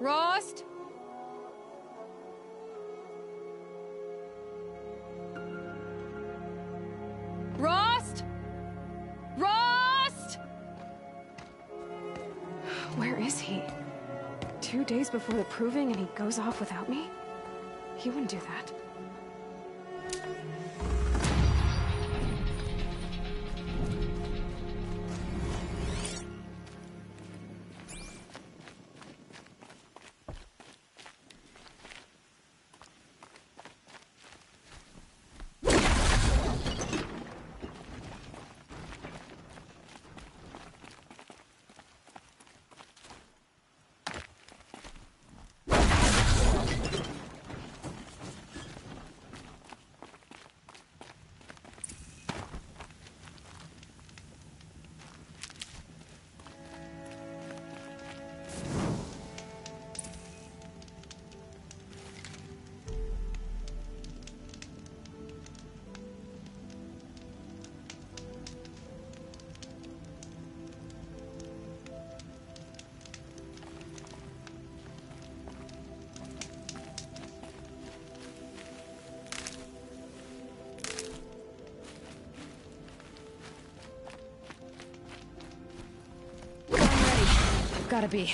Rost? Rost? Rost? Where is he? 2 days before the proving and he goes off without me? He wouldn't do that. Gotta be.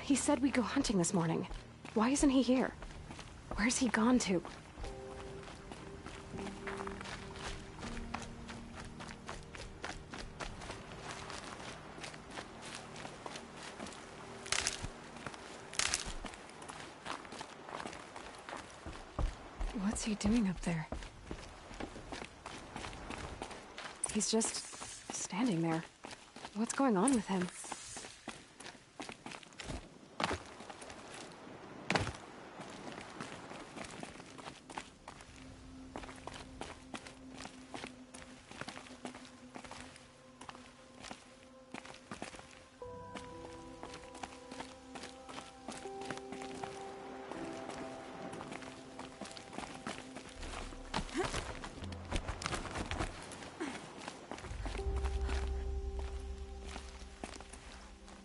He said we'd go hunting this morning. Why isn't he here? Where's he gone to? What's he doing up there? He's just standing there. What's going on with him?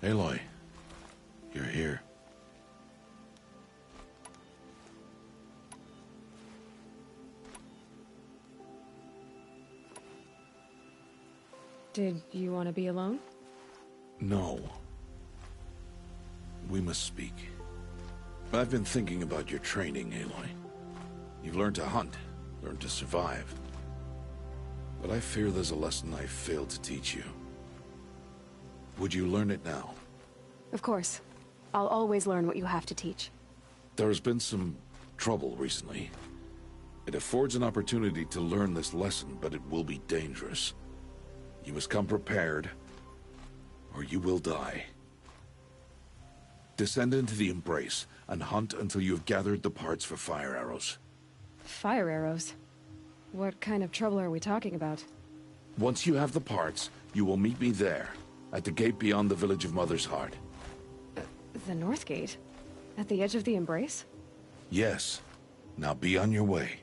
Aloy, you're here. Did you want to be alone? No. We must speak. I've been thinking about your training, Aloy. You've learned to hunt, learned to survive. But I fear there's a lesson I failed to teach you. Would you learn it now? Of course. I'll always learn what you have to teach. There's been some trouble recently. It affords an opportunity to learn this lesson, but it will be dangerous. You must come prepared, or you will die. Descend into the Embrace, and hunt until you have gathered the parts for fire arrows. Fire arrows? What kind of trouble are we talking about? Once you have the parts, you will meet me there, at the gate beyond the village of Mother's Heart. The North Gate? At the edge of the Embrace? Yes. Now be on your way.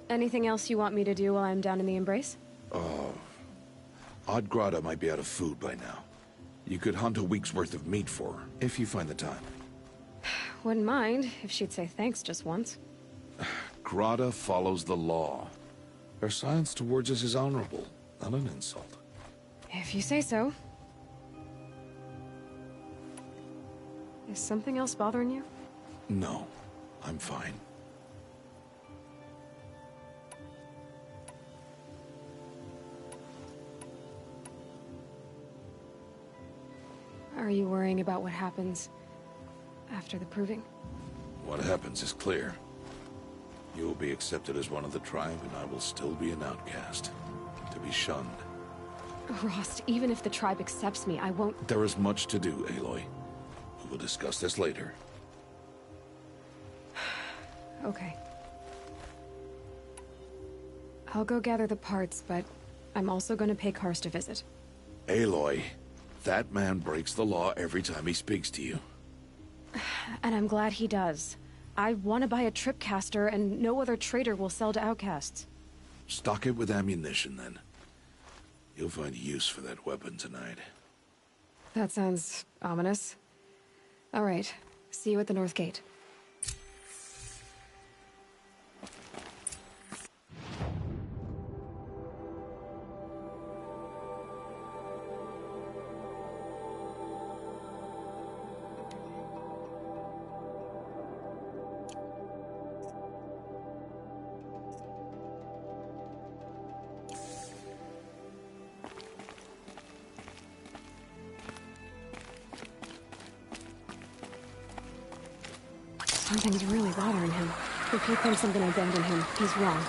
Anything else you want me to do while I'm down in the Embrace? Oddgrada might be out of food by now. You could hunt a week's worth of meat for her, if you find the time. Wouldn't mind if she'd say thanks just once. Grada follows the law. Her silence towards us is honorable, not an insult. If you say so. Is something else bothering you? No, I'm fine. Are you worrying about what happens after the proving? What happens is clear. You will be accepted as one of the tribe, and I will still be an outcast. To be shunned. Rost, even if the tribe accepts me, I won't... There is much to do, Aloy. We will discuss this later. Okay. I'll go gather the parts, but I'm also going to pay Karst a visit. Aloy, that man breaks the law every time he speaks to you. And I'm glad he does. I want to buy a tripcaster, and no other trader will sell to outcasts. Stock it with ammunition, then. You'll find use for that weapon tonight. That sounds ominous. All right. See you at the North Gate. Something's really bothering him. If he thinks I'm gonna abandon him, he's wrong.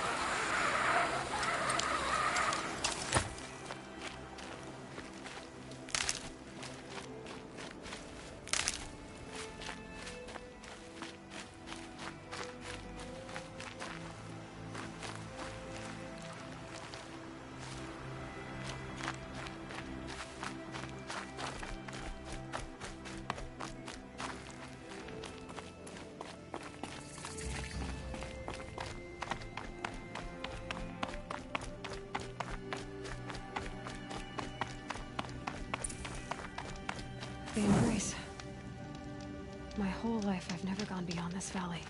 The embrace. My whole life, I've never gone beyond this valley.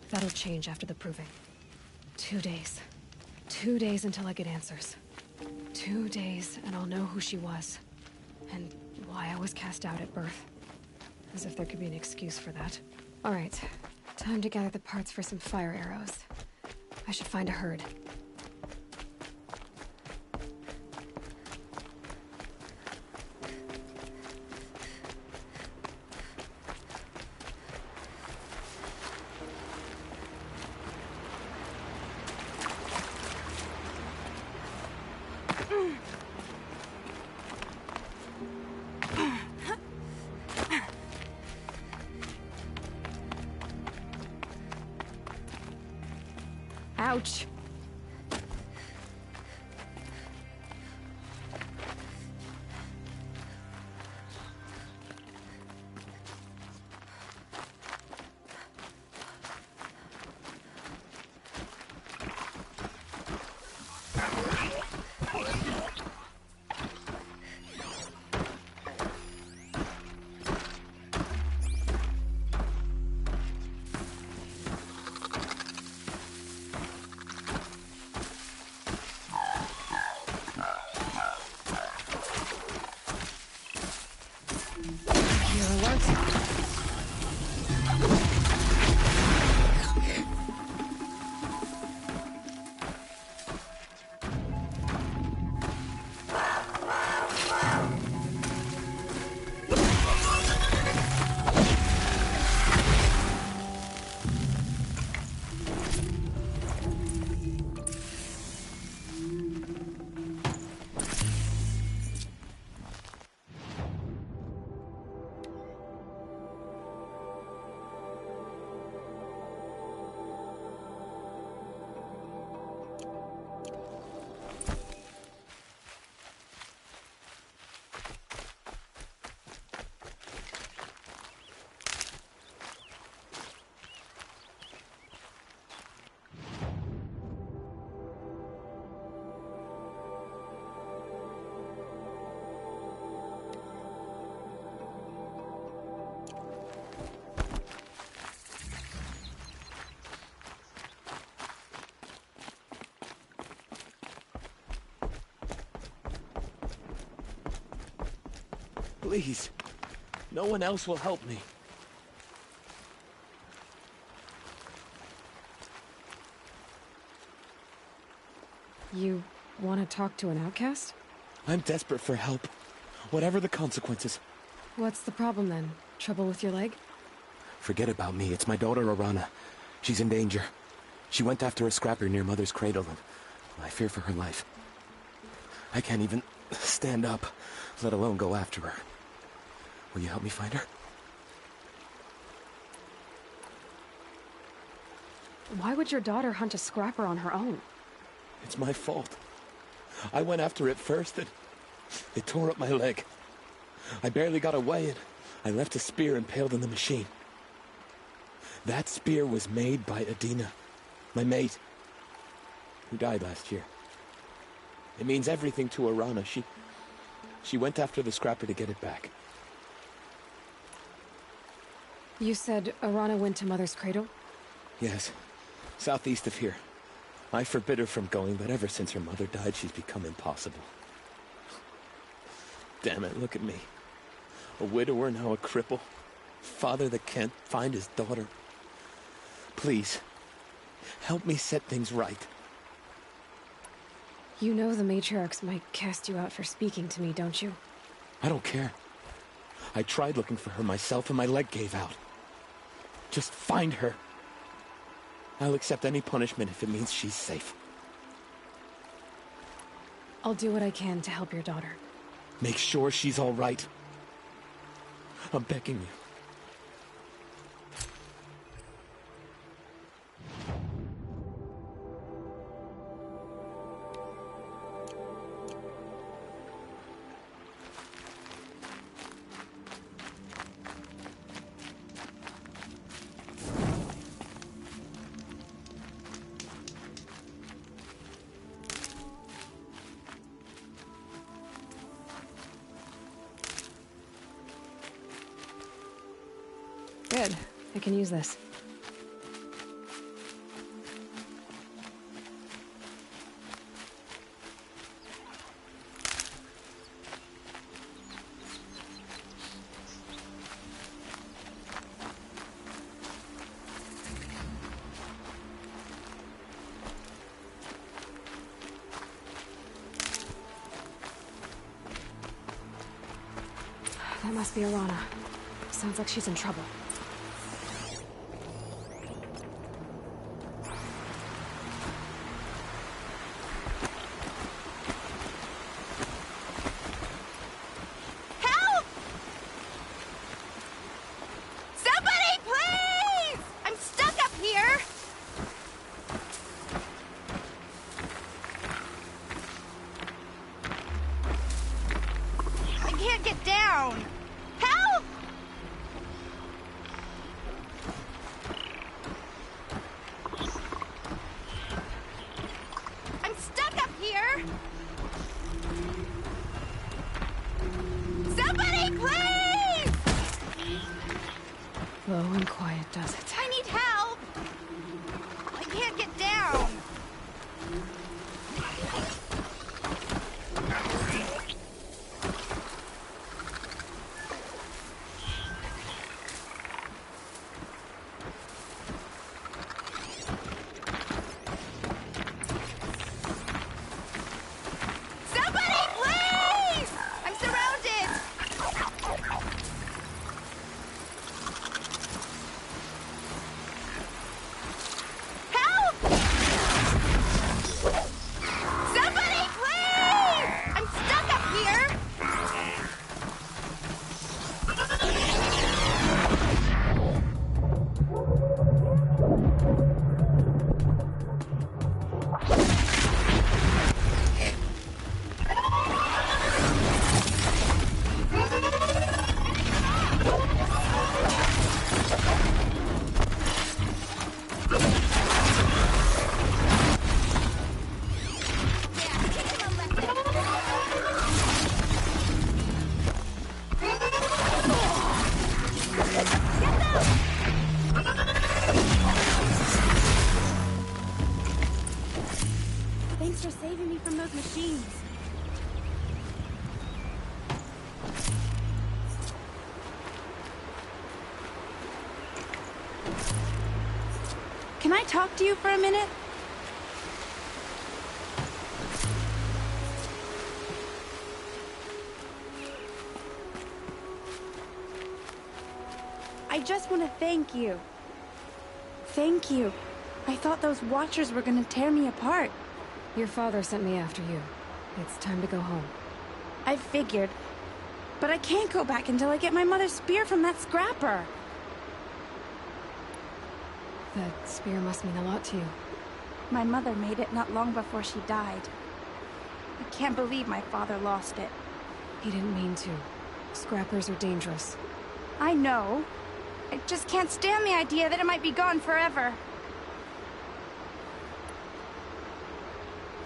That'll change after the proving. 2 days. 2 days until I get answers. 2 days, and I'll know who she was. And why I was cast out at birth. As if there could be an excuse for that. Alright, time to gather the parts for some fire arrows. I should find a herd. Ouch! Please. No one else will help me. You want to talk to an outcast? I'm desperate for help. Whatever the consequences. What's the problem then? Trouble with your leg? Forget about me. It's my daughter, Arana. She's in danger. She went after a scrapper near Mother's cradle, and I fear for her life. I can't even stand up, let alone go after her. Will you help me find her? Why would your daughter hunt a scrapper on her own? It's my fault. I went after it first, and it tore up my leg. I barely got away, and I left a spear impaled in the machine. That spear was made by Adina, my mate, who died last year. It means everything to Arana. She went after the scrapper to get it back. You said Arana went to Mother's cradle? Yes, southeast of here. I forbid her from going, but ever since her mother died, she's become impossible. Damn it, look at me. A widower, now a cripple. Father that can't find his daughter. Please, help me set things right. You know the matriarchs might cast you out for speaking to me, don't you? I don't care. I tried looking for her myself and my leg gave out. Just find her. I'll accept any punishment if it means she's safe. I'll do what I can to help your daughter. Make sure she's all right. I'm begging you. Good. I can use this. That must be Arana. Sounds like she's in trouble. Low and quiet does it. I need help! I can't get down! Somebody, please! I'm surrounded! Help! Somebody, please! I'm stuck up here! Thanks for saving me from those machines. Can I talk to you for a minute? I just want to thank you. Thank you. I thought those Watchers were gonna tear me apart. Your father sent me after you. It's time to go home. I figured. But I can't go back until I get my mother's spear from that scrapper. That spear must mean a lot to you. My mother made it not long before she died. I can't believe my father lost it. He didn't mean to. Scrappers are dangerous. I know. I just can't stand the idea that it might be gone forever.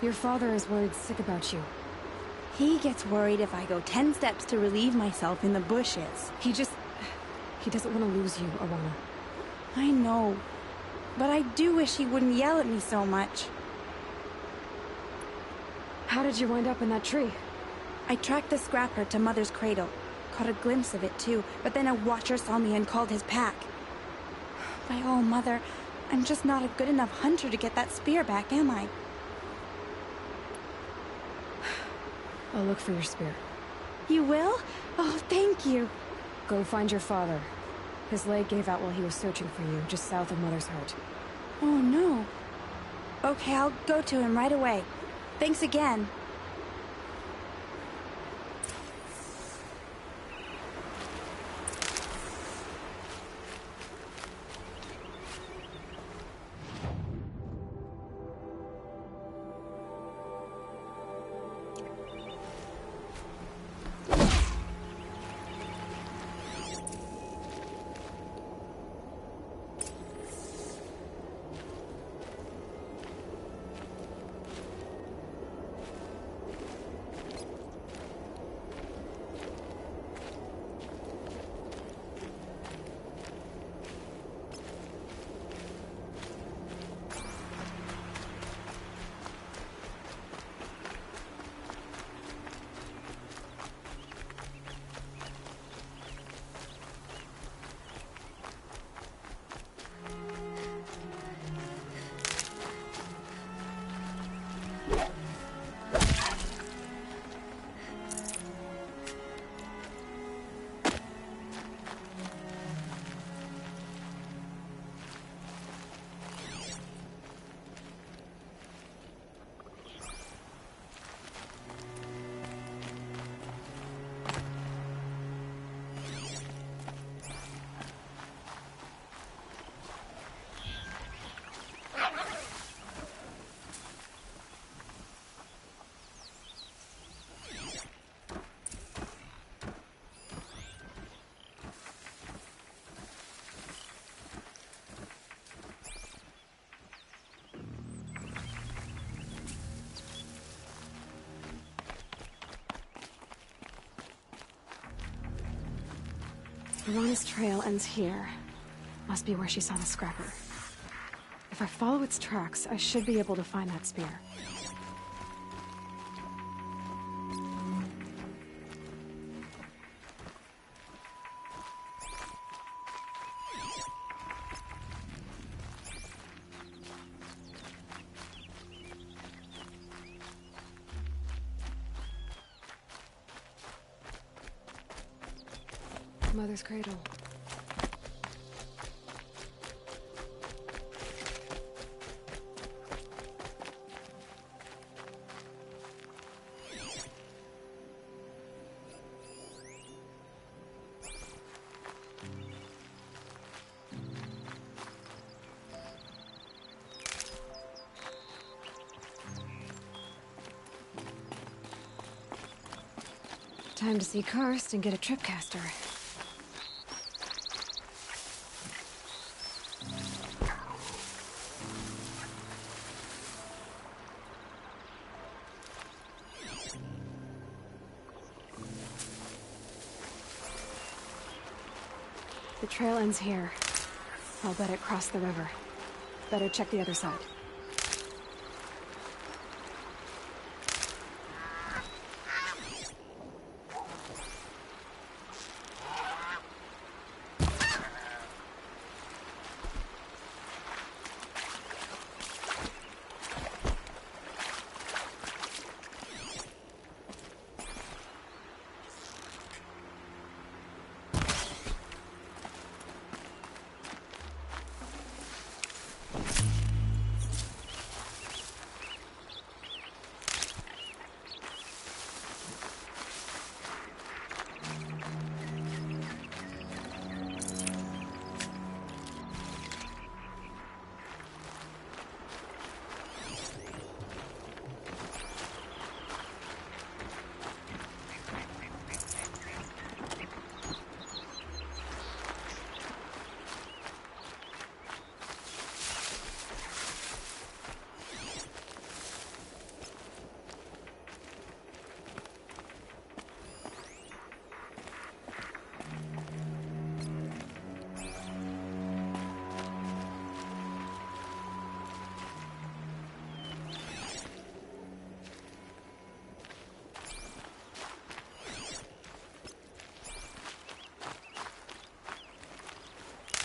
Your father is worried sick about you. He gets worried if I go 10 steps to relieve myself in the bushes. He doesn't want to lose you, Alana. I know. But I do wish he wouldn't yell at me so much. How did you wind up in that tree? I tracked the scrapper to Mother's cradle. Caught a glimpse of it too, but then a Watcher saw me and called his pack. By all, Mother, I'm just not a good enough hunter to get that spear back, am I? I'll look for your spear. You will? Oh, thank you. Go find your father. His leg gave out while he was searching for you, just south of Mother's Heart. Oh, no. Okay, I'll go to him right away. Thanks again. Alana's trail ends here. Must be where she saw the scrapper. If I follow its tracks, I should be able to find that spear. Mother's cradle. Time to see Karst and get a tripcaster. The trail ends here. I'll bet it crossed the river. Better check the other side.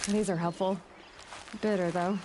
These are helpful. Bitter, though.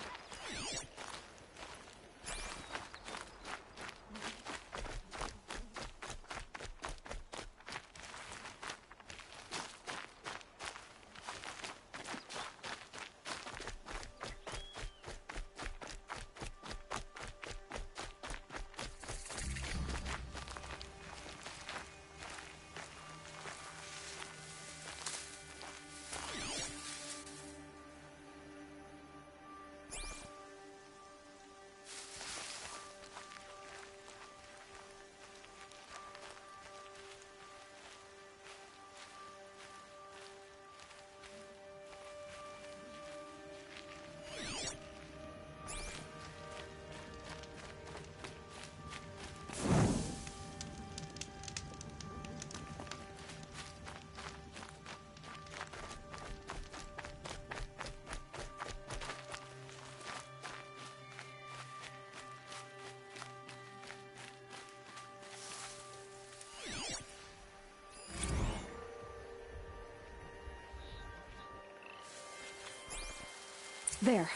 There.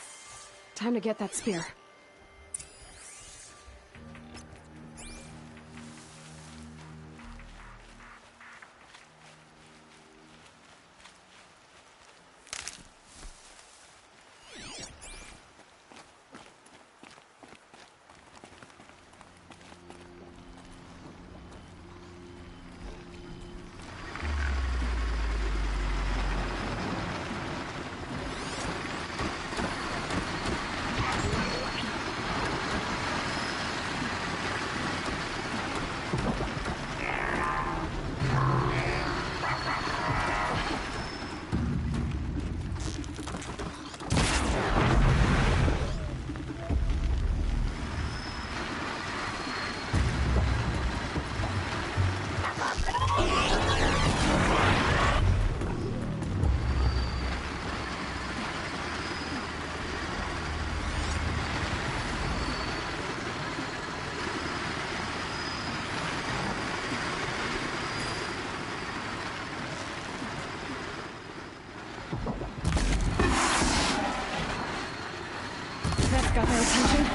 Time to get that spear. That's got their attention.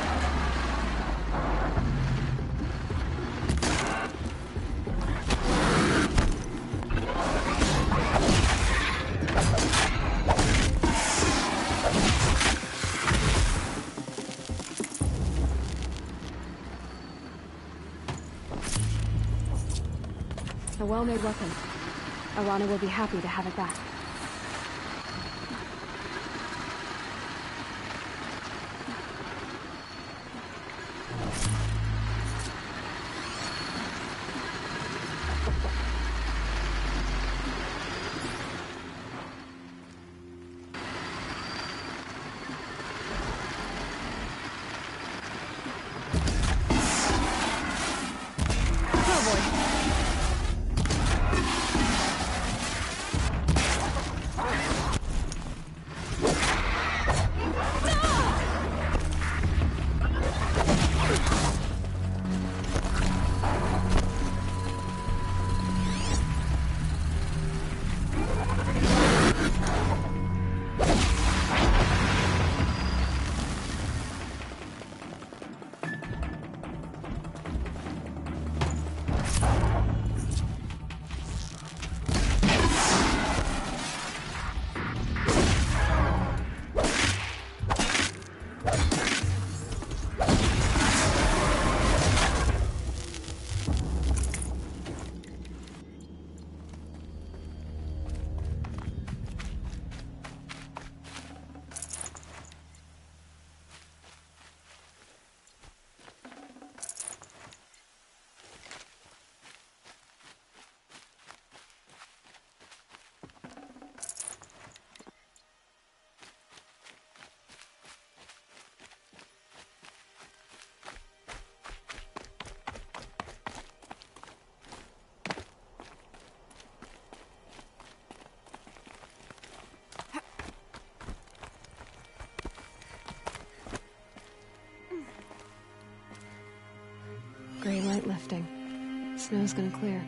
A well-made weapon. Alana will be happy to have it back. Gray light lifting. Snow's gonna clear.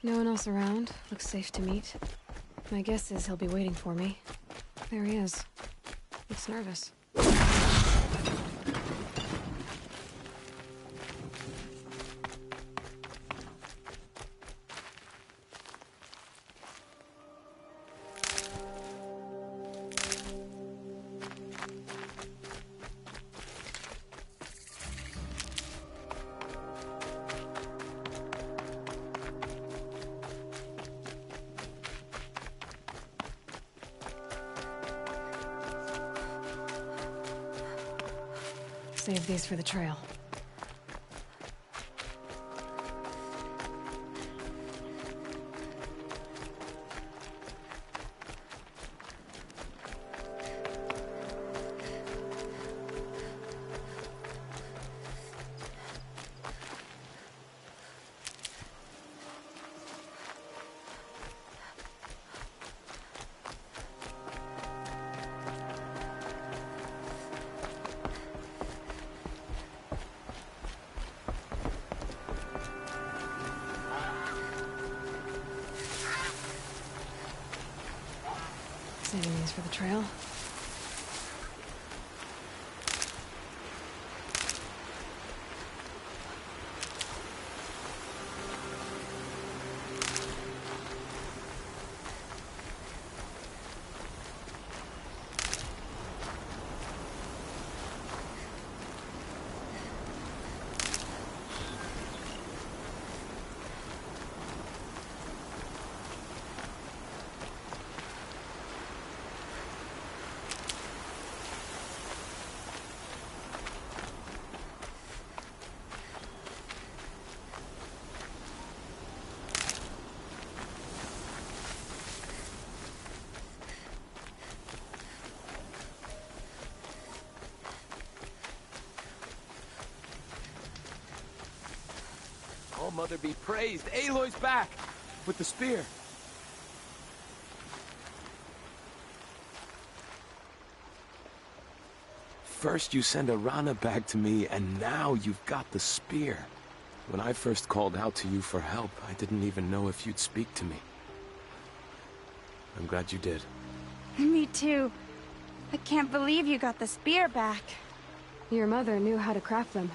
No one else around. Looks safe to meet. My guess is he'll be waiting for me. There he is. Looks nervous. Save these for the trail. Saving these for the trail. Oh, Mother be praised. Aloy's back! With the spear. First you send Arana back to me, and now you've got the spear. When I first called out to you for help, I didn't even know if you'd speak to me. I'm glad you did. Me too. I can't believe you got the spear back. Your mother knew how to craft them.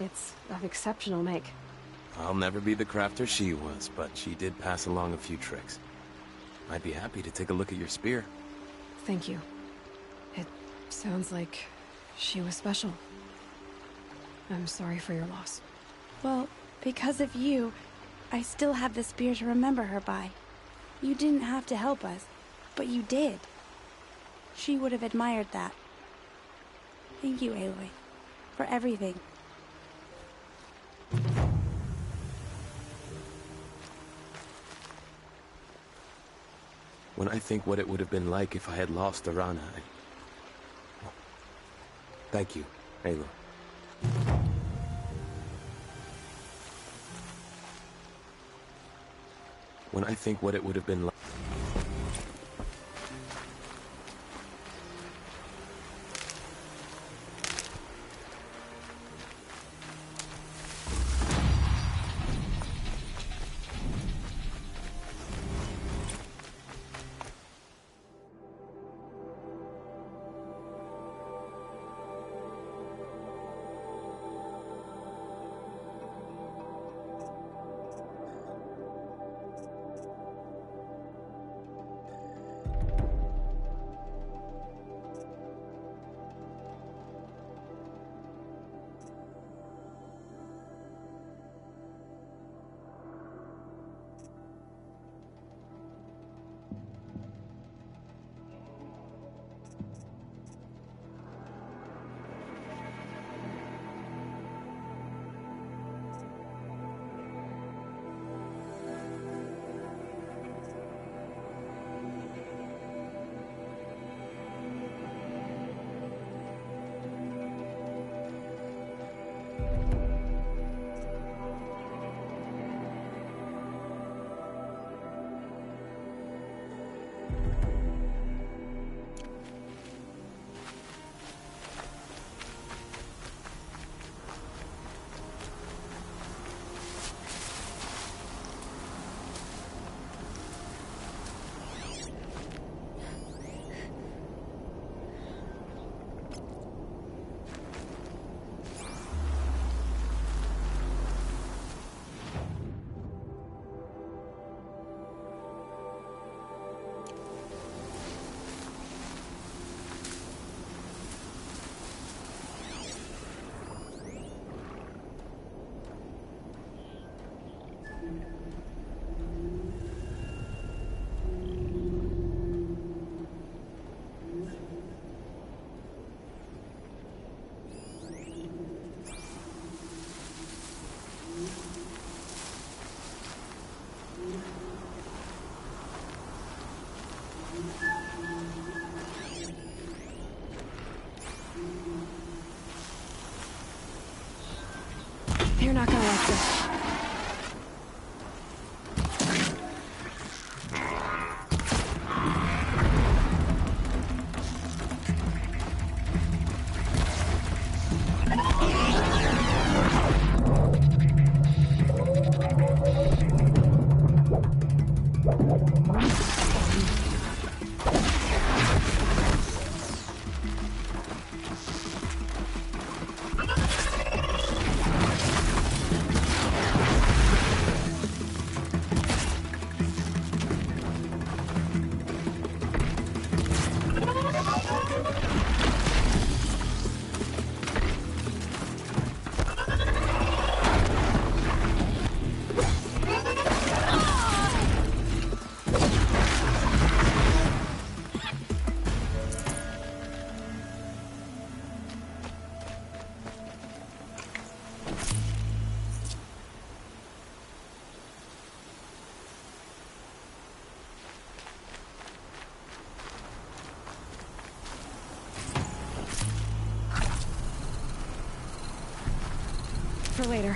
It's of exceptional make. I'll never be the crafter she was, but she did pass along a few tricks. I'd be happy to take a look at your spear. Thank you. It sounds like she was special. I'm sorry for your loss. Well, because of you, I still have the spear to remember her by. You didn't have to help us, but you did. She would have admired that. Thank you, Aloy, for everything. When I think what it would have been like if I had lost Arana, Thank you, Aloy. When I think what it would have been like... You're not gonna like this. For later.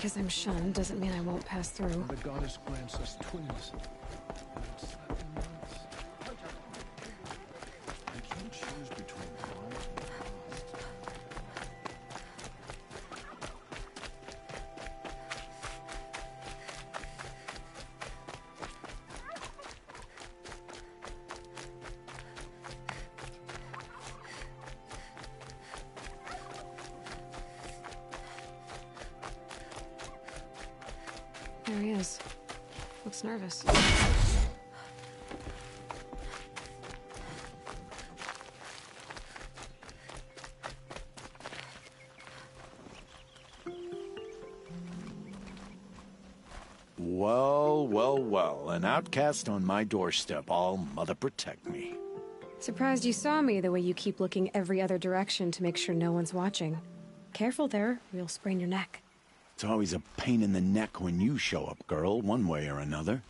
because I'm shunned doesn't mean I won't pass through. The goddess grants us twins. I can't choose between crime and lost. There he is. Looks nervous. Well, well, well. An outcast on my doorstep. All mother protect me. Surprised you saw me the way you keep looking every other direction to make sure no one's watching. Careful there, or you'll sprain your neck. It's always a pain in the neck when you show up, girl, one way or another.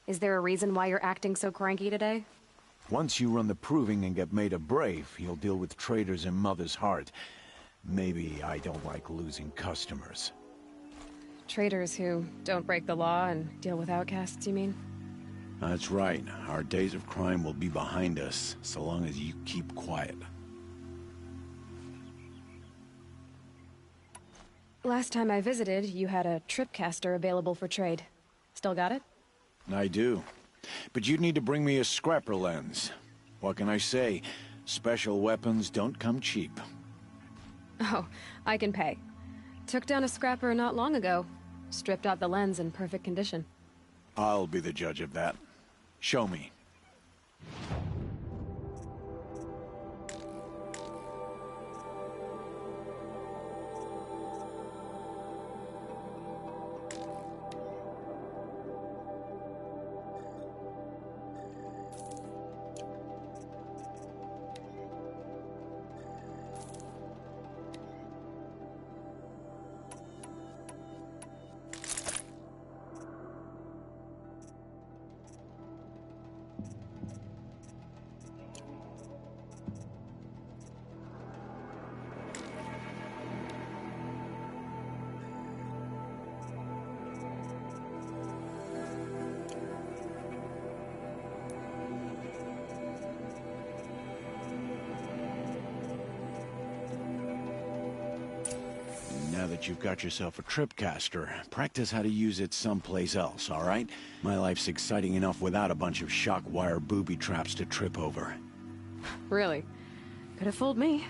Is there a reason why you're acting so cranky today? Once you run the proving and get made a brave, you'll deal with traitors in Mother's Heart. Maybe I don't like losing customers. Traitors who don't break the law and deal with outcasts, you mean? That's right. Our days of crime will be behind us, so long as you keep quiet. Last time I visited, you had a tripcaster available for trade. Still got it? I do. But you'd need to bring me a scrapper lens. What can I say? Special weapons don't come cheap. Oh, I can pay. Took down a scrapper not long ago. Stripped out the lens in perfect condition. I'll be the judge of that. Show me. Now that you've got yourself a tripcaster, practice how to use it someplace else, all right? My life's exciting enough without a bunch of shock wire booby traps to trip over. Really? Could have fooled me.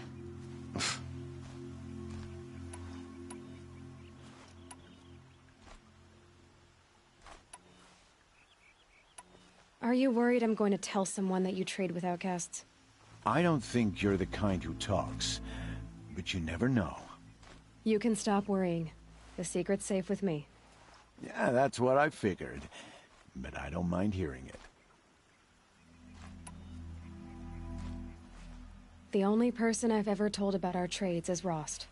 Are you worried I'm going to tell someone that you trade with outcasts? I don't think you're the kind who talks, but you never know. You can stop worrying. The secret's safe with me. Yeah, that's what I figured, but I don't mind hearing it. The only person I've ever told about our trades is Rost.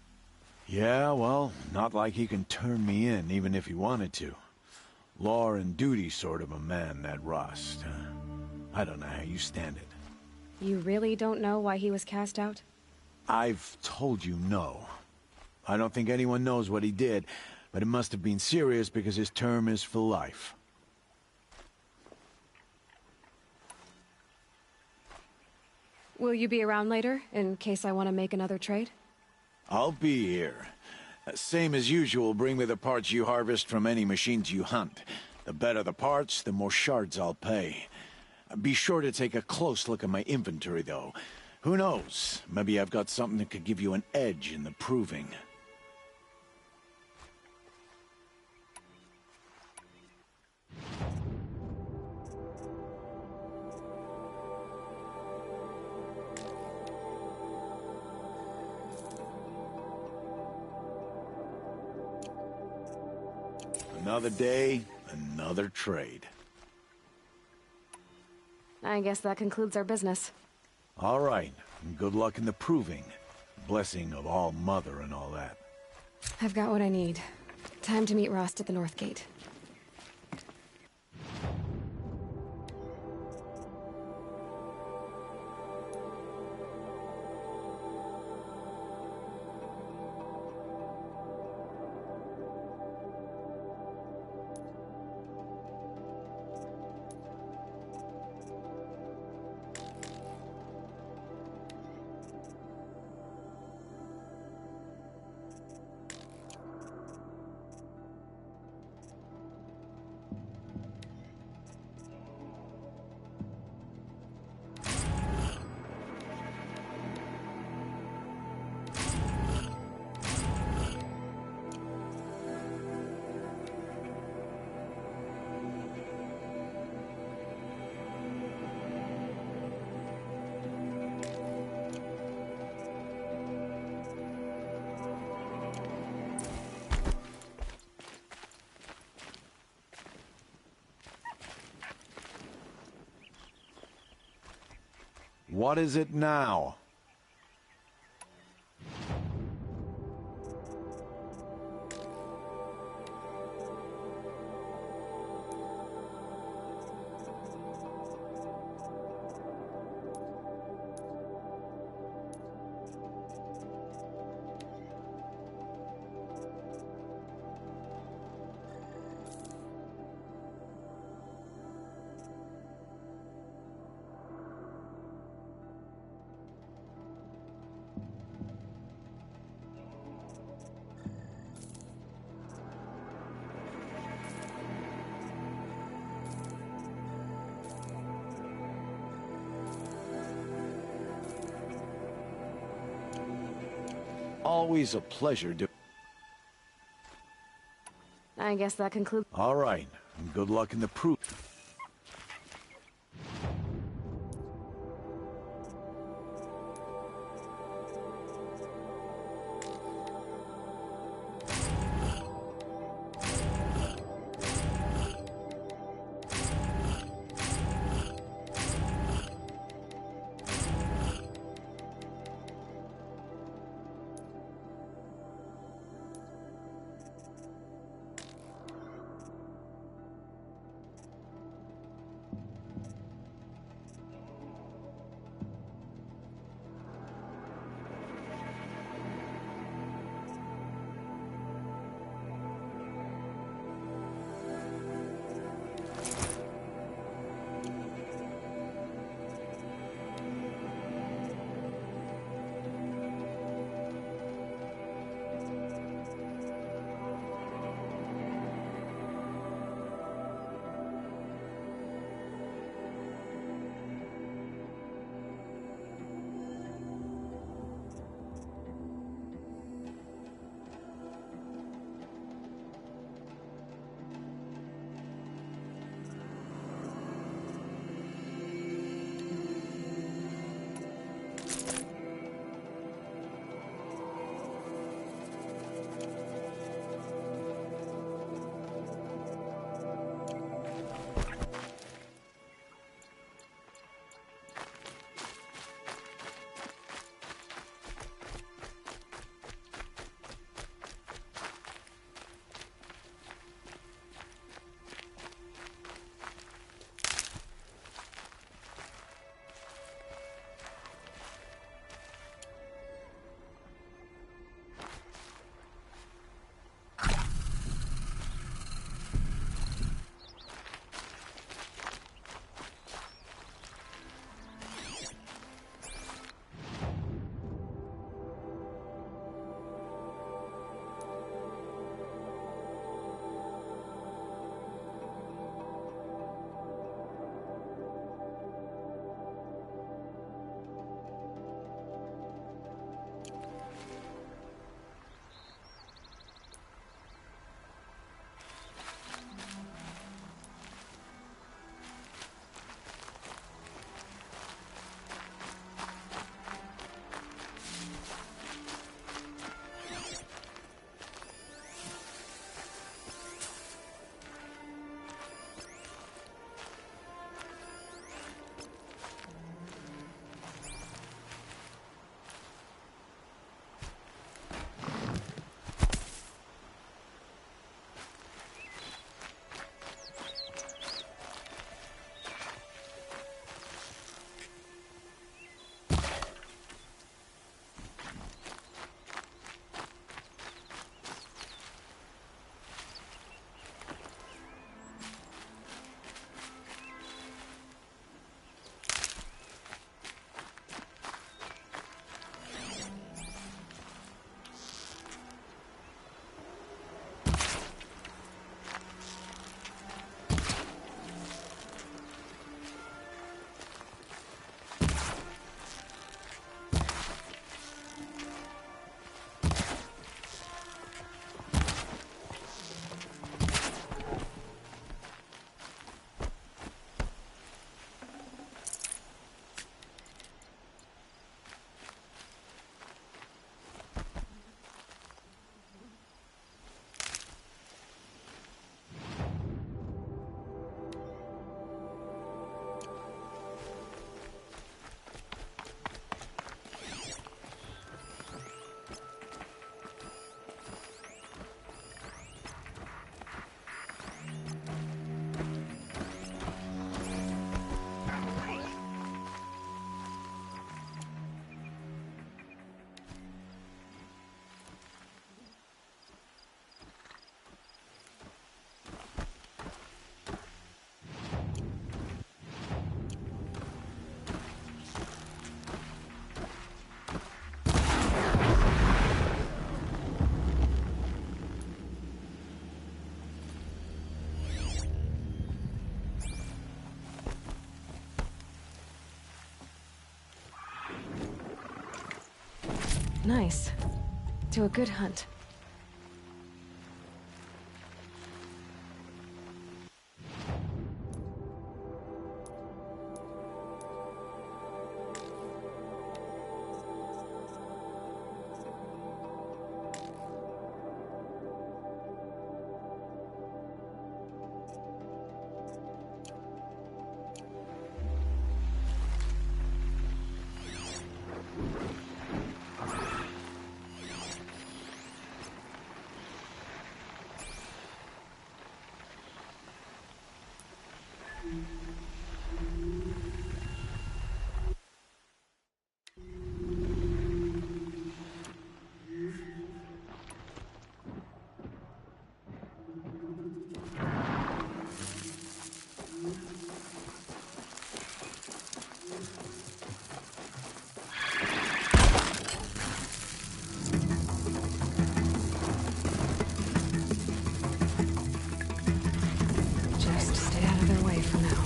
Yeah, well, not like he can turn me in, even if he wanted to. Law and duty sort of a man, that Rost. I don't know how you stand it. You really don't know why he was cast out? I've told you no. I don't think anyone knows what he did, but it must have been serious because his term is for life. Will you be around later, in case I want to make another trade? I'll be here. Same as usual, bring me the parts you harvest from any machines you hunt. The better the parts, the more shards I'll pay. Be sure to take a close look at my inventory, though. Who knows? Maybe I've got something that could give you an edge in the proving. Another day, another trade. I guess that concludes our business. All right, and good luck in the proving. Blessing of All Mother and all that. I've got what I need. Time to meet Rost at the North Gate. What is it now? Always a pleasure to... I guess that concludes. All right, and good luck in the proof. Nice. To a good hunt. Just stay out of their way for now.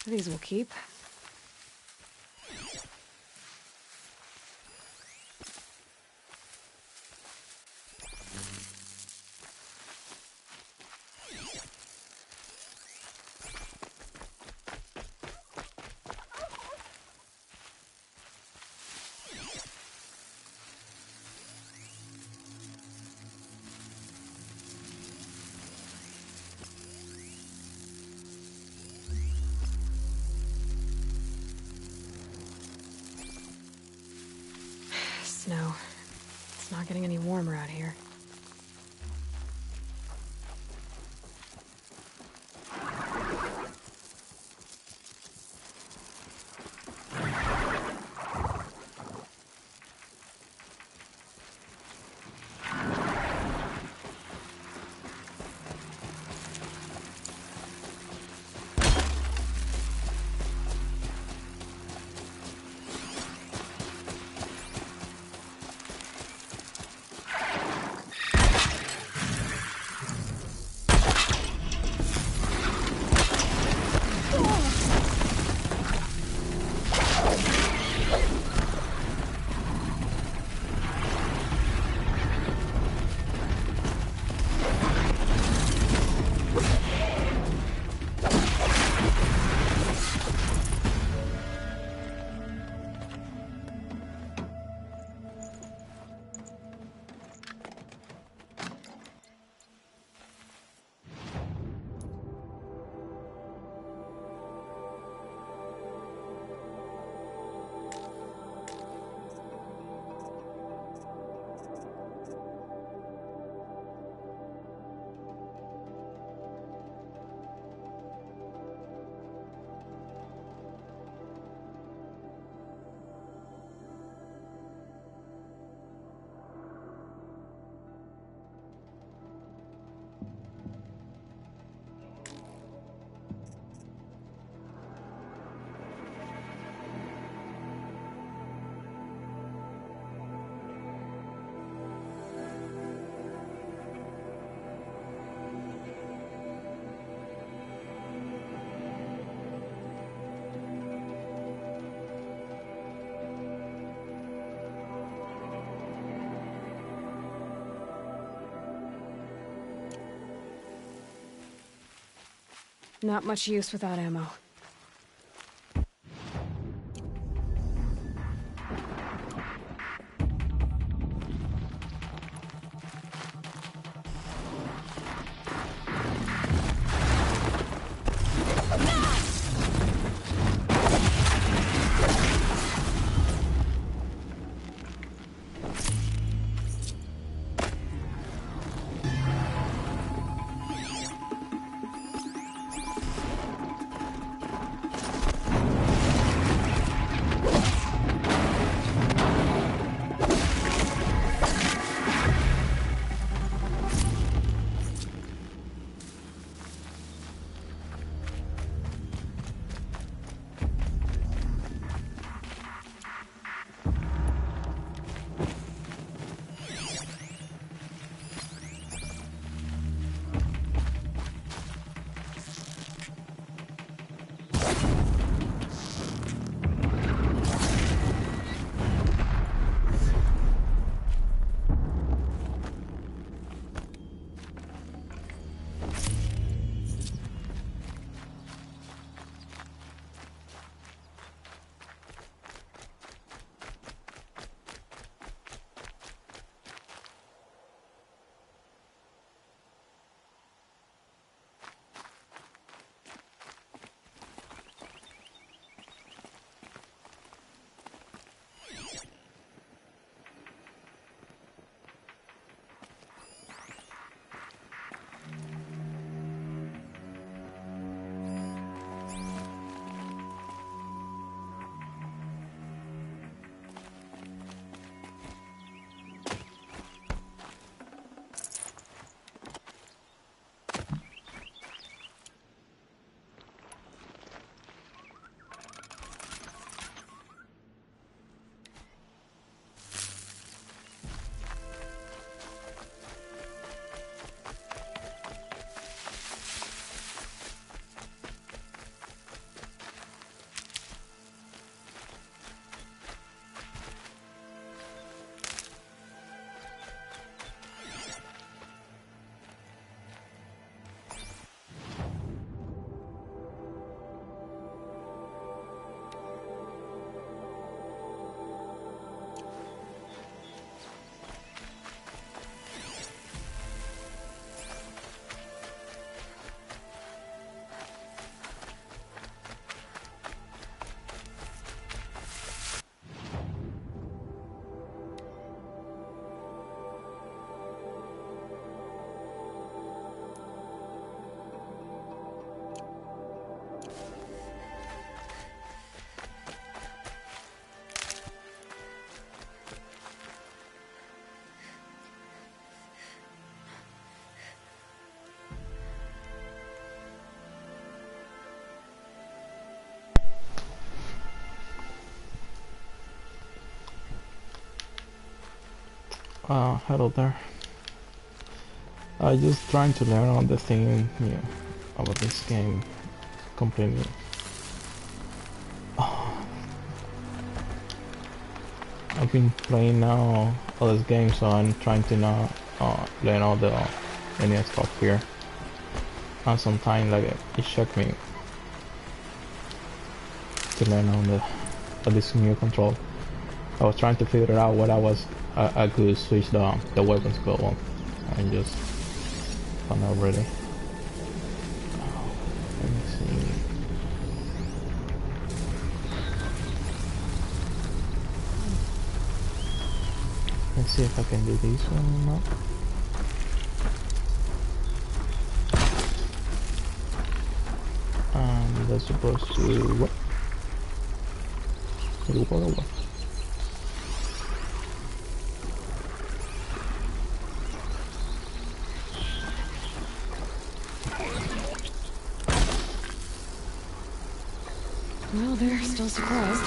These will keep. Snow. It's not getting any warmer out here. Not much use without ammo. Hello there. I just trying to learn all the thing about this game completely. I've been playing now all this game, so I'm trying to now learn all the new stuff here. And sometimes like it shocked me to learn on this new control. I was trying to figure out what I could switch the weapons go on, and just found out already. Let me see. Let's see if I can do this one or not. That's supposed to what? Well, they're still surprised.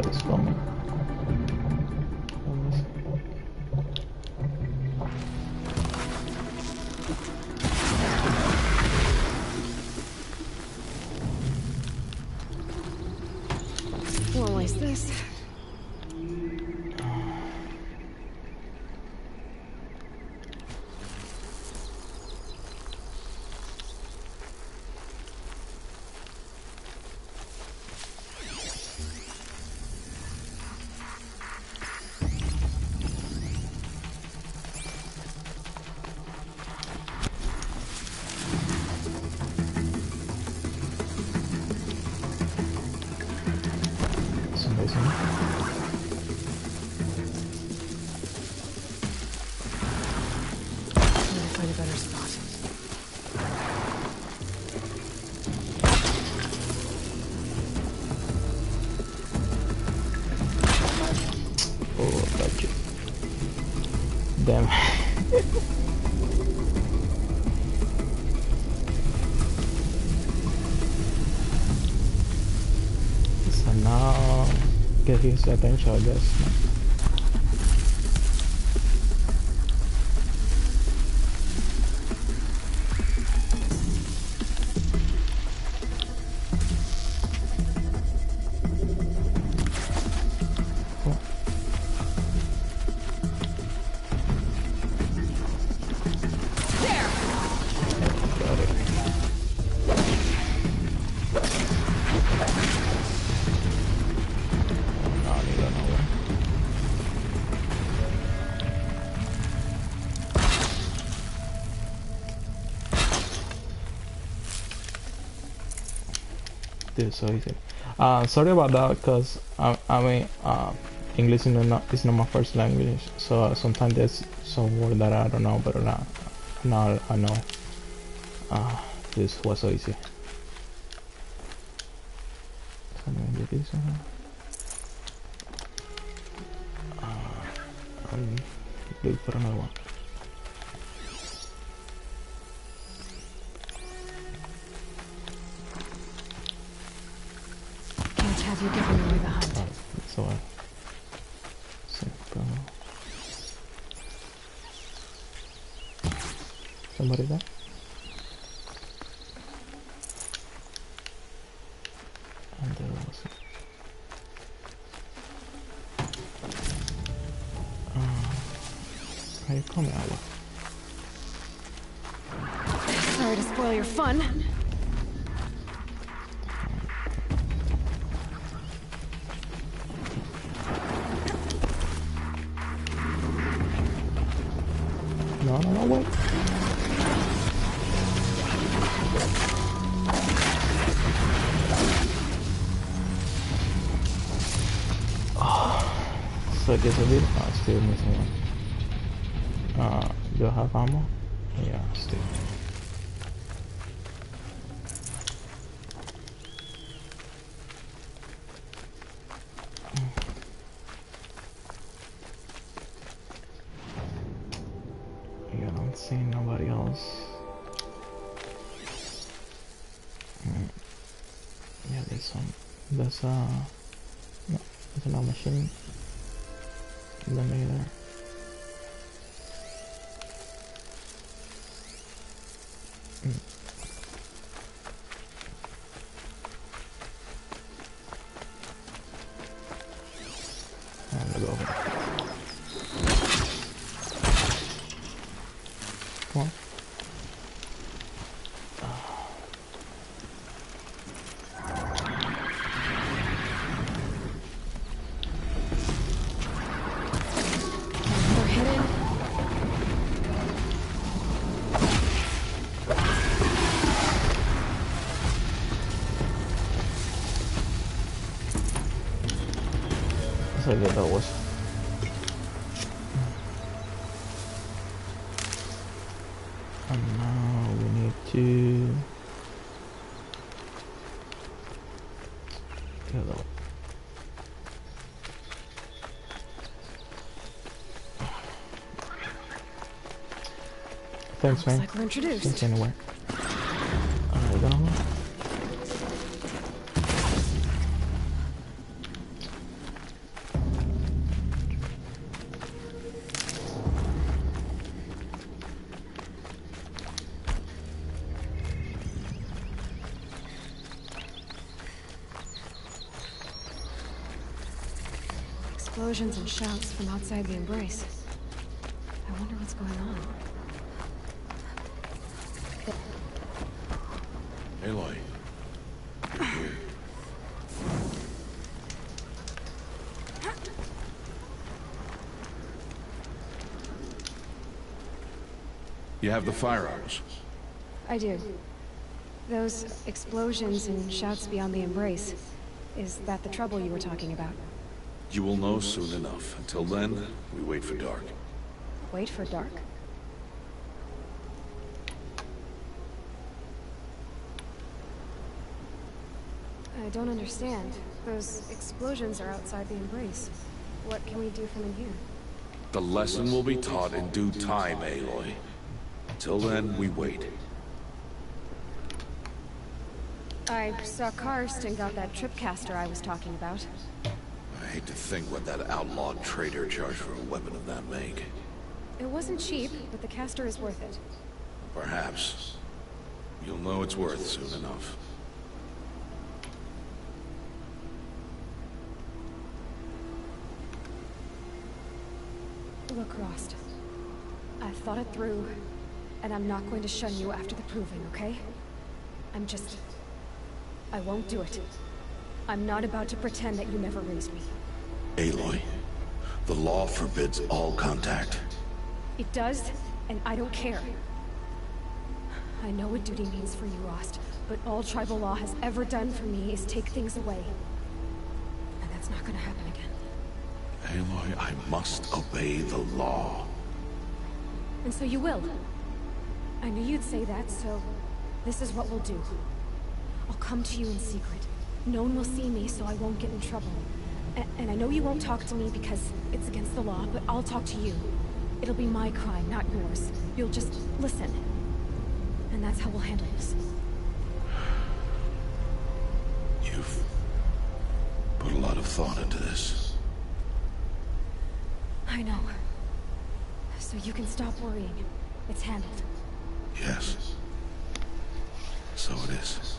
That's coming. Well, at least this. It's amazing. I'm gonna find a better spot. Oh, gotcha. Damn. So now get his attention, I guess. Got it. No, I need to know where. Dude, so easy. Sorry about that, cause I mean, English is not my first language, so sometimes there's some word that I don't know, but now I know. This was so easy. So I'm gonna do this one. I'll look for another one. Can't have you giving away the hunt. So simple. Somebody there? And there was it. Are you coming out? Sorry to spoil your fun. No, wait. So I guess I did. Oh, still missing one. Do I have ammo? Yeah, still. Yeah, I don't see nobody else. Yeah, there's no, there's another machine. Let me there. I'm gonna go over there. Come on. They're hidden. So yeah, that was. And now we need to. Yeah, that. Thanks, Looks man. like we're introduced. Thanks anywhere. Alright, then I'm Explosions and shouts from outside the embrace. I wonder what's going on. Aloy, you're here. You have the firearms. I do. Those explosions and shouts beyond the embrace. Is that the trouble you were talking about? You will know soon enough. Until then, we wait for dark. Wait for dark. I don't understand. Those explosions are outside the embrace. What can we do from in here? The lesson will be taught in due time, Aloy. Till then, we wait. I saw Karst got that tripcaster I was talking about. I hate to think what that outlawed trader charged for a weapon of that make. It wasn't cheap, but the caster is worth it. Perhaps. You'll know it's worth soon enough. Look, Rost. I've thought it through, and I'm not going to shun you after the proving, okay? I won't do it. I'm not about to pretend that you never raised me. Aloy, the law forbids all contact. It does, and I don't care. I know what duty means for you, Rost, but all tribal law has ever done for me is take things away. And that's not gonna happen again. Aloy, I must obey the law. And so you will. I knew you'd say that, so this is what we'll do. I'll come to you in secret. No one will see me, so I won't get in trouble. And I know you won't talk to me because it's against the law, but I'll talk to you. It'll be my crime, not yours. You'll just listen. And that's how we'll handle this. You've put a lot of thought into this. I know. So you can stop worrying. It's handled. Yes. So it is.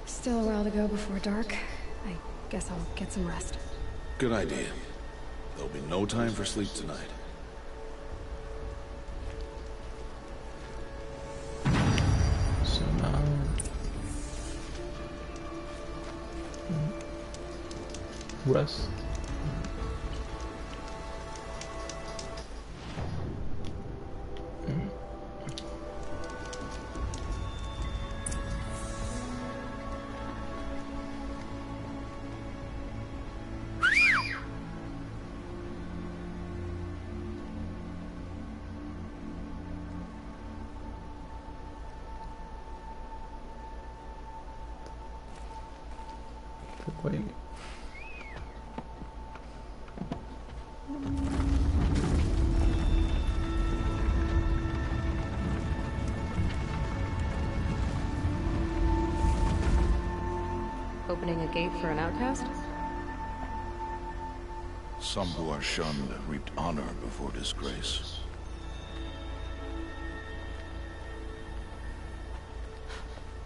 Still a while to go before dark. I guess I'll get some rest. Good idea. There'll be no time for sleep tonight. so now. Rest. Wait. Opening a gate for an outcast? Some who are shunned reaped honor before disgrace.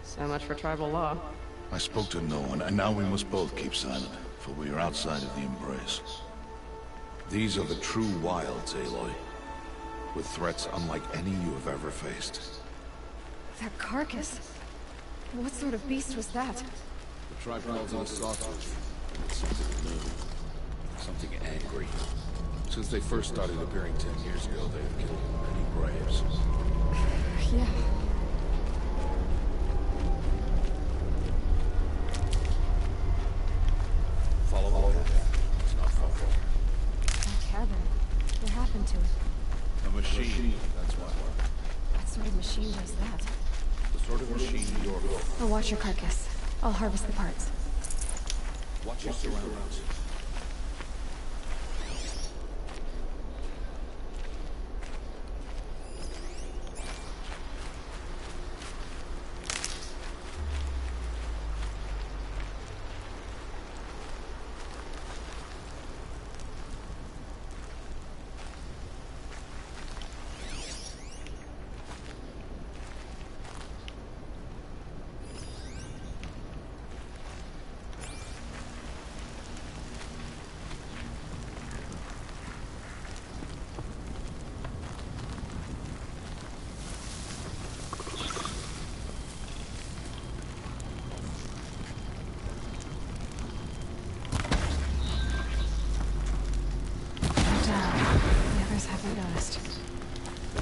So much for tribal law. I spoke to no one, and now we must both keep silent, for we are outside of the embrace. These are the true wilds, Aloy, with threats unlike any you have ever faced. That carcass. What sort of beast was that? The tribe calls it a sausage, and it's something new, something angry. Since they first started appearing 10 years ago, they have killed many braves. Yeah. Follow the path. It's not far. That cabin. What happened to it? A machine, that's why. What sort of machine does that? The sort of machine you're I'll watch your carcass. I'll harvest the parts. Watch your surroundings.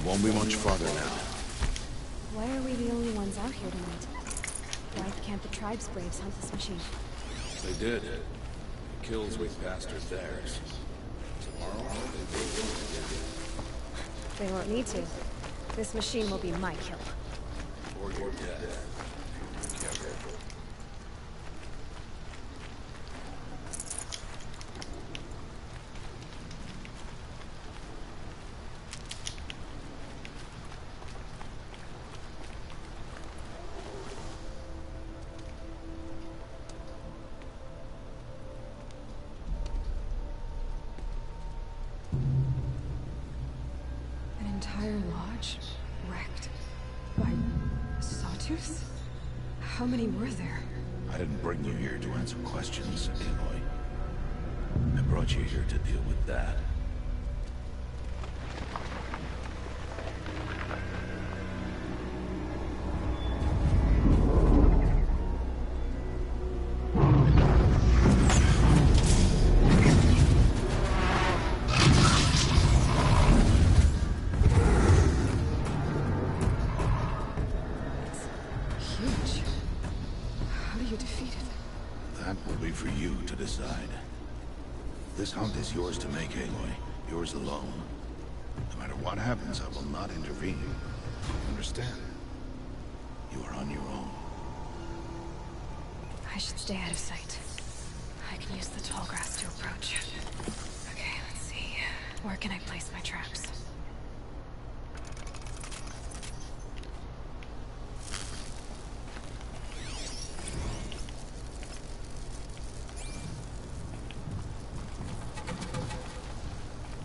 Won't be much farther now. Why are we the only ones out here tonight? Why can't the tribe's braves hunt this machine? They did. The kills we passed are theirs. Tomorrow, they will again. They won't need to. This machine will be my kill. Or your death. Careful. An entire lodge wrecked by sawtooths? How many were there? I didn't bring you here to answer questions, Aloy. I brought you here to deal with that. Huge. How do you defeat it? That will be for you to decide. This hunt is yours to make, Aloy. Yours alone. No matter what happens, I will not intervene. Understand? You are on your own. I should stay out of sight. I can use the tall grass to approach. Okay, let's see. Where can I place my traps?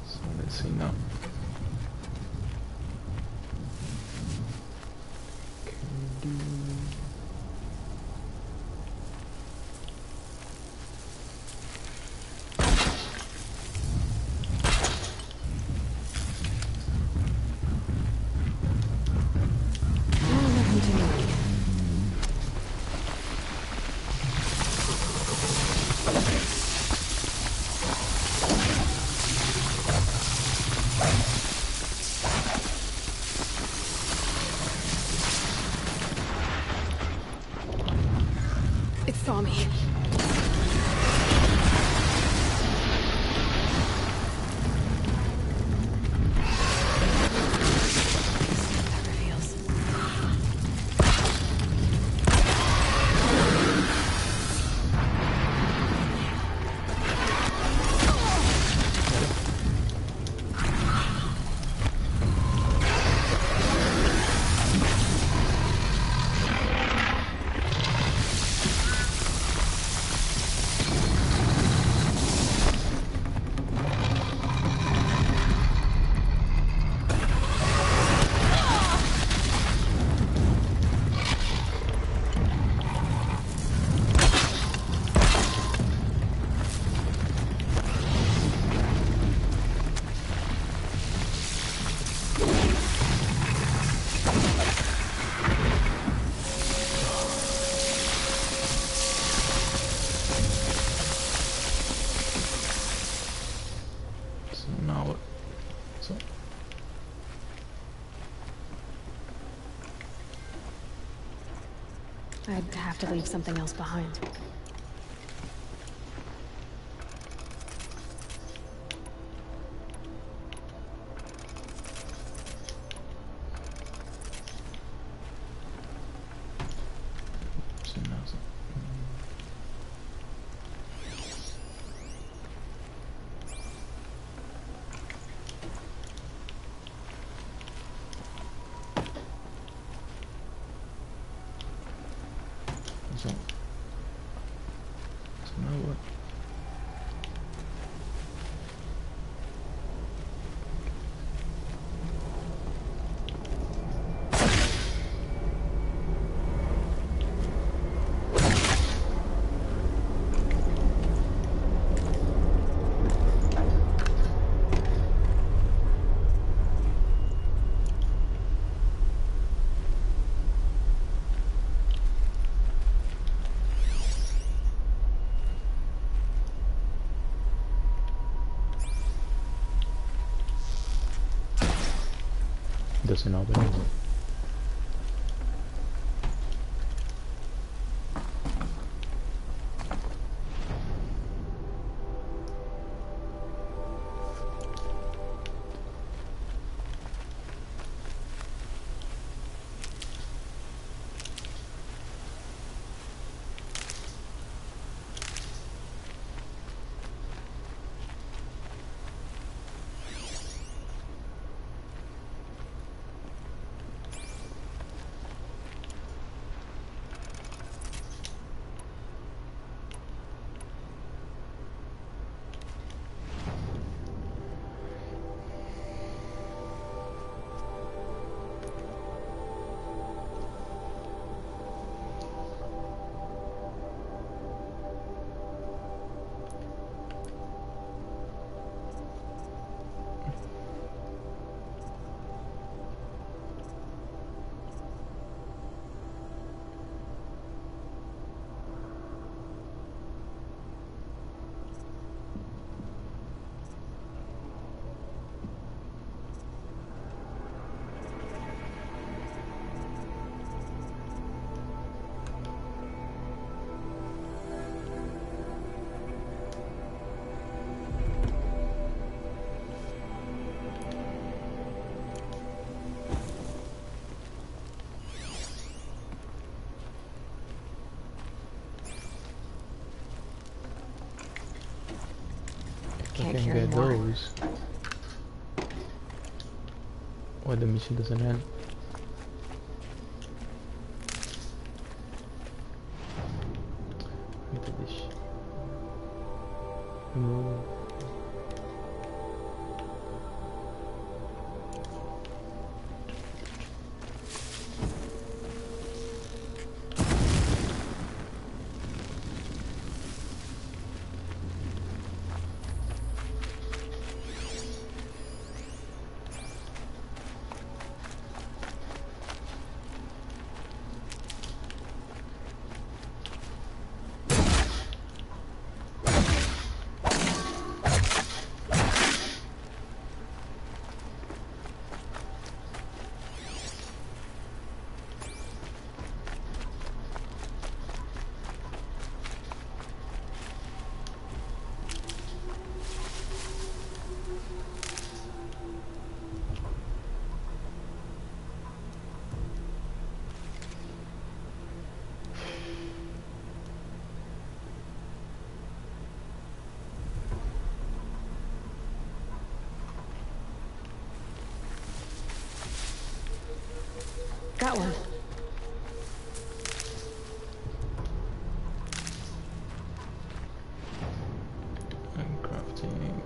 So let's see now. It saw me. That reveals. I'd have to leave something else behind. Doesn't open it. Can't Can carry get more. those. Or the mission doesn't end. Look at this. Move. Got one. And crafting.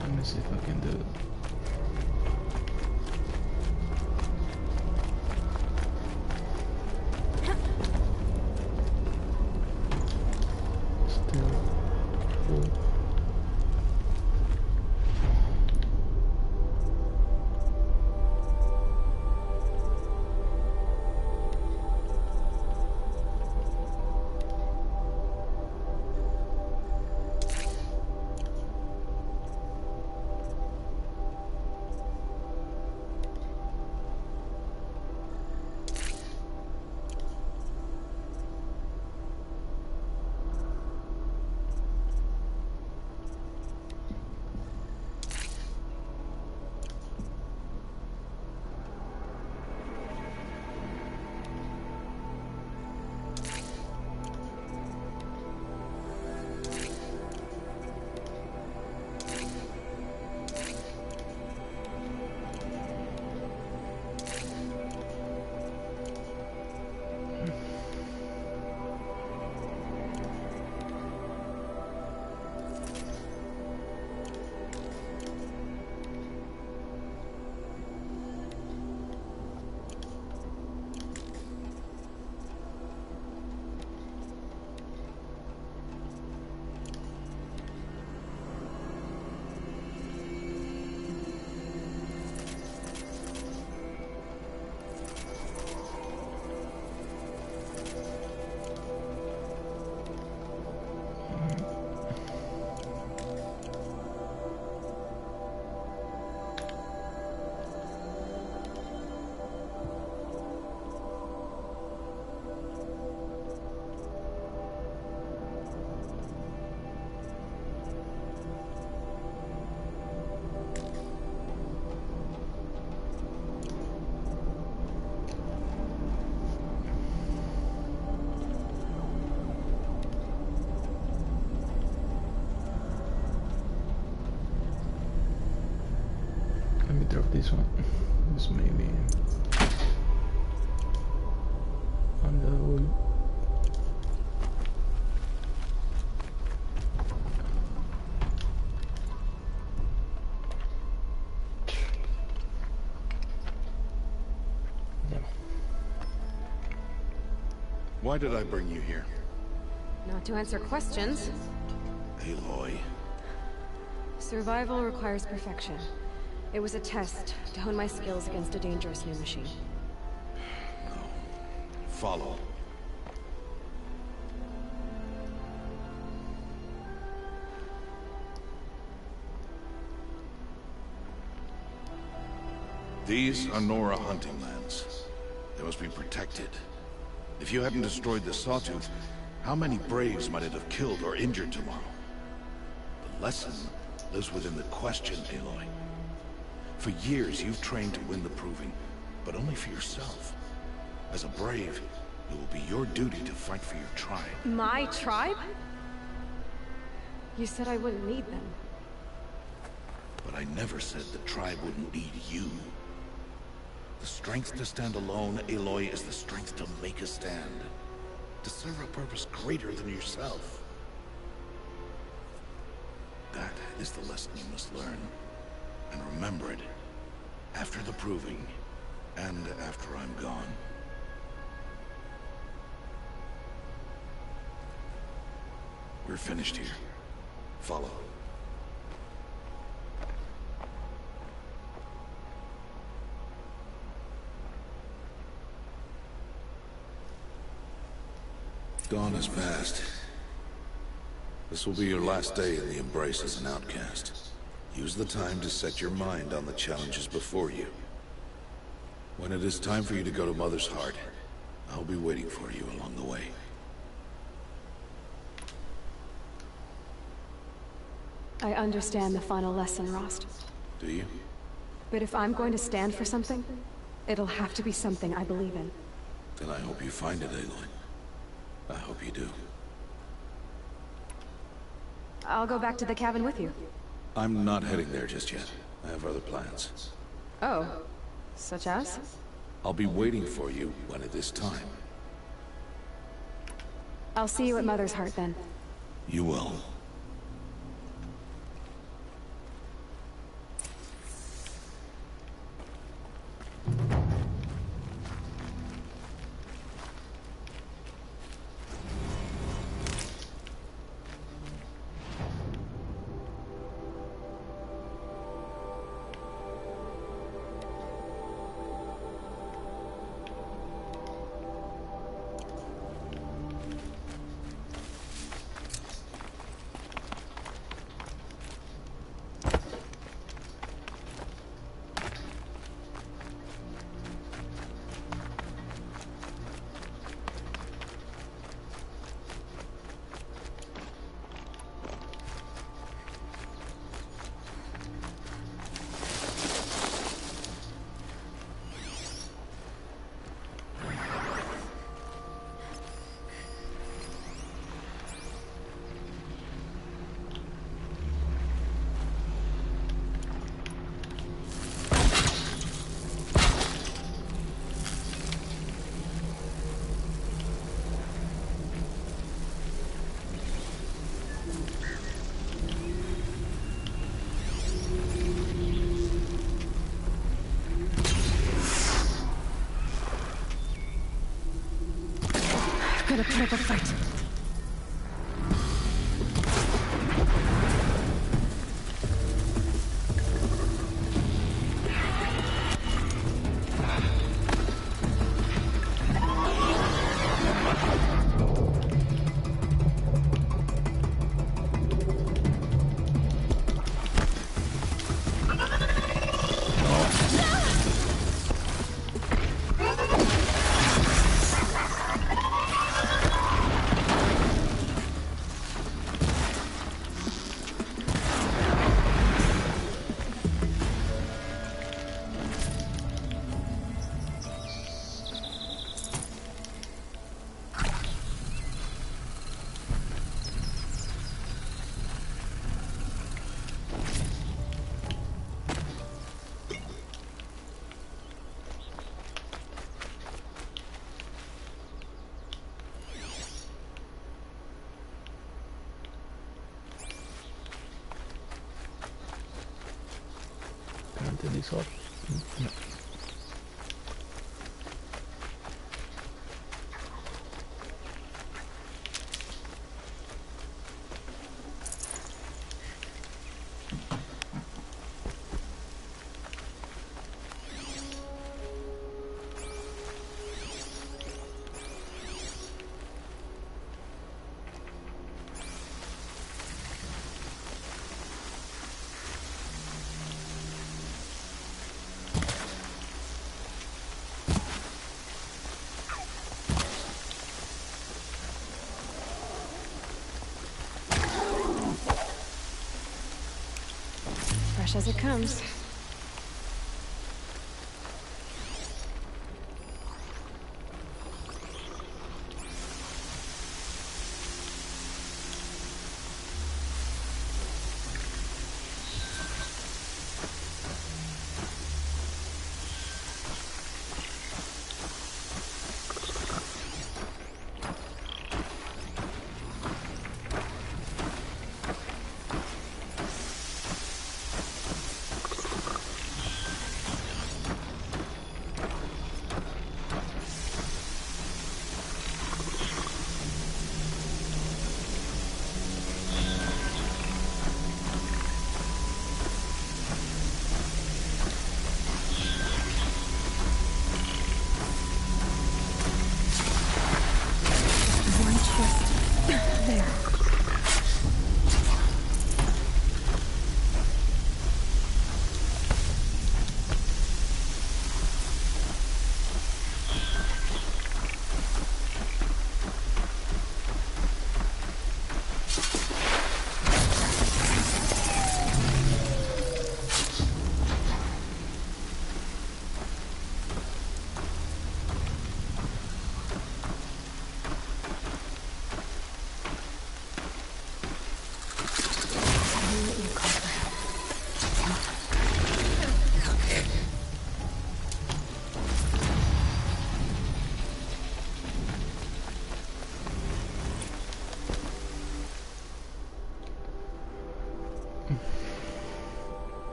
Let me see if I can do it. drop this one. This maybe on the wood. Why did I bring you here? Not to answer questions. Aloy. Survival requires perfection. It was a test to hone my skills against a dangerous new machine. No. Follow. These are Nora hunting lands. They must be protected. If you hadn't destroyed the Sawtooth, how many Braves might it have killed or injured tomorrow? The lesson lives within the question, Aloy. For years, you've trained to win the Proving, but only for yourself. As a Brave, it will be your duty to fight for your tribe. My tribe? You said I wouldn't need them. But I never said the tribe wouldn't need you. The strength to stand alone, Aloy, is the strength to make a stand. To serve a purpose greater than yourself. That is the lesson you must learn. And remember it. After the Proving. And after I'm gone. We're finished here. Follow. Dawn has passed. This will be your last day in the Embrace as an outcast. Use the time to set your mind on the challenges before you. When it is time for you to go to Mother's Heart, I'll be waiting for you along the way. I understand the final lesson, Rost. Do you? But if I'm going to stand for something, it'll have to be something I believe in. Then I hope you find it, Aloy. I hope you do. I'll go back to the cabin with you. I'm not heading there just yet. I have other plans. Oh, such as? I'll be waiting for you when it is time. I'll see you at Mother's Heart then. You will. Gonna put up a fight. episode. Fresh as it comes.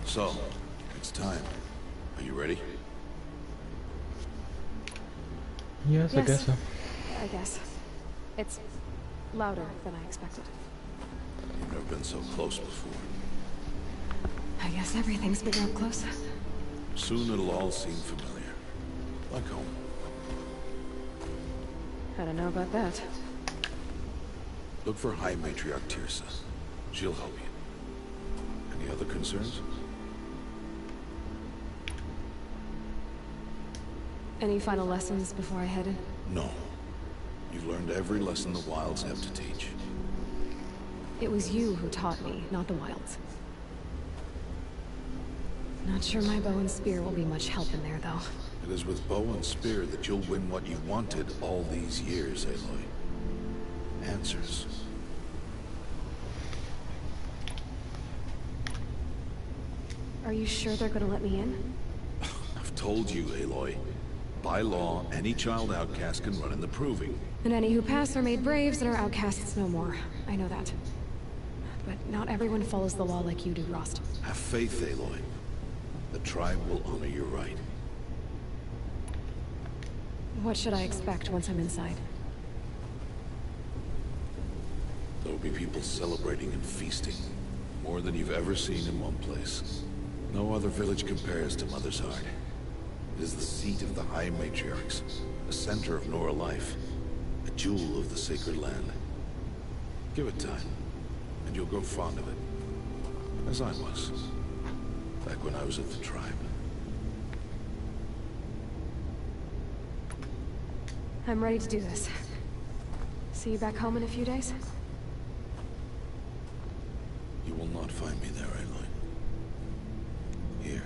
So, it's time. ready? Yes, I guess so. I guess. It's louder than I expected. You've never been so close before. I guess everything's been up close. Soon it'll all seem familiar. Like home. I don't know about that. Look for High Matriarch Tirsa. She'll help you. Any other concerns? Any final lessons before I head in? No. You've learned every lesson the Wilds have to teach. It was you who taught me, not the Wilds. Not sure my bow and spear will be much help in there, though. It is with bow and spear that you'll win what you wanted all these years, Aloy. Answers. Are you sure they're gonna let me in? I've told you, Aloy. By law, any child outcast can run in the proving. And any who pass are made braves and are outcasts no more. I know that. But not everyone follows the law like you do, Rost. Have faith, Aloy. The tribe will honor your right. What should I expect once I'm inside? There will be people celebrating and feasting. More than you've ever seen in one place. No other village compares to Mother's Heart. It is the seat of the High Matriarchs, the center of Nora life, a jewel of the sacred land. Give it time, and you'll grow fond of it. As I was, back when I was at the tribe. I'm ready to do this. See you back home in a few days? You will not find me there, Aloy. Here.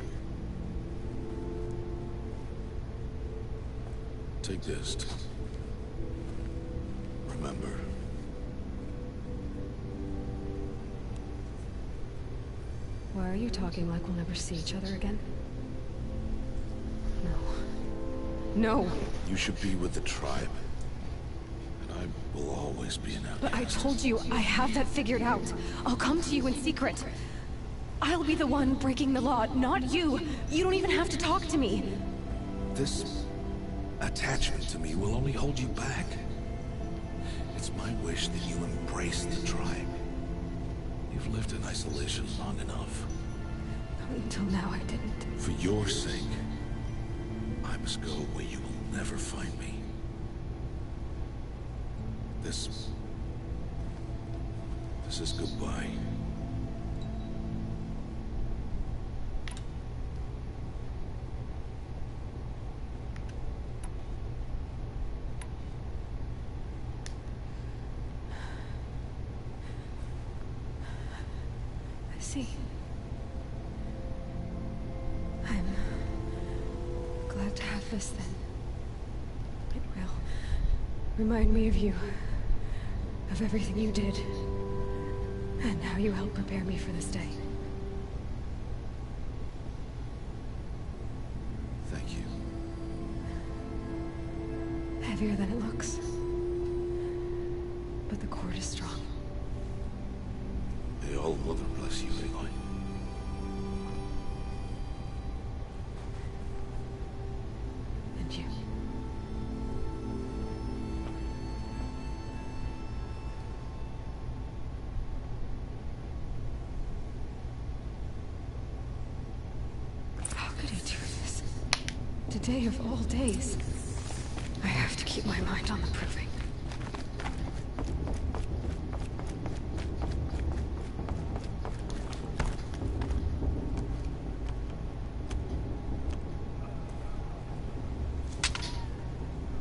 Take this. Remember. Why are you talking like we'll never see each other again? No. No! You should be with the tribe. And I will always be an outcast. But I told you, I have that figured out. I'll come to you in secret. I'll be the one breaking the law, not you. You don't even have to talk to me. This attachment to me will only hold you back. It's my wish that you embrace the tribe. You've lived in isolation long enough. Until now, I didn't. For your sake, I must go where you will never find me. This is goodbye. I see. I'm glad to have this then. It will remind me of you, of everything you did, and how you helped prepare me for this day. Thank you. Heavier than it looks. But the cord is strong. May all Mother bless you, Aloy. And you. How could he do this? Today of all days. I have to keep my mind on the proving.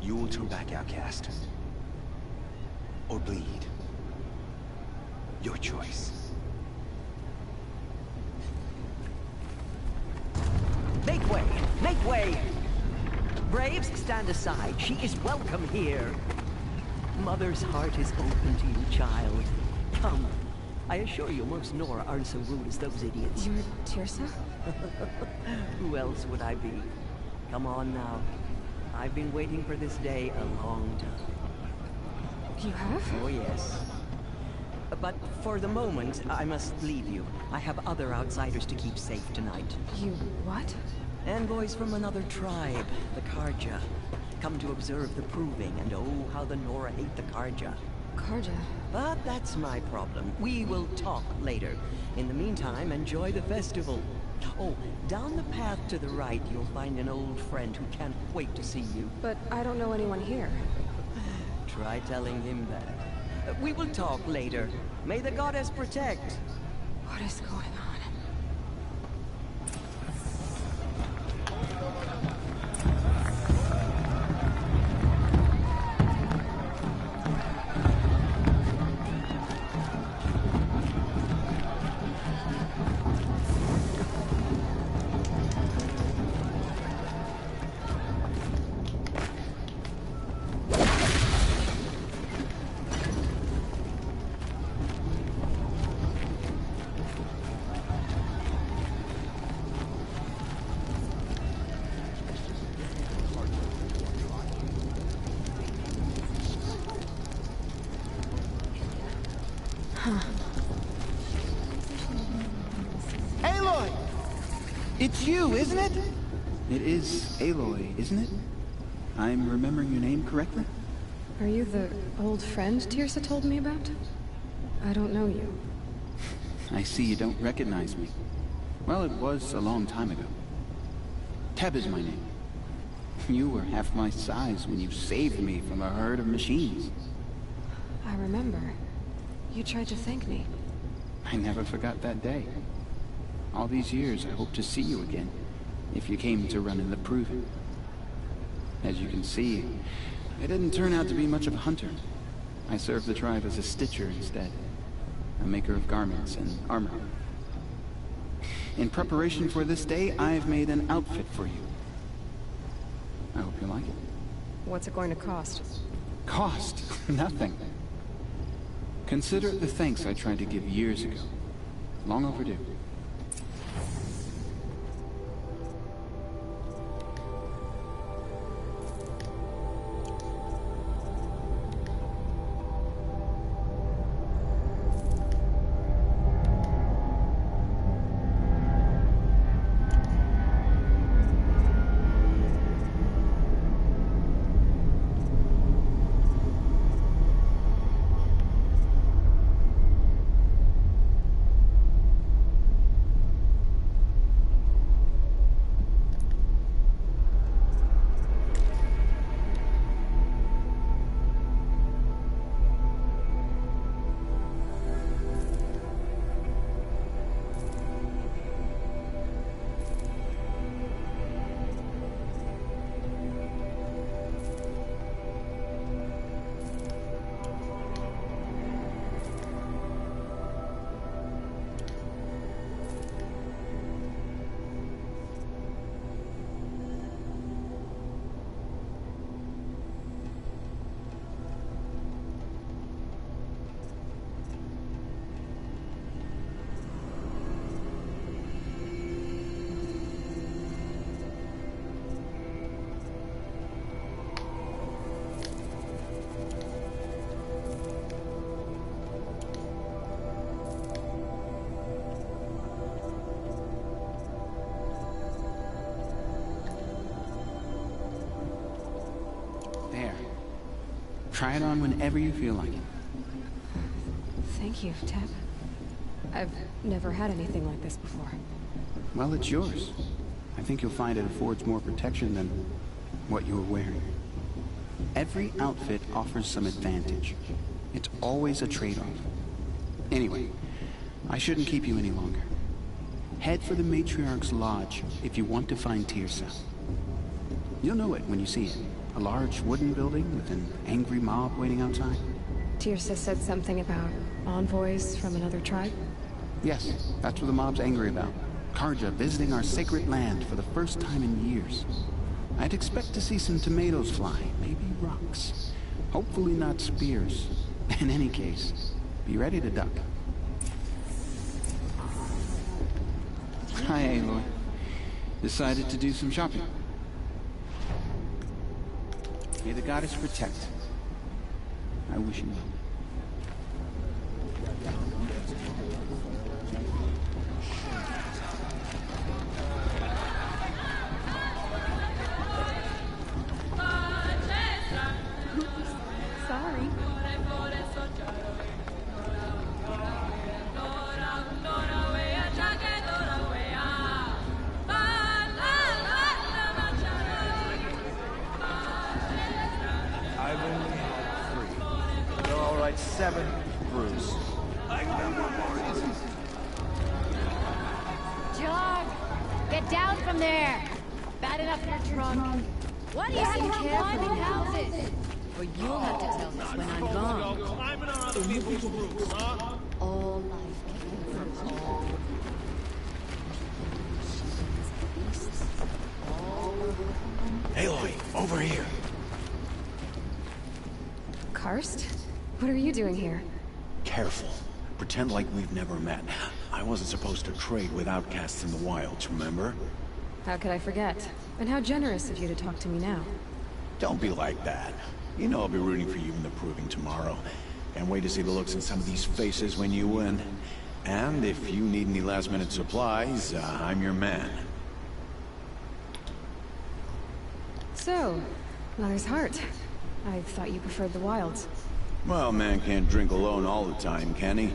You will turn back, outcast. Or bleed. Your choice. Make way! Make way! Braves, stand aside. She is welcome here. Mother's heart is open to you, child. Come. I assure you, most Nora aren't so rude as those idiots. You're Tirsa? Who else would I be? Come on now. I've been waiting for this day a long time. You have? Oh, yes. But for the moment, I must leave you. I have other outsiders to keep safe tonight. You what? Envoys from another tribe, the Karja. Come to observe the proving, and oh, how the Nora hate the Karja. Karja. But that's my problem. We will talk later. In the meantime, enjoy the festival. Oh, down the path to the right, you'll find an old friend who can't wait to see you. But I don't know anyone here. Try telling him that. We will talk later. May the goddess protect. What is going on? Aloy! It's you, isn't it? It is Aloy, isn't it? I'm remembering your name correctly? Are you the old friend Tirsa told me about? I don't know you. I see you don't recognize me. Well, it was a long time ago. Teb is my name. You were half my size when you saved me from a herd of machines. I remember. You tried to thank me. I never forgot that day. All these years, I hope to see you again, if you came to run in the proving. As you can see, I didn't turn out to be much of a hunter. I served the tribe as a stitcher instead, a maker of garments and armor. In preparation for this day, I've made an outfit for you. I hope you like it. What's it going to cost? Cost? Nothing. Consider it the thanks I tried to give years ago. Long overdue. Try it on whenever you feel like it. Thank you, Teb. I've never had anything like this before. Well, it's yours. I think you'll find it affords more protection than what you were wearing. Every outfit offers some advantage. It's always a trade-off. Anyway, I shouldn't keep you any longer. Head for the Matriarch's Lodge if you want to find Tirsa. You'll know it when you see it. A large wooden building with an angry mob waiting outside. Tirsa said something about envoys from another tribe? Yes, that's what the mob's angry about. Karja visiting our sacred land for the first time in years. I'd expect to see some tomatoes fly, maybe rocks. Hopefully not spears. In any case, be ready to duck. Hi, Aloy. Decided to do some shopping. May the goddess protect. I wish you well. Flight 7, Bruce. Jog! Get down from there! Bad enough you're drunk. What do you think from climbing houses? Or you'll have to tell us when I'm gone. All life came from all beasts. Aloy, over here. Karst? What are you doing here? Careful. Pretend like we've never met. I wasn't supposed to trade with outcasts in the wilds, remember? How could I forget? And how generous of you to talk to me now. Don't be like that. You know I'll be rooting for you in the proving tomorrow. Can't wait to see the looks in some of these faces when you win. And if you need any last-minute supplies, I'm your man. So, Mother's Heart. I thought you preferred the wilds. Well, man can't drink alone all the time, can he?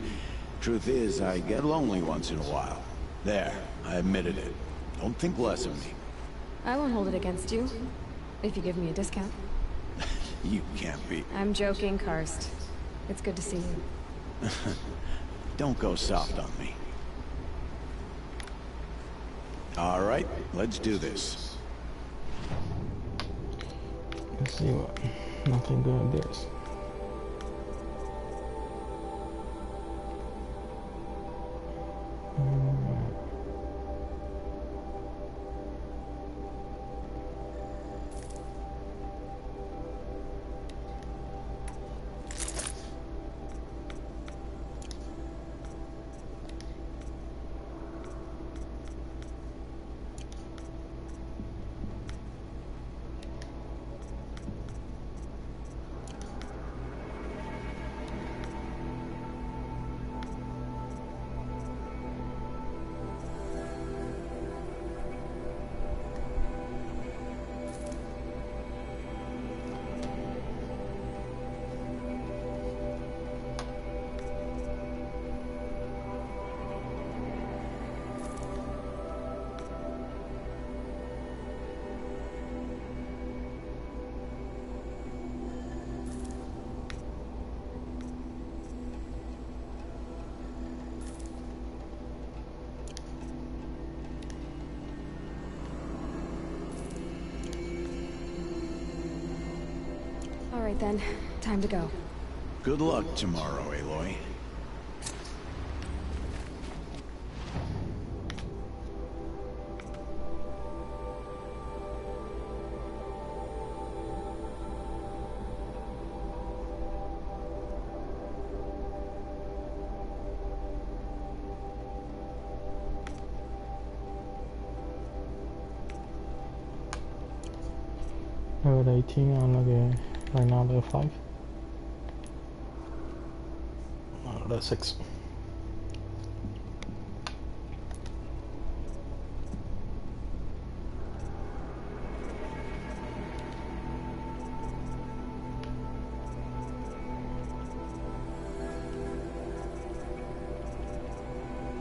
Truth is, I get lonely once in a while. There, I admitted it. Don't think less of me. I won't hold it against you, if you give me a discount. You can't be... I'm joking, Karst. It's good to see you. Don't go soft on me. All right, let's do this. Let's see what. Nothing good there's. All right then, time to go. Good luck tomorrow, Aloy. Level 18 on okay. Right now level 5. Level 6.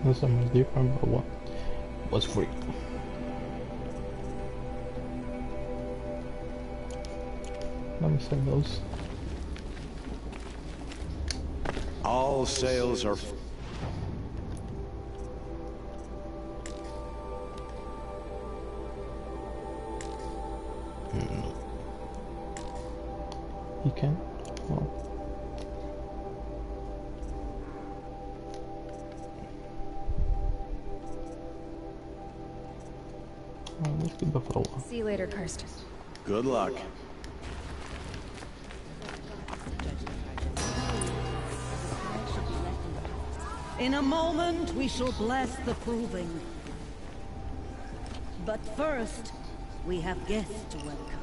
This one was different, but what was free. Let me save those. All sales are... You can? Well. Let's keep it for a while. See you later, Karst. Good luck. In a moment, we shall bless the proving. But first, we have guests to welcome.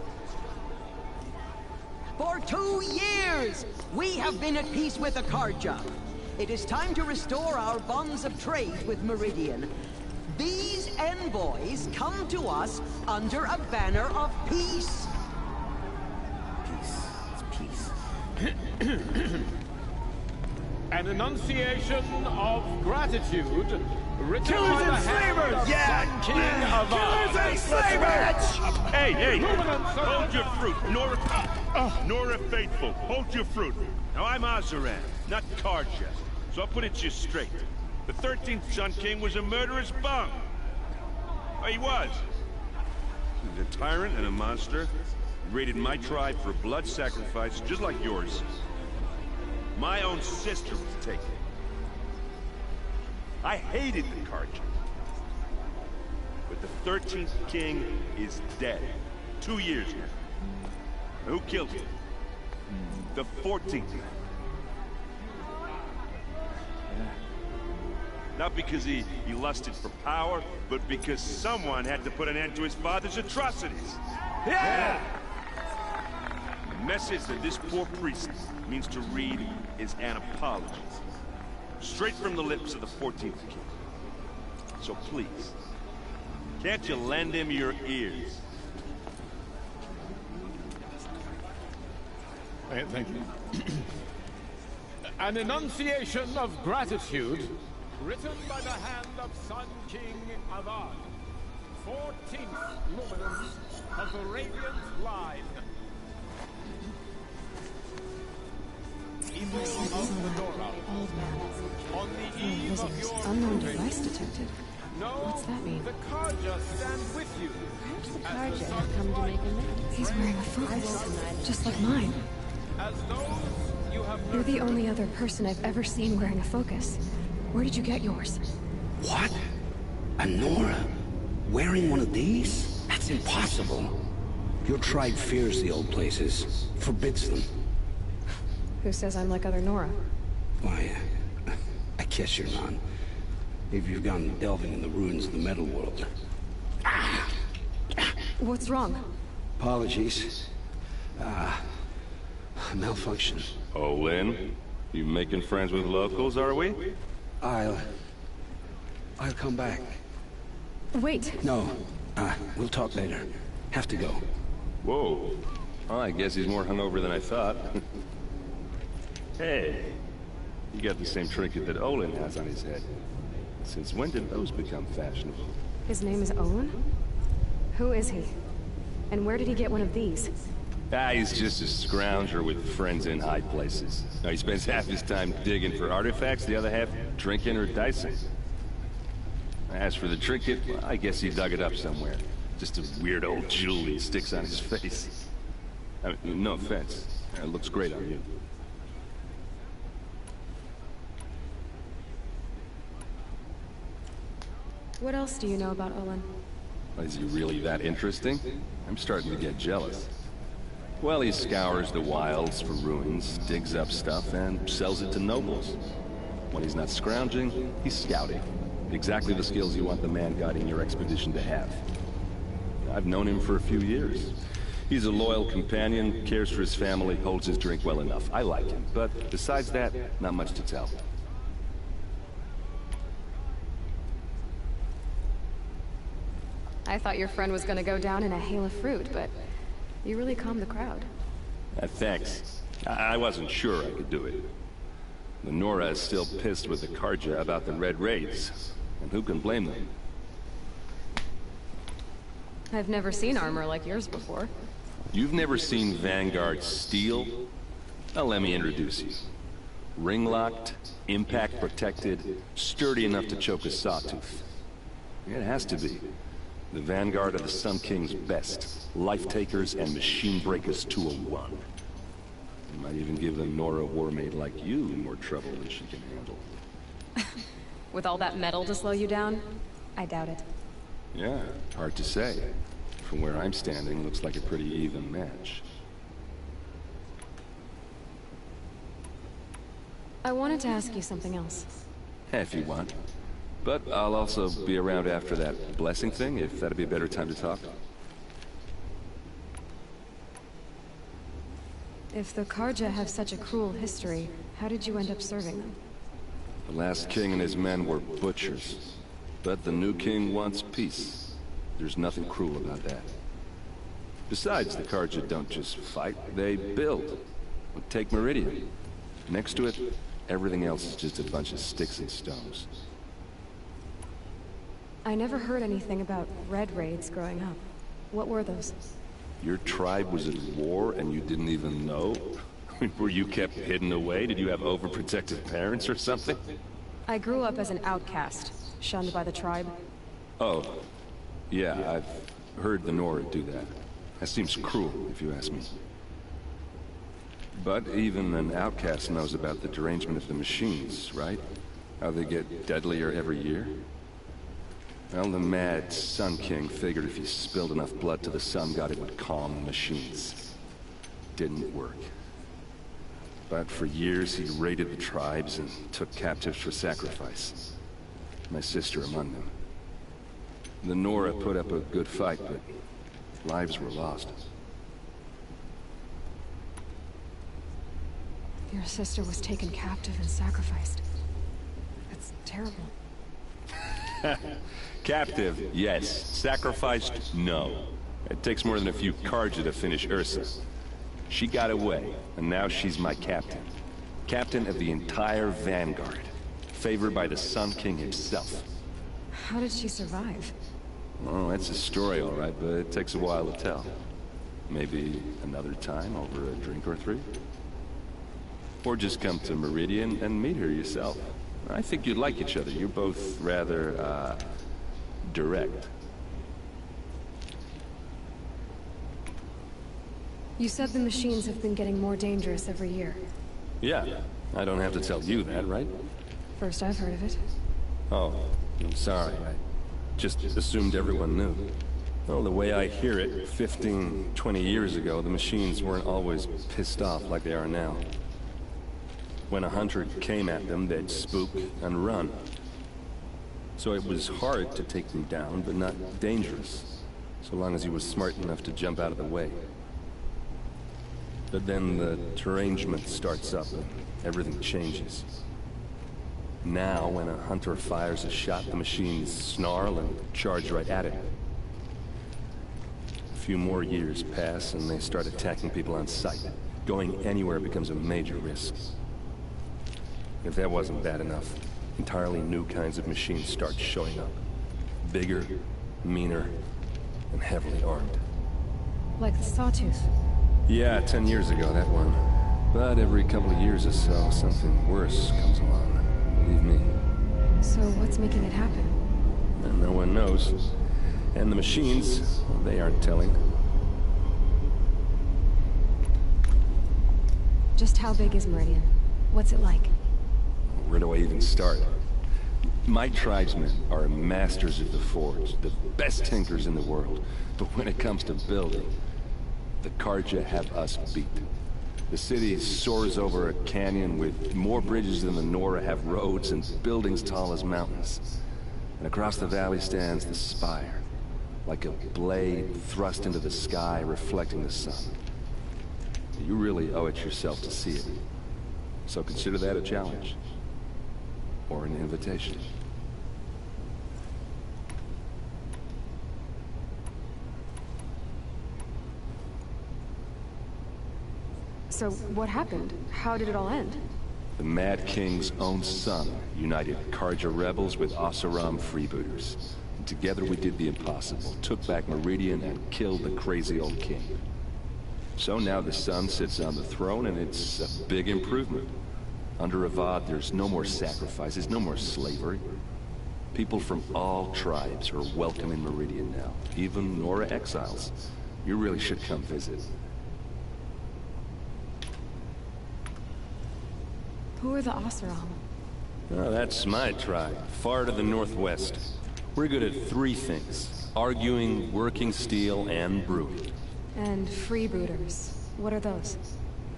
For 2 years, we have been at peace with Akarja. It is time to restore our bonds of trade with Meridian. These envoys come to us under a banner of peace. Peace. It's peace. An enunciation of gratitude written Killers by the and hand slavers! of Sun King of Killers and slavers! Hey! Hold your fruit, Nora Faithful, hold your fruit. Now I'm Azaran, not Karja, so I'll put it to you straight. The 13th Sun King was a murderous bum. Oh, he was. He was a tyrant and a monster. He raided my tribe for blood sacrifice, just like yours. My own sister was taken. I hated the Karja. But the 13th King is dead. 2 years now. Who killed him? The 14th. Not because he lusted for power, but because someone had to put an end to his father's atrocities. Yeah! The message that this poor priest means to read is an apology. Straight from the lips of the 14th King. So please, can't you lend him your ears? Thank you. An enunciation of gratitude written by the hand of Sun King Avad, 14th luminance of the Radiant Line. Evil of the Dora. Old man. On the eve There's of your unknown proving. device detected. No, What's that mean? the Karja stand with you. Perhaps the Karja have come to make amends. He's wearing a focus, just like mine. As those you have You're the only other person I've ever seen wearing a focus. Where did you get yours? What? A Nora? Wearing one of these? That's impossible. Your tribe fears the old places, forbids them. Who says I'm like other Nora? Why, I guess you're not. If you've gone delving in the ruins of the metal world. What's wrong? Apologies. Malfunction. Oh, Lynn? You making friends with locals, are we? I'll come back. Wait. No. We'll talk later. Have to go. Whoa. Well, I guess he's more hungover than I thought. Hey, you got the same trinket that Olin has on his head. Since when did those become fashionable? His name is Owen? Who is he? And where did he get one of these? He's just a scrounger with friends in high places. Now, he spends half his time digging for artifacts, the other half drinking or dicing. As for the trinket, well, I guess he dug it up somewhere. Just a weird old jewel he sticks on his face. I mean, no offense. It looks great on you. What else do you know about Olin? Is he really that interesting? I'm starting to get jealous. Well, he scours the wilds for ruins, digs up stuff, and sells it to nobles. When he's not scrounging, he's scouting. Exactly the skills you want the man guiding your expedition to have. I've known him for a few years. He's a loyal companion, cares for his family, holds his drink well enough. I like him, but besides that, not much to tell. I thought your friend was gonna go down in a hail of fruit, but you really calmed the crowd. Thanks. I wasn't sure I could do it. The Nora is still pissed with the Karja about the Red Raids, and who can blame them? I've never seen armor like yours before. You've never seen Vanguard steel? Well, let me introduce you. Ring-locked, impact-protected, sturdy enough to choke a sawtooth. It has to be. The Vanguard of the Sun King's best. Life-takers and machine-breakers 201. You might even give a Nora warmaid like you more trouble than she can handle. With all that metal to slow you down? I doubt it. Yeah, hard to say. From where I'm standing, looks like a pretty even match. I wanted to ask you something else. If you want. But I'll also be around after that blessing thing, if that'd be a better time to talk. If the Karja have such a cruel history, how did you end up serving them? The last king and his men were butchers. But the new king wants peace. There's nothing cruel about that. Besides, the Karja don't just fight, they build. Take Meridian. Next to it, everything else is just a bunch of sticks and stones. I never heard anything about Red Raids growing up. What were those? Your tribe was at war and you didn't even know? Were you kept hidden away? Did you have overprotective parents or something? I grew up as an outcast, shunned by the tribe. Oh, yeah, I've heard the Nora do that. That seems cruel, if you ask me. But even an outcast knows about the derangement of the machines, right? How they get deadlier every year? Well, the mad Sun King figured if he spilled enough blood to the Sun God, it would calm the machines. Didn't work. But for years, he raided the tribes and took captives for sacrifice. My sister among them. The Nora put up a good fight, but lives were lost. Your sister was taken captive and sacrificed. That's terrible. Captive, yes. Sacrificed, no. It takes more than a few Carja to finish Ursa. She got away, and now she's my captain. Captain of the entire Vanguard. Favored by the Sun King himself. How did she survive? Oh, that's a story, all right, but it takes a while to tell. Maybe another time over a drink or three? Or just come to Meridian and meet her yourself. I think you'd like each other. You're both rather, direct. You said the machines have been getting more dangerous every year. Yeah, I don't have to tell you that, right? First I've heard of it. Oh, I'm sorry. I just assumed everyone knew. Well, the way I hear it, 15, 20 years ago, the machines weren't always pissed off like they are now. When a hunter came at them, they'd spook and run. So it was hard to take them down, but not dangerous, so long as he was smart enough to jump out of the way. But then the derangement starts up and everything changes. Now, when a hunter fires a shot, the machines snarl and charge right at it. A few more years pass and they start attacking people on sight. Going anywhere becomes a major risk. If that wasn't bad enough, entirely new kinds of machines start showing up. Bigger, meaner, and heavily armed. Like the Sawtooth? Yeah, 10 years ago, that one. But every couple of years or so, something worse comes along. Believe me. So what's making it happen? And no one knows. And the machines, well, they aren't telling. Just how big is Meridian? What's it like? Where do I even start? My tribesmen are masters of the forge, the best tinkers in the world. But when it comes to building, the Carja have us beat. The city soars over a canyon with more bridges than the Nora have roads and buildings tall as mountains. And across the valley stands the spire, like a blade thrust into the sky reflecting the sun. You really owe it yourself to see it. So consider that a challenge. Or an invitation. So what happened? How did it all end? The Mad King's own son united Carja rebels with Oseram freebooters. And together we did the impossible, took back Meridian and killed the crazy old king. So now the son sits on the throne and it's a big improvement. Under Avad, there's no more sacrifices, no more slavery. People from all tribes are welcome in Meridian now, even Nora exiles. You really should come visit. Who are the Oseram? Oh, that's my tribe, far to the northwest. We're good at three things: arguing, working steel, and brewing. And freebooters. What are those?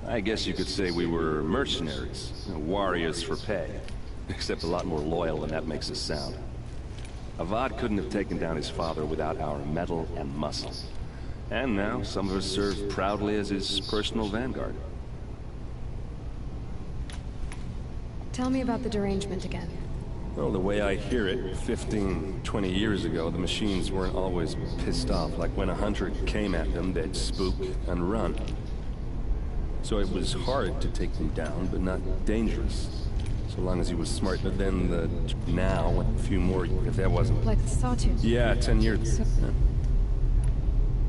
I guess you could say we were mercenaries, warriors for pay. Except a lot more loyal than that makes us sound. Avad couldn't have taken down his father without our metal and muscle. And now, some of us serve proudly as his personal vanguard. Tell me about the derangement again. Well, the way I hear it, 15, 20 years ago, the machines weren't always pissed off. Like when a hunter came at them, they'd spook and run. So it was hard to take them down, but not dangerous. So long as he was smart. But then now, a few more, if that wasn't... Like the Sawtooth? Yeah, 10 years.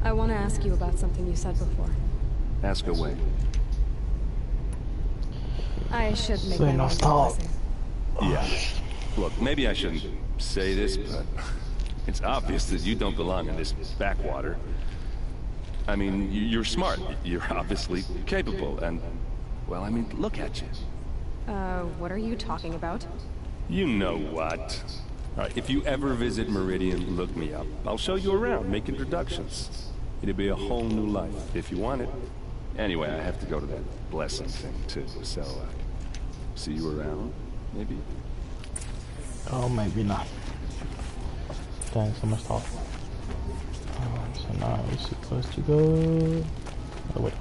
I want to ask you about something you said before. Ask away. I should make So my no mind stop. listen. Yeah. Look, maybe I shouldn't say this, but it's obvious that you don't belong in this backwater. I mean, you're smart. You're obviously capable, and, well, I mean, look at you. What are you talking about? You know what. All right, if you ever visit Meridian, look me up. I'll show you around, make introductions. It'll be a whole new life, if you want it. Anyway, I have to go to that blessing thing, too, so, see you around, maybe? Oh, maybe not. Dang, so much talk. So now we're supposed to go... Oh, wait.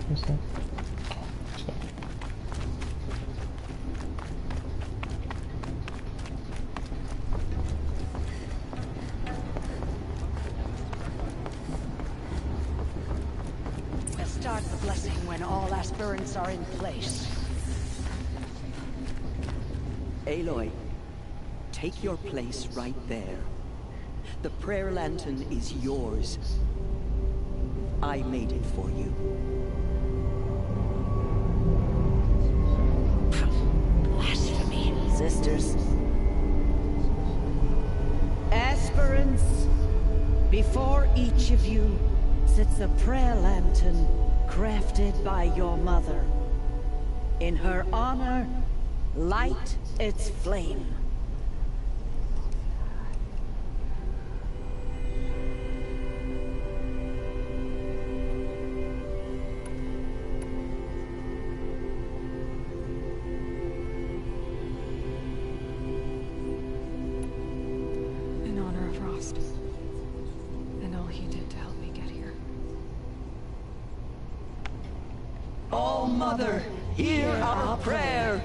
What's that? Let's go. We'll start the blessing when all aspirants are in place. Aloy, take your place right there. The prayer lantern is yours. I made it for you. Blasphemy, sisters. Aspirants, before each of you sits a prayer lantern crafted by your mother. In her honor, light its flame. In honor of Rost. And all he did to help me get here. Oh, Mother, hear our prayer.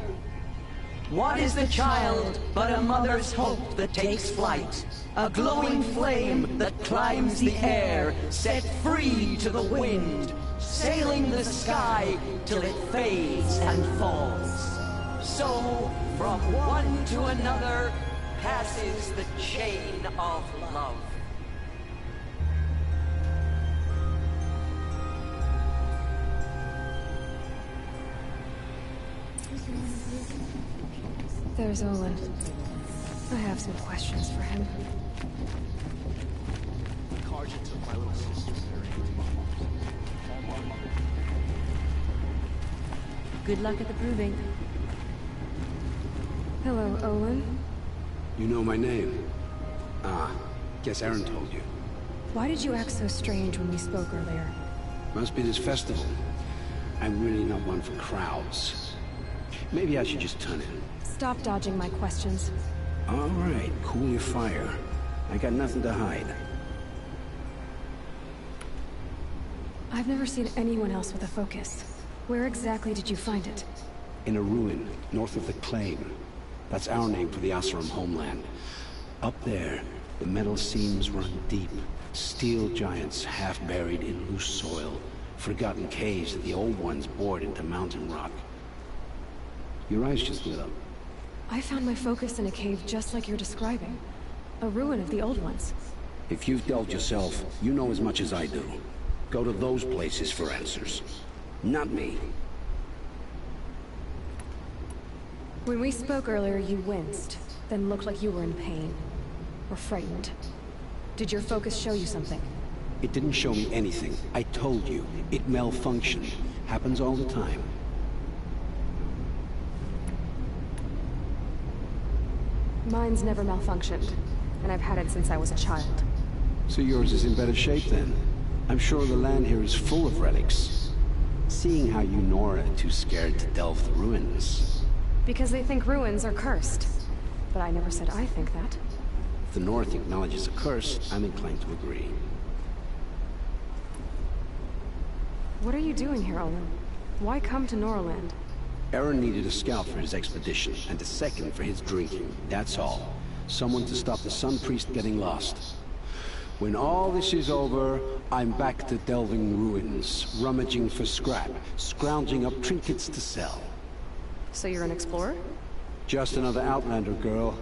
What is the child but a mother's hope that takes flight? A glowing flame that climbs the air, set free to the wind, sailing the sky till it fades and falls. So, from one to another, passes the chain of love. There's Olin. I have some questions for him. Carja took my little sister very Good luck at the proving. Hello, Olin. You know my name? Ah, guess Aaron told you. Why did you act so strange when we spoke earlier? Must be this festival. I'm really not one for crowds. Maybe I should just turn in. Stop dodging my questions. All right, cool your fire. I got nothing to hide. I've never seen anyone else with a focus. Where exactly did you find it? In a ruin, north of the Claim. That's our name for the Oseram homeland. Up there, the metal seams run deep. Steel giants half buried in loose soil. Forgotten caves that the old ones bored into mountain rock. Your eyes just lit up. I found my focus in a cave just like you're describing. A ruin of the old ones. If you've delved yourself, you know as much as I do. Go to those places for answers. Not me. When we spoke earlier, you winced, then looked like you were in pain. Or frightened. Did your focus show you something? It didn't show me anything. I told you. It malfunctioned. Happens all the time. Mine's never malfunctioned, and I've had it since I was a child. So yours is in better shape then? I'm sure the land here is full of relics. Seeing how you Nora are too scared to delve the ruins. Because they think ruins are cursed. But I never said I think that. If the North acknowledges a curse, I'm inclined to agree. What are you doing here, Olin? Why come to Norland? Aaron needed a scout for his expedition, and a second for his drinking. That's all. Someone to stop the Sun Priest getting lost. When all this is over, I'm back to delving ruins, rummaging for scrap, scrounging up trinkets to sell. So you're an explorer? Just another Outlander girl.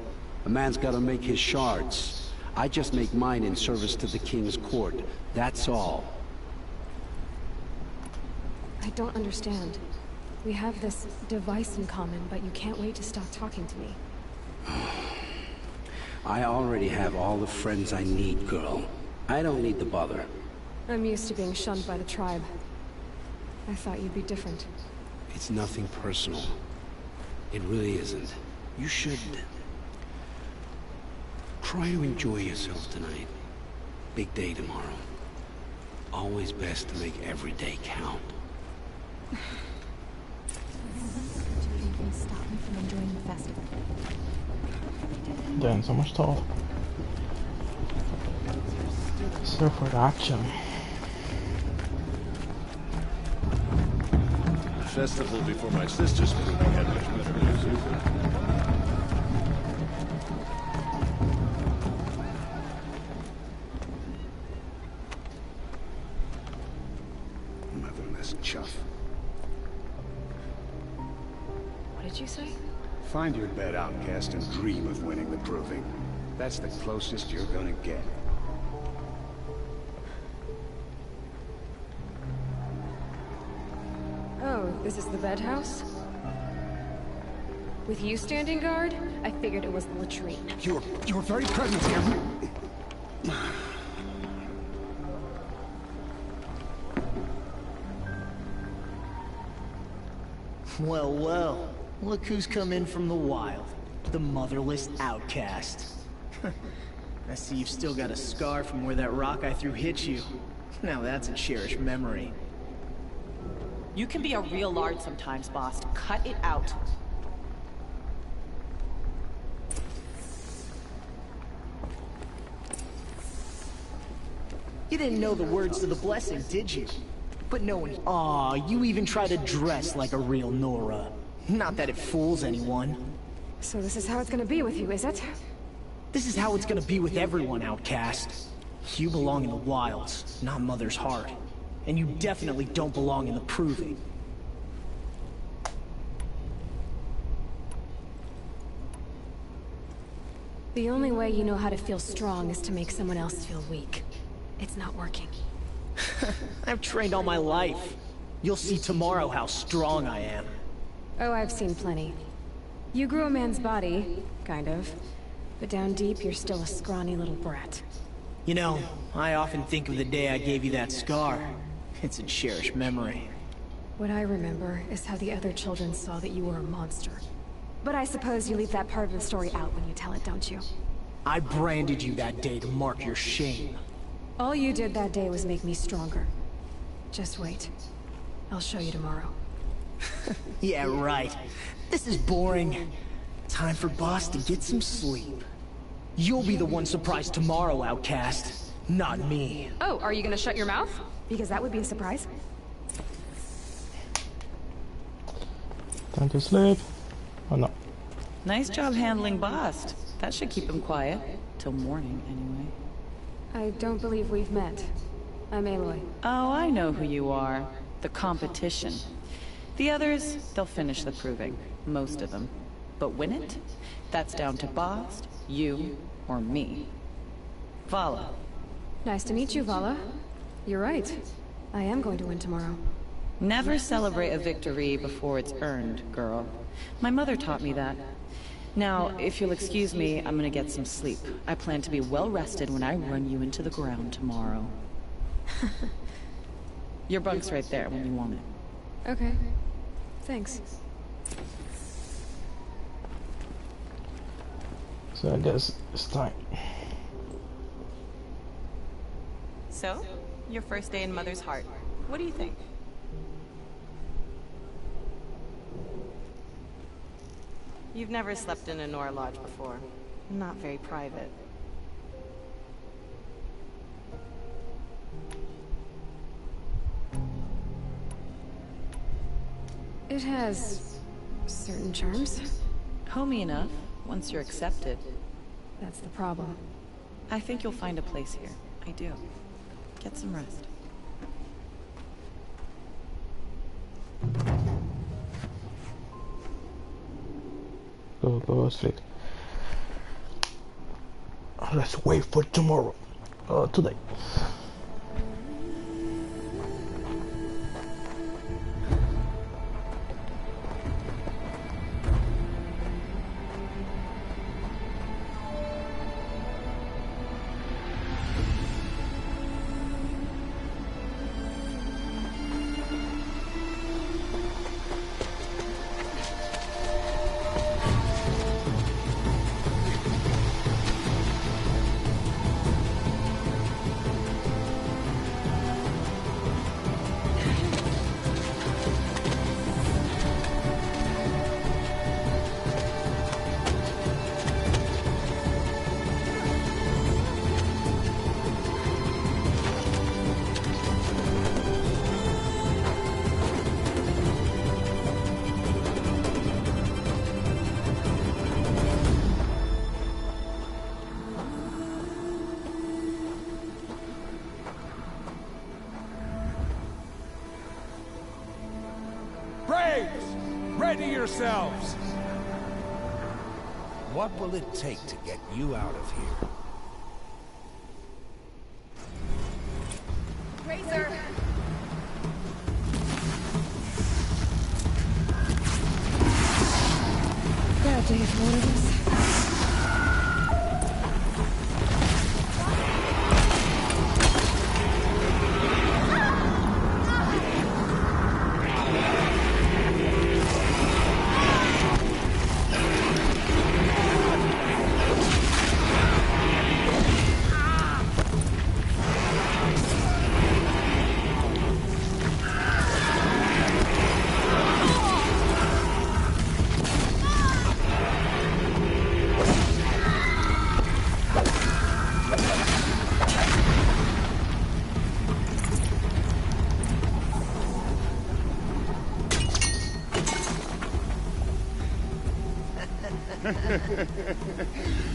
A man's gotta make his shards. I just make mine in service to the king's court. That's all. I don't understand. We have this device in common, but you can't wait to stop talking to me. I already have all the friends I need, girl. I don't need the bother. I'm used to being shunned by the tribe. I thought you'd be different. It's nothing personal. It really isn't. You should try to enjoy yourself tonight. Big day tomorrow. Always best to make every day count. Stop me from enjoying the festival. Damn, so much talk. Let's go for the action. The festival before my sister's proving had much better music. Motherless chuff. What did you say? Find your bed, outcast, and dream of winning the proving. That's the closest you're gonna get. Oh, this is the bed house? With you standing guard, I figured it was the latrine. Your very presence here. Well, well. Look who's come in from the wild. The motherless outcast. I see you've still got a scar from where that rock I threw hit you. Now that's a cherished memory. You can be a real lard sometimes, boss. Cut it out. You didn't know the words to the blessing, did you? But no one... Aw, you even try to dress like a real Nora. Not that it fools anyone. So this is how it's gonna be with you, is it? This is how it's gonna be with everyone, outcast. You belong in the wilds, not Mother's heart. And you definitely don't belong in the proving. The only way you know how to feel strong is to make someone else feel weak. It's not working. I've trained all my life. You'll see tomorrow how strong I am. Oh, I've seen plenty. You grew a man's body, kind of. But down deep, you're still a scrawny little brat. You know, I often think of the day I gave you that scar. It's a cherished memory. What I remember is how the other children saw that you were a monster. But I suppose you leave that part of the story out when you tell it, don't you? I branded you that day to mark your shame. All you did that day was make me stronger. Just wait. I'll show you tomorrow. Yeah, right. This is boring. Time for Boss to get some sleep. You'll be the one surprised tomorrow, outcast. Not me. Oh, are you gonna shut your mouth? Because that would be a surprise. Time to sleep. Oh no. Nice job handling Bast. That should keep him quiet. Till morning, anyway. I don't believe we've met. I'm Aloy. Oh, I know who you are. The competition. The others, they'll finish the proving. Most of them. But win it? That's down to Bast, you, or me. Vala. Nice to meet you, Vala. You're right. I am going to win tomorrow. Never celebrate a victory before it's earned, girl. My mother taught me that. Now, if you'll excuse me, I'm gonna get some sleep. I plan to be well rested when I run you into the ground tomorrow. Your bunk's right there when you want it. Okay. Thanks. So I guess it's time. So, your first day in Mother's heart. What do you think? You've never slept in a Nora lodge before. Not very private. It has certain charms. Homey enough, once you're accepted. That's the problem. I think you'll find a place here. I do. Get some rest. Go sleep. let's wait for tomorrow. Today. Ready yourselves! What will it take to get you out of here? Razor! Bad day for one of us.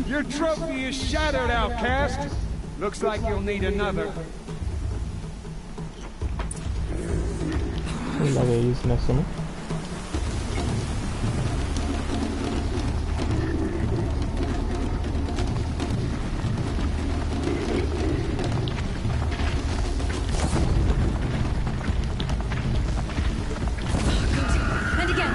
Your trophy is shattered, outcast. Looks like you'll need another. La que use next to me. And again.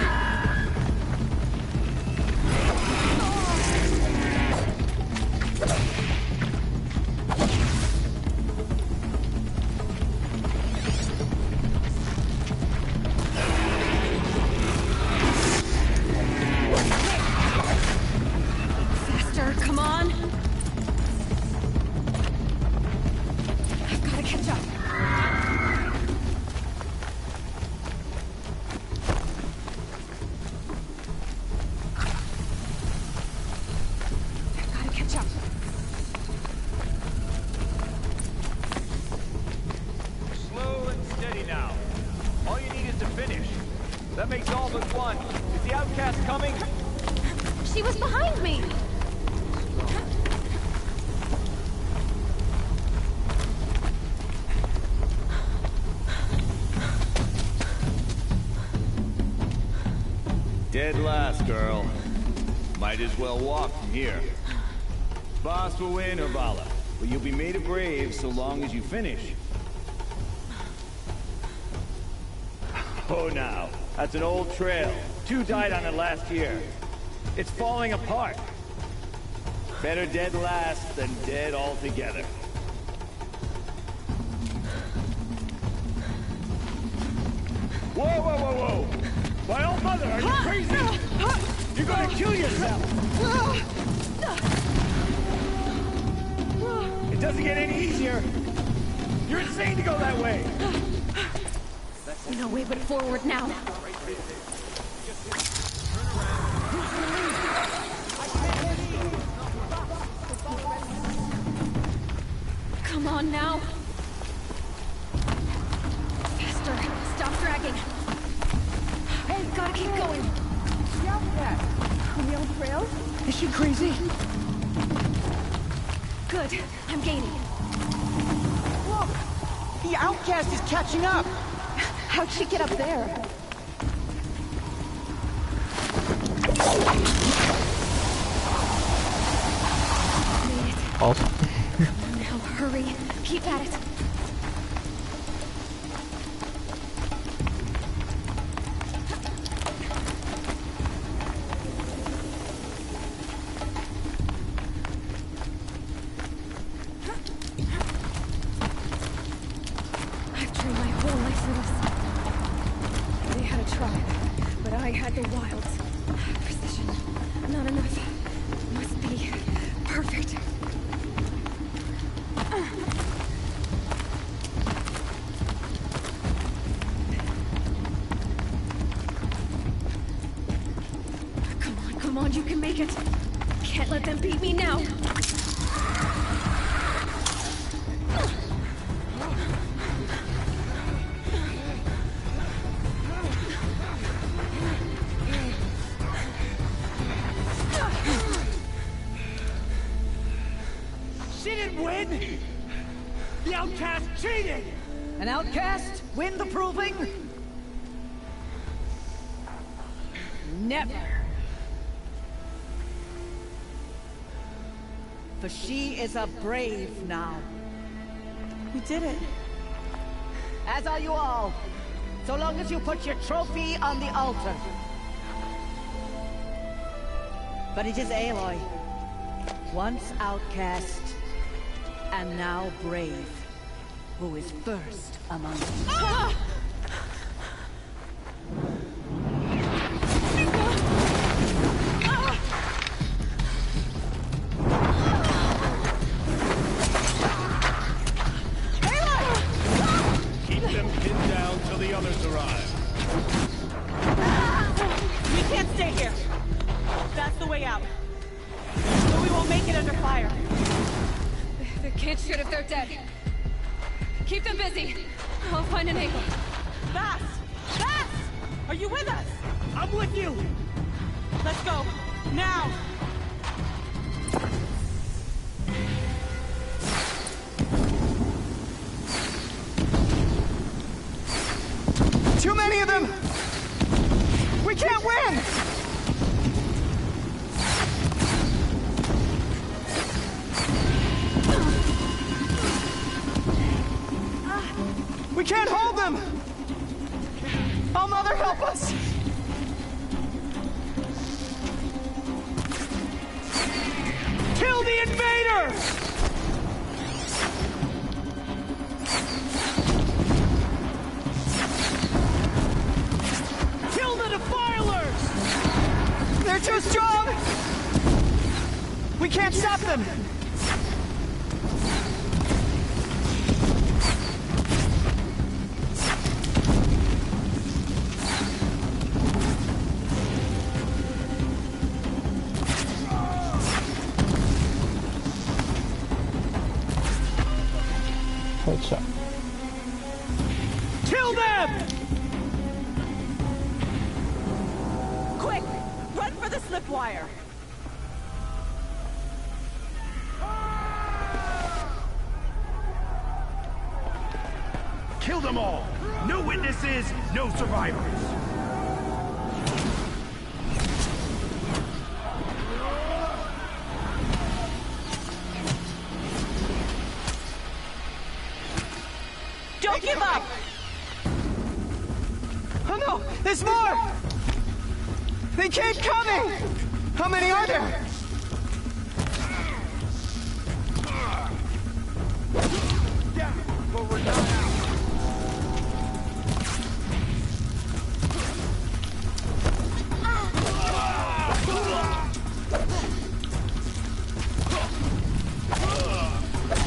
Come on! I've got to catch up. I've got to catch up. Slow and steady now. All you need is to finish. That makes all but one. Is the outcast coming? She was behind me! Dead last, girl. Might as well walk from here. Boss will win, Urbala, but you'll be made a brave so long as you finish. Oh, now. That's an old trail. 2 died on it last year. It's falling apart. Better dead last than dead altogether. Whoa, whoa, whoa, whoa! My old mother, are you crazy? You're gonna kill yourself! It doesn't get any easier! You're insane to go that way! No way but forward now. Come on now. Faster. Stop dragging. Hey, gotta keep going. The outcast. On the old trail? Is she crazy? Good. I'm gaining. Look! The outcast is catching up! How'd she get up there? awesome. Now hurry. Keep at it. I've trained my whole life for this. They had a tribe, but I had the wilds. Precision. Not enough. Must be perfect. Come on, you can make it. Can't let them beat me now. She didn't win! The outcast cheated! An outcast win the proving? Never! For she is a brave now. We did it. As are you all. So long as you put your trophy on the altar. But it is Aloy. Once outcast, and now brave, who is first among us. Ah! Keep them pinned down till the others arrive. We can't stay here. That's the way out. But we won't make it under fire. They can't shoot if they're dead. Keep them busy. I'll find an angle. Bass! Bass! Are you with us? I'm with you! Let's go. Now! Too many of them! We can't win! We can't hold them! Oh, Mother, help us! Kill the invaders! Kill the defilers! They're too strong! We can't stop them! Headshot. Kill them! Quick! Run for the slip wire! Kill them all! No witnesses, no survivors! Don't give up! Oh no! There's more! They keep coming! How many are there? Yeah, but we're not out.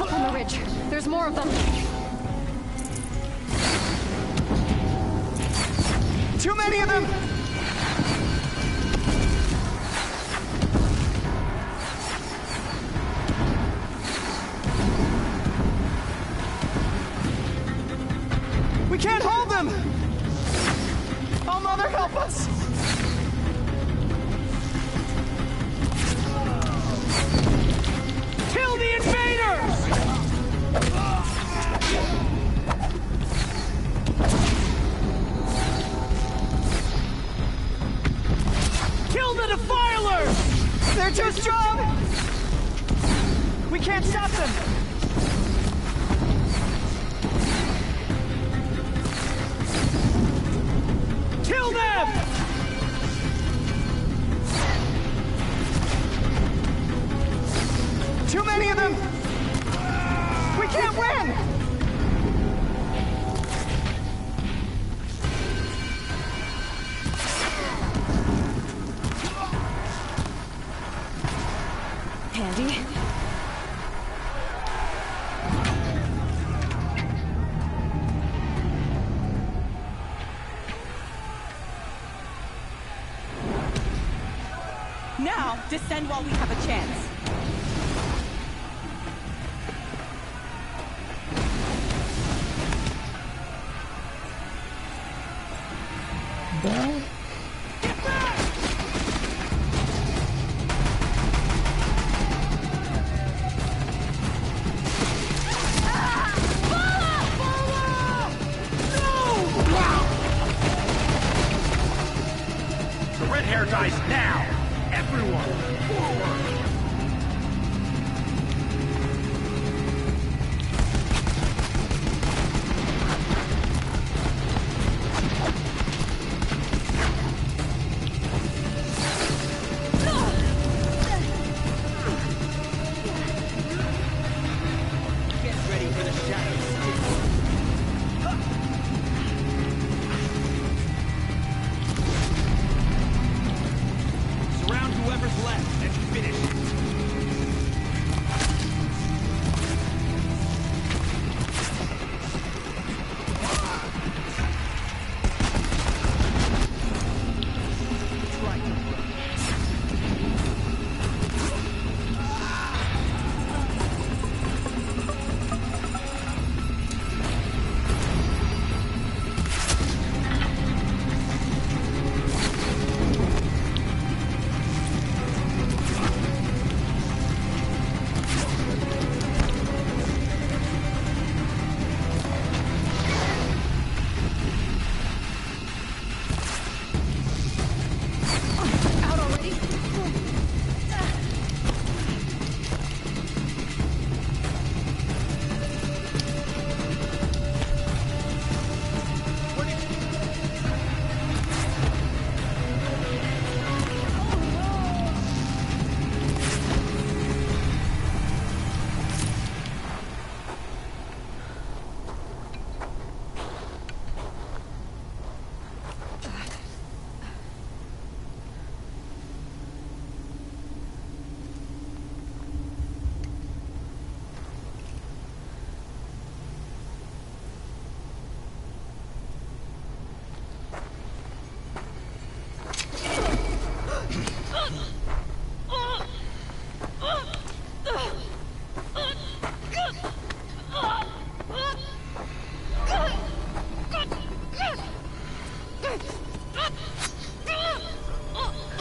Up on the ridge. There's more of them. Too many of them! We can't hold them! Oh, Mother, help us! Kill the invaders! Kill the defilers! They're too strong! We can't stop them! Kill them! Too many of them! We can't win! Handy. Now, descend while we have a chance. Down. The red hair dies now! Everyone, forward! Get ready for the shadows. Surround whoever's left and finish it. Out already?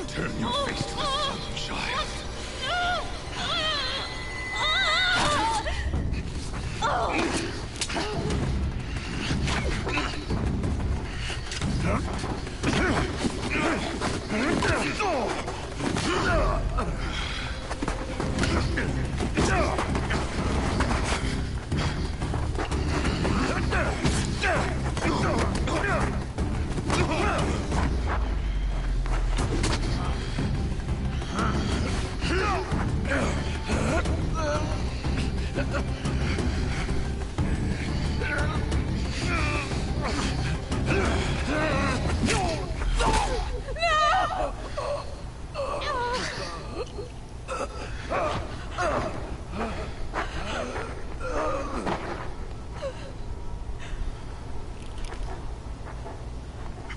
Turn your face to the sun, child.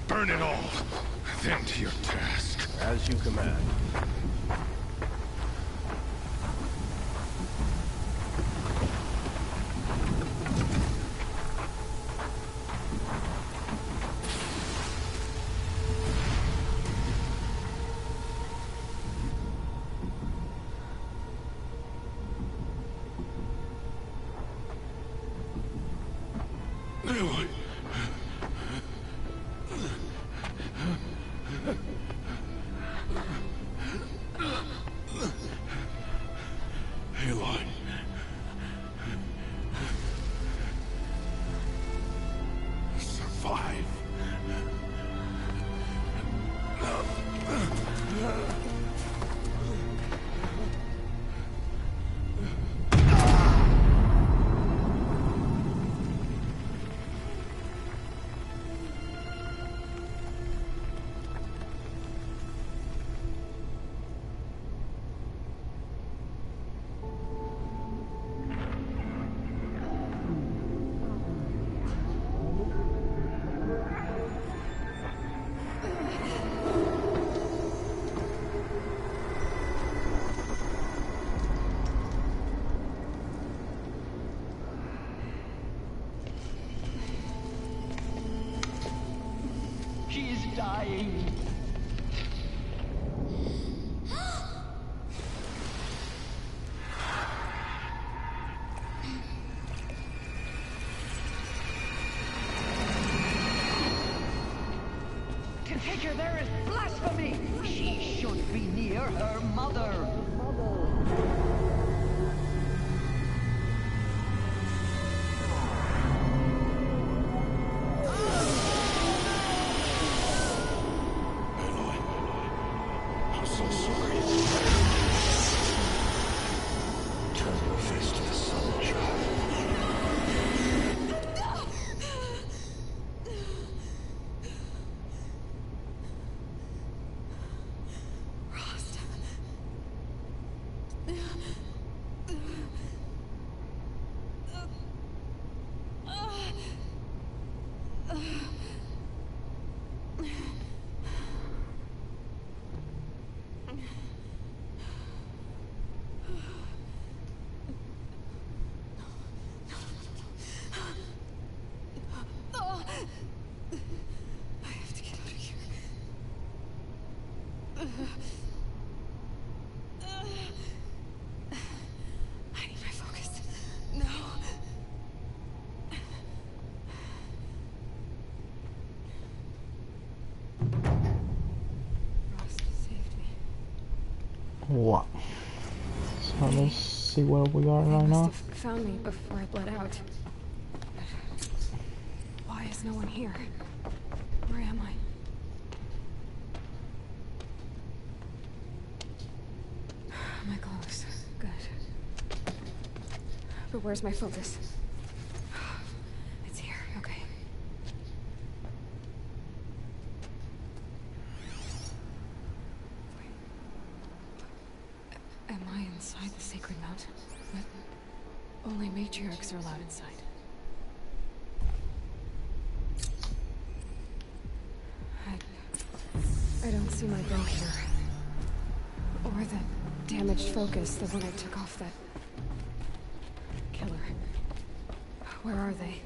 Burn it all, then to your task. As you command. Aloy, dying. To take her there is blasphemy! She should be near her mother! I'm so sorry. Turn your face to the sun, child. I need my focus. No. Rost saved me. What? So let's see where we are They right must now. have found me before I bled out. Why is no one here? Where am I? My clothes. Good. But where's my focus? It's here. Okay. Wait. Am I inside the sacred mountain? But only matriarchs are allowed inside. I don't see my bow here. Or the damaged focus, the one I took off that killer. Where are they?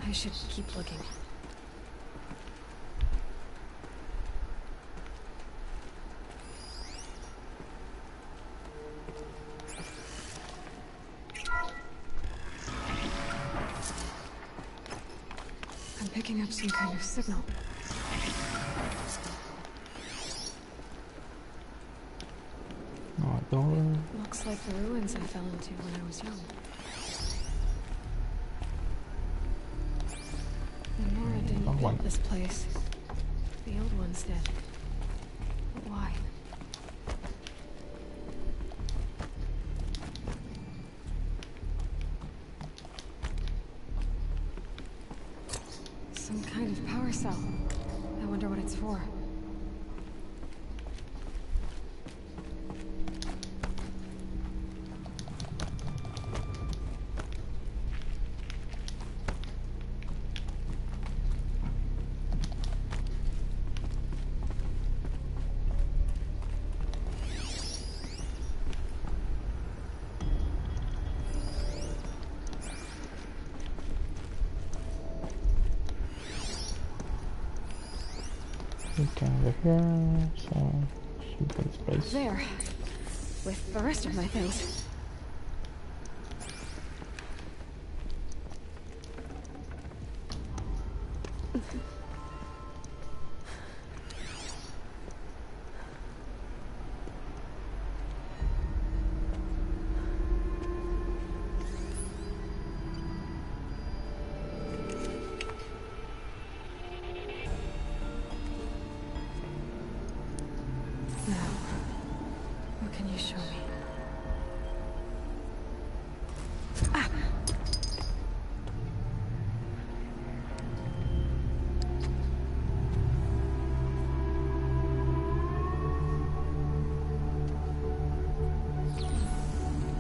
I should keep looking. I'm picking up some kind of signal. No, don't. Looks like the ruins I fell into when I was young. Nora didn't build this place. The old ones did. But why? Some kind of power cell. I wonder what it's for. Okay, over here, so should be this place. There. With the rest of my things. Now, what can you show me? Ah!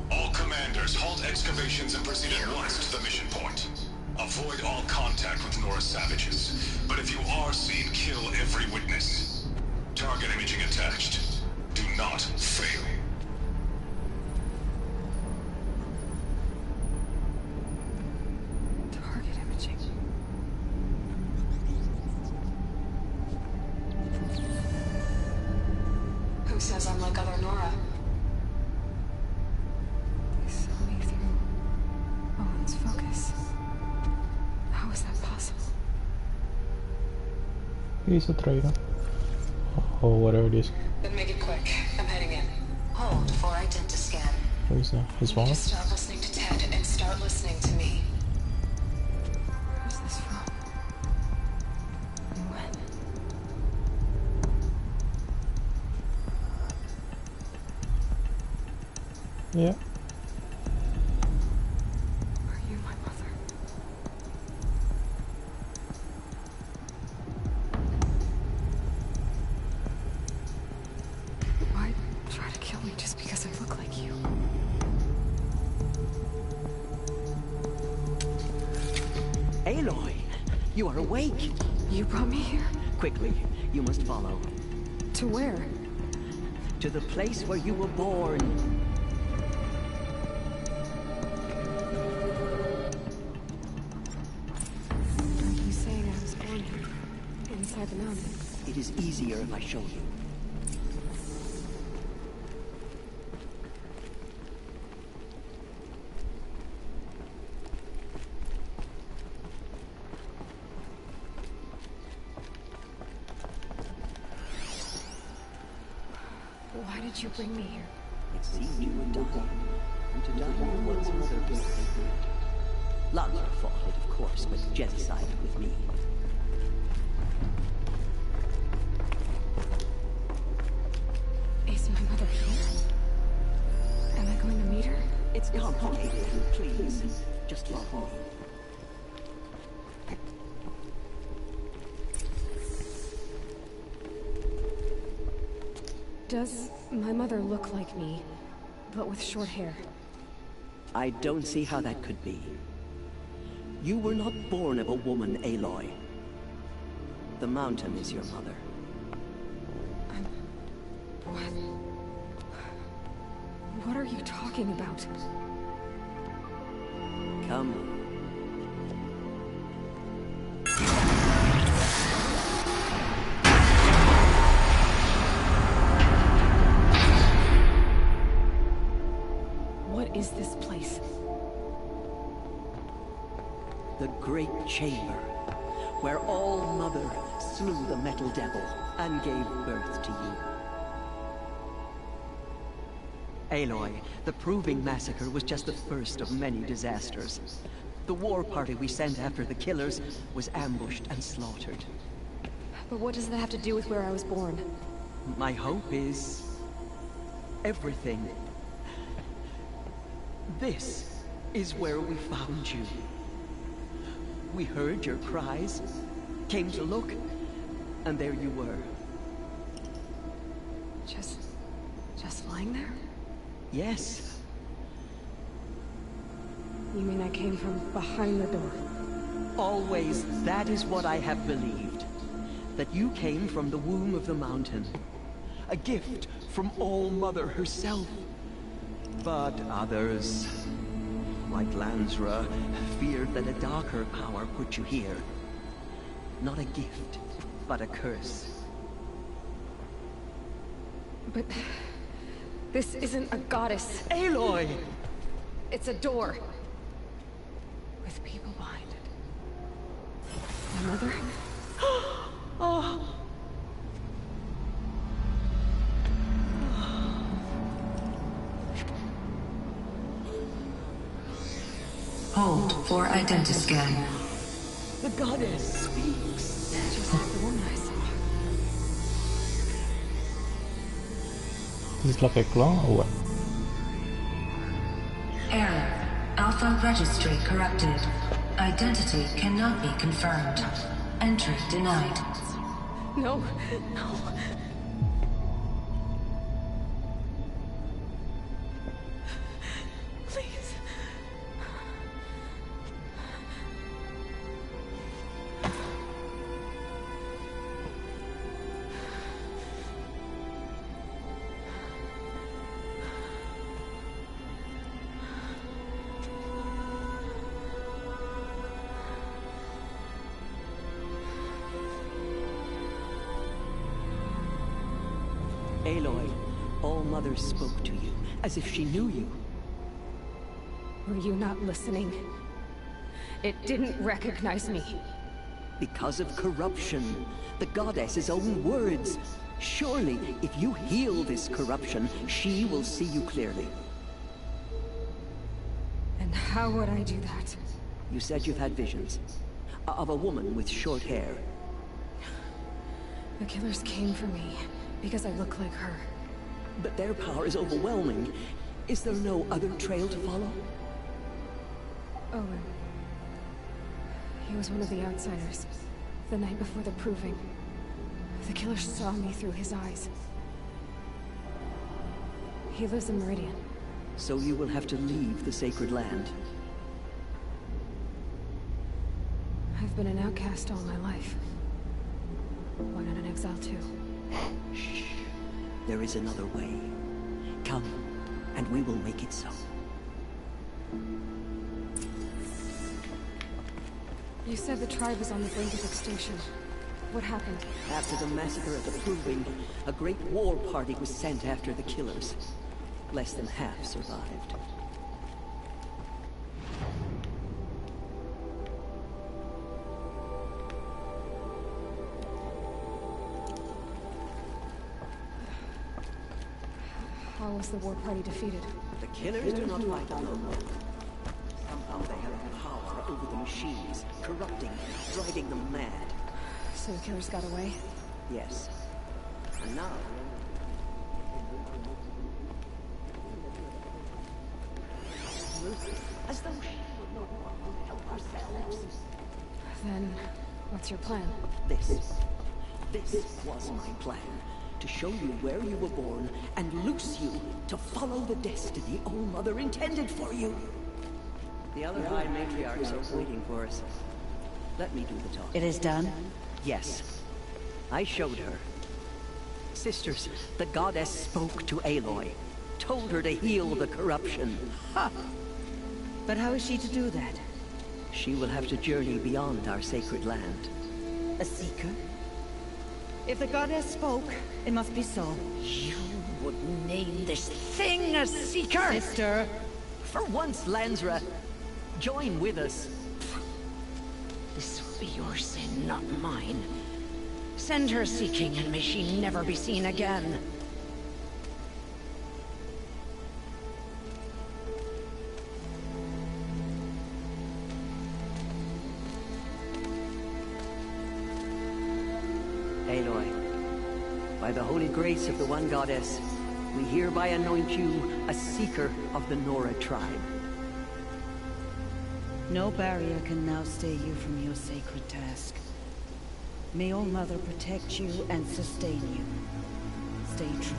All commanders, halt excavations and proceed at once to the mission point. Avoid all contact with Nora savages. But if you are seen, kill every witness. Target imaging attached. Do not fail. Who says I'm like other Nora? They saw me through Owen's focus. How is that possible? He's a traitor. Or whatever it is. Then make it quick. I'm heading in. Hold for identiscan. What is that? His You need phone? to stop listening to Ted and start listening to me. Where's this from? And when? Yeah. Are you my mother? Why try to kill me just because I look like you? Aloy, you are awake. You brought me here? Quickly, you must follow. To where? To the place where you were born. Are you saying I was born here? Inside the mountain? It is easier if I show you. Why did you bring me here? It seemed you would die. And to die your once mother was sacred. Lazar fought it, of course, but Jez sided with me. Is my mother here? Am I going to meet her? It's complicated. Please, just follow me. Does my mother look like me, but with short hair? I don't see how that could be. You were not born of a woman, Aloy. The mountain is your mother. What are you talking about? Come. What is this place? The Great Chamber, where All-Mother slew the Metal Devil and gave birth to you. Aloy, the Proving Massacre was just the first of many disasters. The war party we sent after the killers was ambushed and slaughtered. But what does that have to do with where I was born? My hope is... everything. This is where we found you. We heard your cries, came to look, and there you were. Just lying there? Yes. You mean I came from behind the door? Always, that is what I have believed. That you came from the womb of the mountain. A gift from All-Mother herself. But others, like Lansra, feared that a darker power put you here. Not a gift, but a curse. But... this isn't a goddess. Aloy! It's a door. With people behind it. My mother? Oh! Hold for identiscan. The goddess speaks. Just like the woman I saw. Is it like a clone or what? Error. Alpha registry corrupted. Identity cannot be confirmed. Entry denied. No, no. Please. Aloy, All Mother spoke to you, as if she knew you. Were you not listening? It didn't recognize me. Because of corruption. The goddess's own words. Surely, if you heal this corruption, she will see you clearly. And how would I do that? You said you've had visions. Of a woman with short hair. The killers came for me, because I look like her. But their power is overwhelming. Is there no other trail to follow? Owen. He was one of the outsiders. The night before the proving. The killer saw me through his eyes. He lives in Meridian. So you will have to leave the sacred land. I've been an outcast all my life. Why not an exile too? Shh. There is another way. Come, and we will make it so. You said the tribe was on the brink of extinction. What happened? After the massacre at the Proving, a great war party was sent after the killers. Less than half survived. How was the war party defeated? The killers do not fight alone. Somehow they have power over the machines, corrupting, driving them mad. So the killers got away? Yes. And now... as though she would not want to help ourselves. Then, what's your plan? This was my plan. To show you where you were born, and loose you to follow the destiny All Mother intended for you. The other High Matriarchs are waiting for us. Let me do the talking. It is done? Yes. I showed her. Sisters, the goddess spoke to Aloy. Told her to heal the corruption. Ha! But how is she to do that? She will have to journey beyond our sacred land. A seeker? If the goddess spoke, it must be so. You would name this thing a seeker? Sister! For once, Lansra, join with us. This will be your sin, not mine. Send her seeking, and may she never be seen again. Aloy, by the holy grace of the One Goddess, we hereby anoint you a seeker of the Nora tribe. No barrier can now stay you from your sacred task. May All Mother protect you and sustain you. Stay true.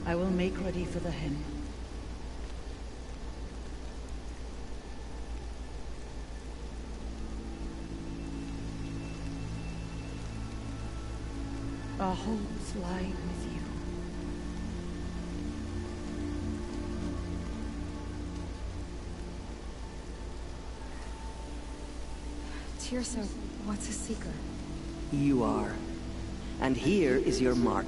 I will make ready for the hymn. Our homes lie with you. Tirso, what's a seeker? You are. And here is your mark.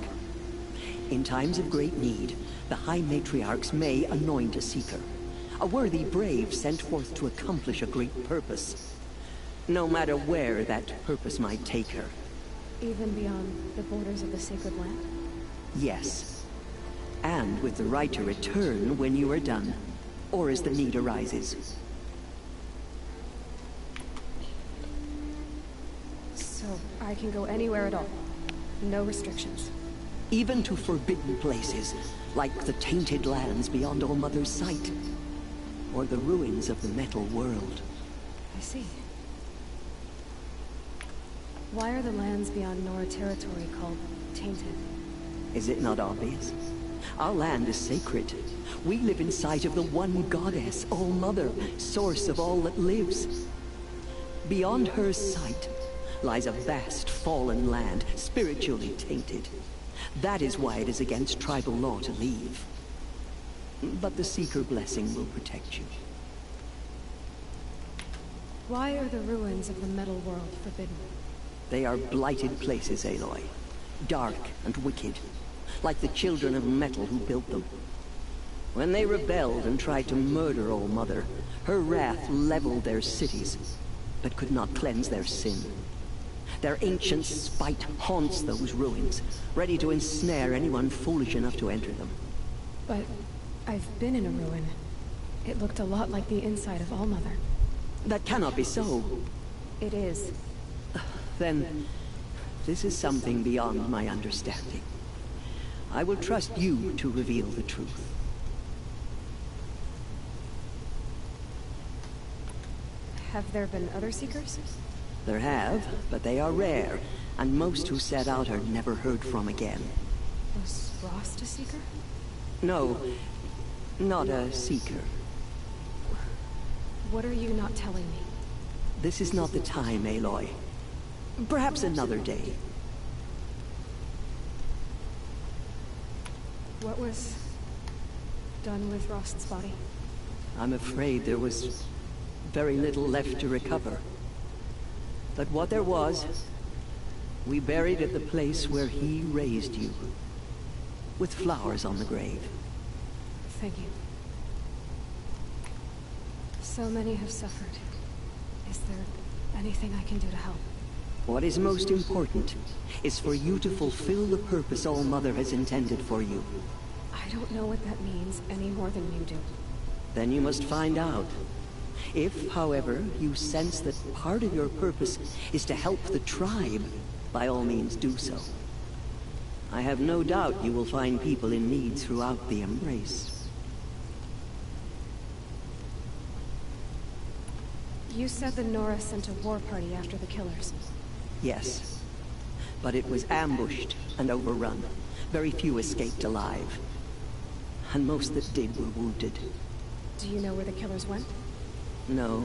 In times of great need, the High Matriarchs may anoint a seeker. A worthy brave sent forth to accomplish a great purpose. No matter where that purpose might take her. Even beyond the borders of the sacred land? Yes. And with the right to return when you are done, or as the need arises. So, I can go anywhere at all? No restrictions? Even to forbidden places, like the tainted lands beyond All Mother's sight. Or the ruins of the metal world. I see. Why are the lands beyond Nora territory called tainted? Is it not obvious? Our land is sacred. We live in sight of the one goddess, All Mother, source of all that lives. Beyond her sight lies a vast fallen land, spiritually tainted. That is why it is against tribal law to leave. But the Seeker blessing will protect you. Why are the ruins of the metal world forbidden? They are blighted places, Aloy. Dark and wicked, like the children of metal who built them. When they rebelled and tried to murder All Mother, her wrath leveled their cities, but could not cleanse their sin. Their ancient spite haunts those ruins, ready to ensnare anyone foolish enough to enter them. But I've been in a ruin. It looked a lot like the inside of All Mother. That cannot be so. It is. Then, this is something beyond my understanding. I will trust you to reveal the truth. Have there been other Seekers? There have, but they are rare, and most who set out are never heard from again. Was Rost a Seeker? No, not a Seeker. What are you not telling me? This is not the time, Aloy. Perhaps another day. What was done with Rost's body? I'm afraid there was very little left to recover. But what there was, we buried at the place where he raised you, with flowers on the grave. Thank you. So many have suffered. Is there anything I can do to help? What is most important is for you to fulfill the purpose All Mother has intended for you. I don't know what that means any more than you do. Then you must find out. If, however, you sense that part of your purpose is to help the tribe, by all means do so. I have no doubt you will find people in need throughout the Embrace. You said the Nora sent a war party after the killers. Yes. But it was ambushed and overrun. Very few escaped alive. And most that did were wounded. Do you know where the killers went? No.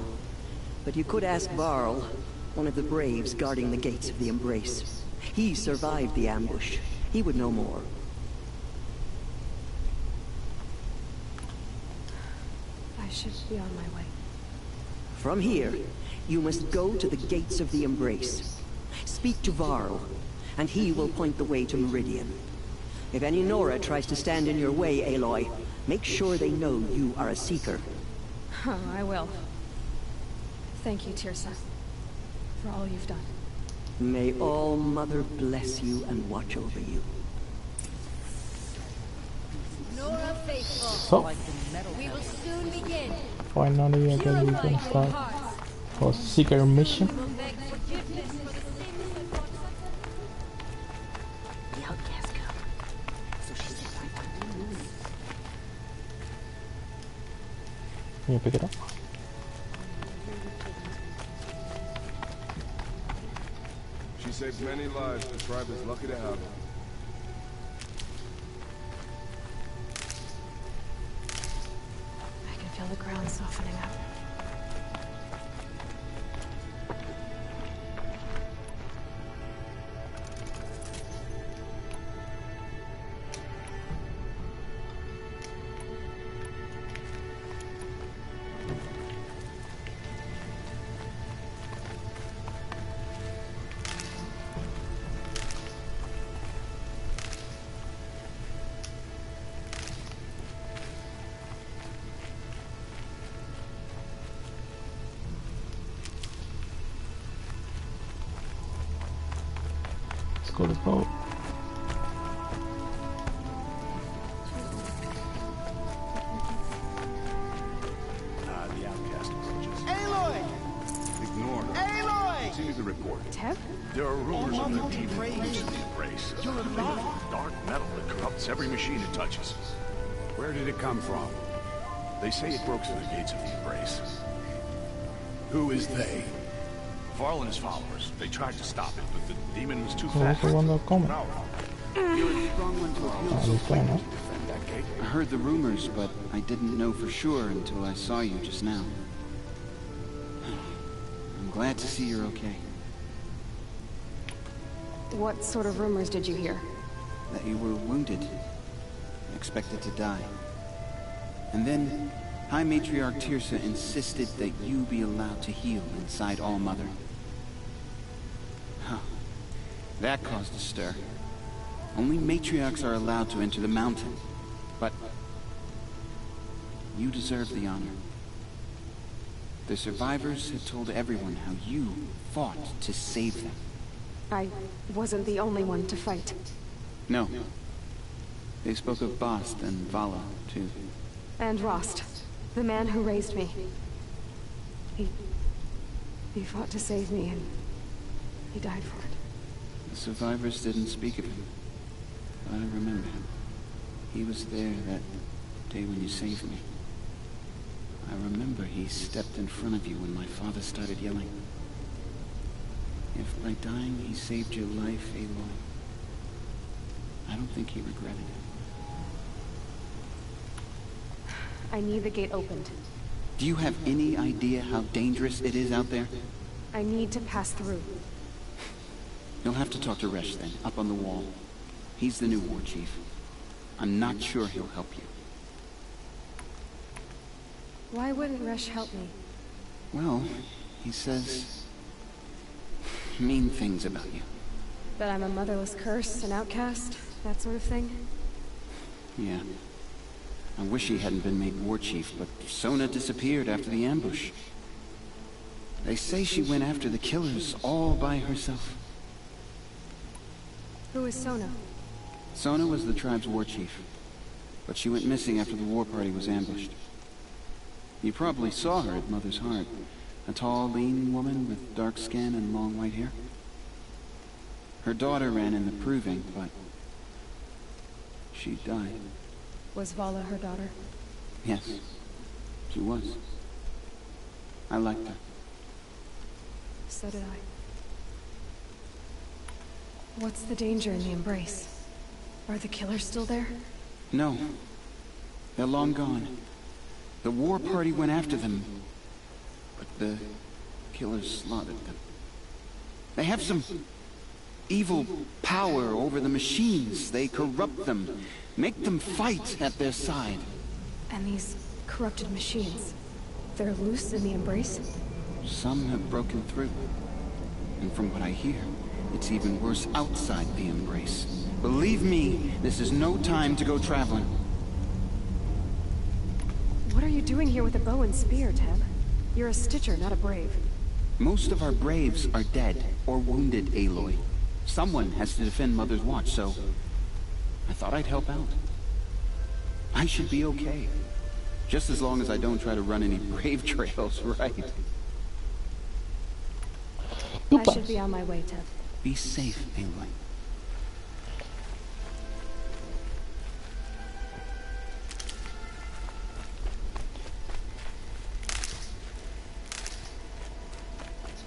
But you could ask Varl, one of the Braves guarding the gates of the Embrace. He survived the ambush. He would know more. I should be on my way. From here, you must go to the gates of the Embrace. Speak to Varl, and he will point the way to Meridian. If any Nora tries to stand in your way, Aloy, make sure they know you are a Seeker. Oh, I will. Thank you, Tirsa, for all you've done. May All Mother bless you and watch over you. Nora faithful. So, We will soon begin. finally again we can start our Seeker mission. Can you pick it up? She saved many lives. The tribe is lucky to have her. I can feel the ground softening up. Go to boat. The outcast approaches. Aloy! Ignore her. Aloy! Continue the report. Teb? There are rumors of a demon loose in the Embrace. You're alive. Dark metal that corrupts every machine it touches. Where did it come from? They say it broke through the gates of the Embrace. Who is they? Varl and his followers. They tried to stop it, but the demon was too So what's fast. the one that coming? You're a strong one to appeal so Understand, huh? Defend that gate. I heard the rumors, but I didn't know for sure until I saw you just now. I'm glad to see you're okay. What sort of rumors did you hear? That you were wounded, expected to die. And then, High Matriarch Tirsa insisted that you be allowed to heal inside All Mother. Huh. That caused a stir. Only matriarchs are allowed to enter the mountain. But you deserve the honor. The survivors had told everyone how you fought to save them. I wasn't the only one to fight. No. They spoke of Bast and Vala, too. And Rost, the man who raised me. He fought to save me, and he died for it. The survivors didn't speak of him. But I remember him. He was there that day when you saved me. I remember he stepped in front of you when my father started yelling. If by dying he saved your life, Aloy, I don't think he regretted it. I need the gate opened. Do you have any idea how dangerous it is out there? I need to pass through. You'll have to talk to Resh then, up on the wall. He's the new war chief. I'm not sure he'll help you. Why wouldn't Resh help me? Well, he says mean things about you. That I'm a motherless curse, an outcast, that sort of thing? Yeah. I wish he hadn't been made war chief, but Sona disappeared after the ambush. They say she went after the killers all by herself. Who is Sona? Sona was the tribe's war chief, but she went missing after the war party was ambushed. You probably saw her at Mother's Heart. A tall, lean woman with dark skin and long white hair. Her daughter ran in the proving, but she died. Was Vala her daughter? Yes, she was. I liked her. So did I. What's the danger in the Embrace? Are the killers still there? No. They're long gone. The war party went after them, but the killers slaughtered them. They have some evil power over the machines. They corrupt them, make them fight at their side. And these corrupted machines, they're loose in the Embrace? Some have broken through. And from what I hear, it's even worse outside the Embrace. Believe me, this is no time to go traveling. What are you doing here with a bow and spear, Teb? You're a Stitcher, not a Brave. Most of our Braves are dead or wounded, Aloy. Someone has to defend Mother's Watch, so I thought I'd help out. I should be okay. Just as long as I don't try to run any Brave trails, right? I should be on my way, Teb. Be safe, Aloy.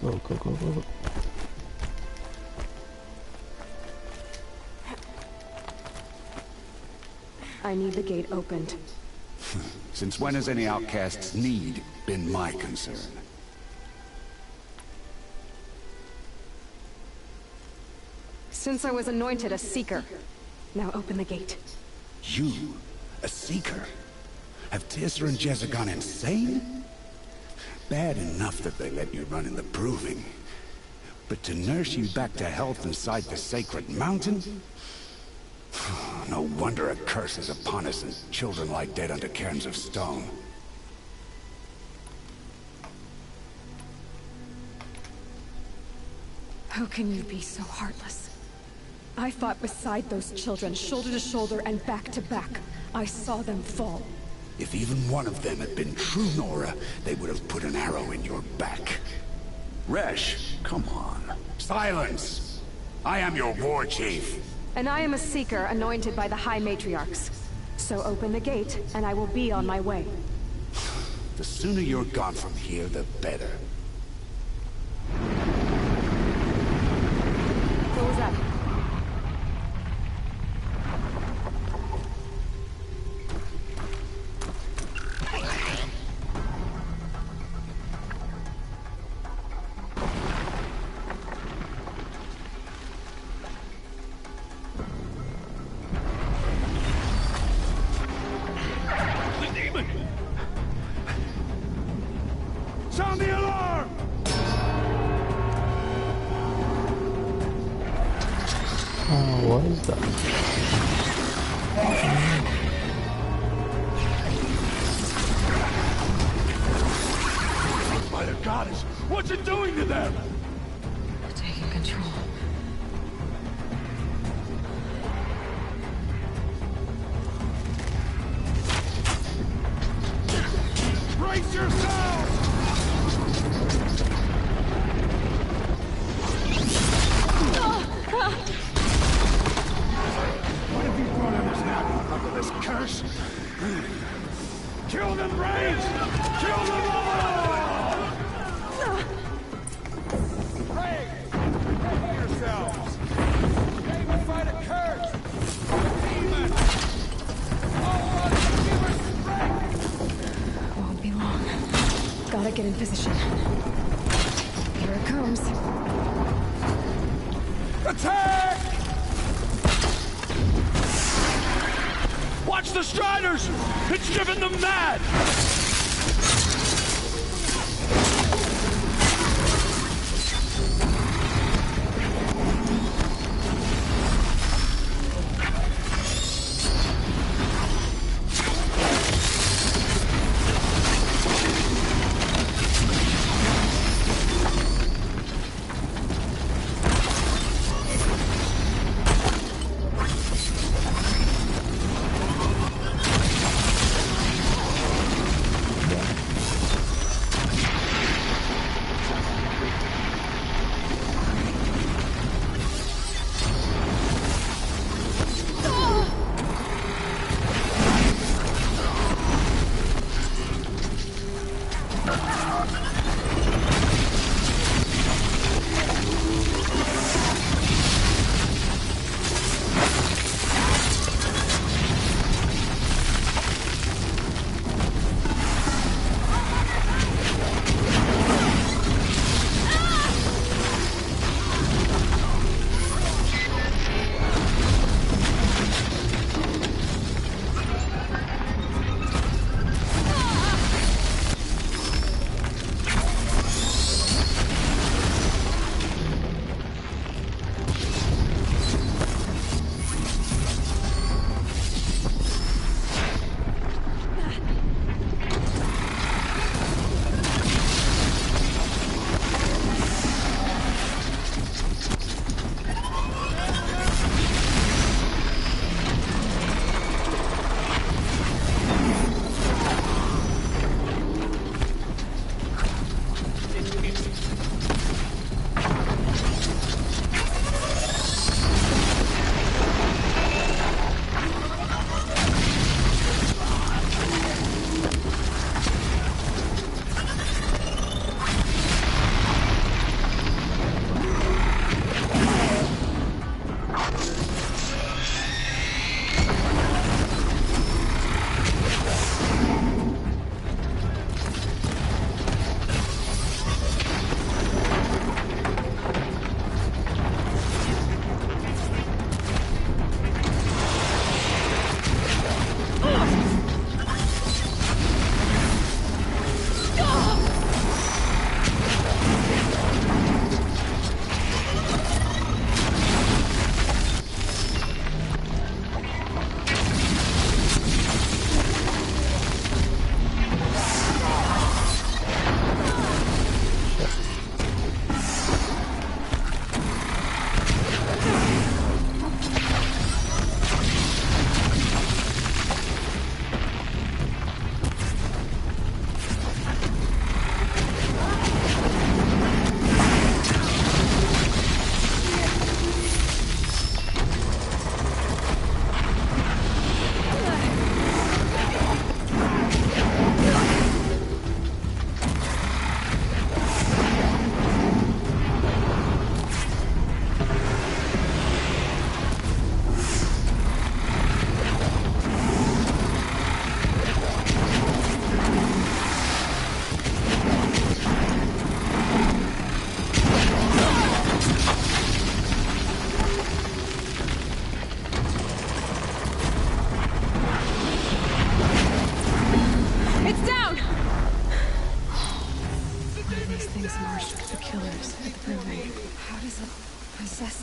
Go, go, go, go, go. I need the gate opened. Since when has any outcast's need been my concern? Since I was anointed a Seeker. Now open the gate. You? A Seeker? Have Teersa and Jezza gone insane? Bad enough that they let you run in the Proving. But to nurse you back to health inside the sacred mountain? No wonder a curse is upon us and children lie dead under cairns of stone. How can you be so heartless? I fought beside those children, shoulder to shoulder and back to back. I saw them fall. If even one of them had been true Nora, they would have put an arrow in your back. Resh, come on. Silence! I am your war chief. And I am a Seeker anointed by the High Matriarchs. So open the gate, and I will be on my way. The sooner you're gone from here, the better. What was that? Sound the alarm! What is that? By the goddess, what's it doing to them? We're taking control. Brace yourselves! What have you brought on us now, uncle, this curse? Kill them, Braves! Kill them all! Braves! Ready yourselves! Today we fight a curse! A demon! All of give us strength! Won't be long. Gotta get in position. Here it comes. Attack! Watch the Striders! It's driven them mad!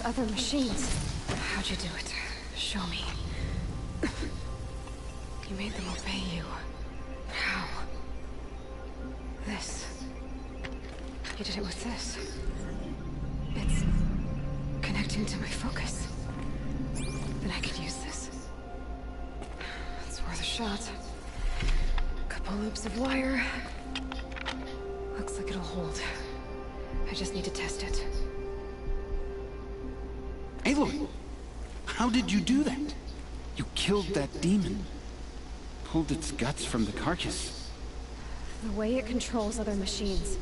Other machines. How'd you do it? Show me. You made them obey you. How? This. You did it with this. It's connecting to my focus. Then I could use this. It's worth a shot. Couple loops of wire. Looks like it'll hold. I just need to test it. Aloy! How did you do that? You killed that demon. Pulled its guts from the carcass. The way it controls other machines.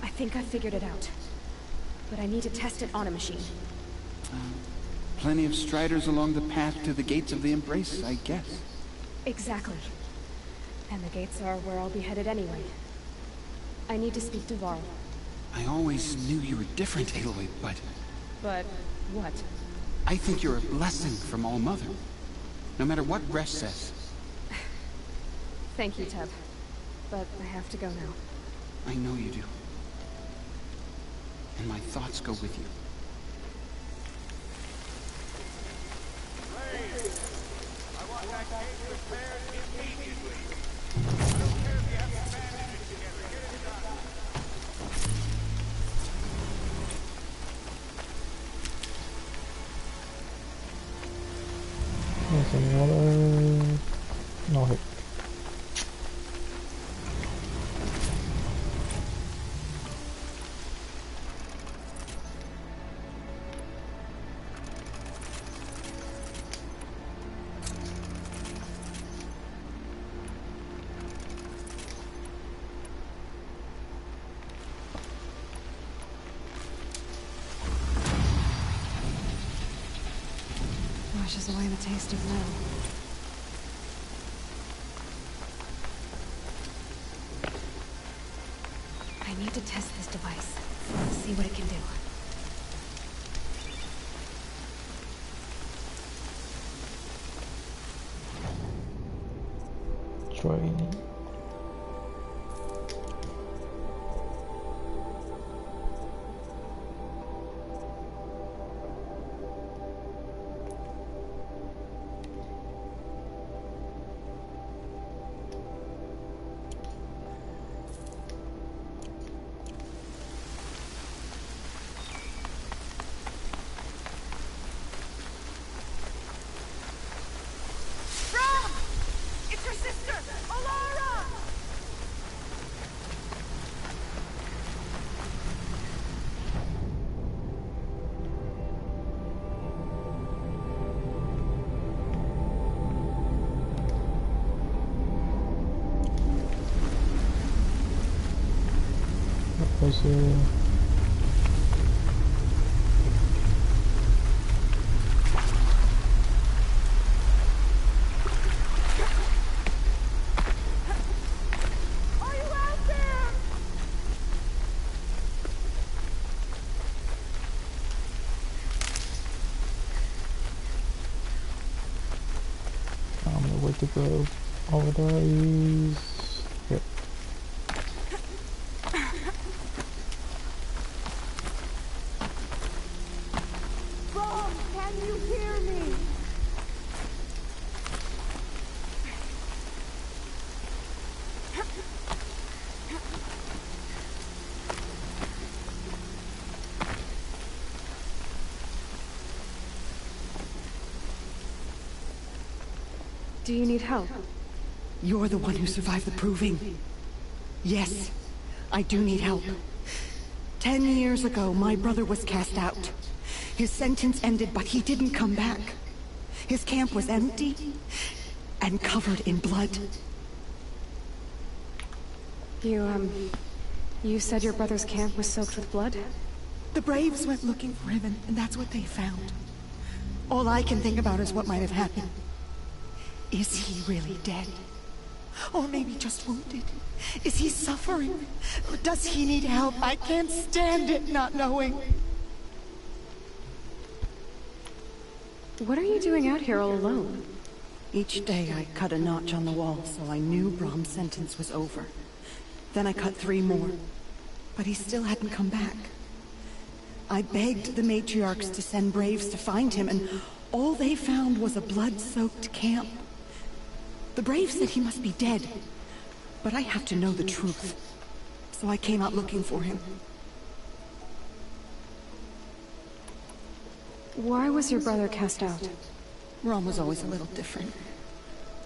I think I figured it out. But I need to test it on a machine. Plenty of striders along the path to the gates of the Embrace, I guess. Exactly. And the gates are where I'll be headed anyway. I need to speak to Varl. I always knew you were different, Aloy, but... But what? I think you're a blessing from All Mother. No matter what Resh says. Thank you, Teb. But I have to go now. I know you do. And my thoughts go with you. I want that case repaired immediately. I don't care if you have to bandage it together. Get it done. There's any other... No hit. Washes away the taste of metal. I need to test this device. See what it can do. Training. Was the way to go over there is here. Mom, can you hear me? Do you need help? You're the one who survived the proving. Yes, I do need help. 10 years ago, my brother was cast out. His sentence ended, but he didn't come back. His camp was empty and covered in blood. You said your brother's camp was soaked with blood? The Braves went looking for him, and that's what they found. All I can think about is what might have happened. Is he really dead? Or maybe just wounded? Is he suffering? Does he need help? I can't stand it not knowing. What are you doing out here all alone? Each day I cut a notch on the wall, so I knew Brom's sentence was over. Then I cut 3 more. But he still hadn't come back. I begged the matriarchs to send braves to find him, and all they found was a blood-soaked camp. The braves said he must be dead, but I have to know the truth. So I came out looking for him. Why was your brother cast out? Rom was always a little different.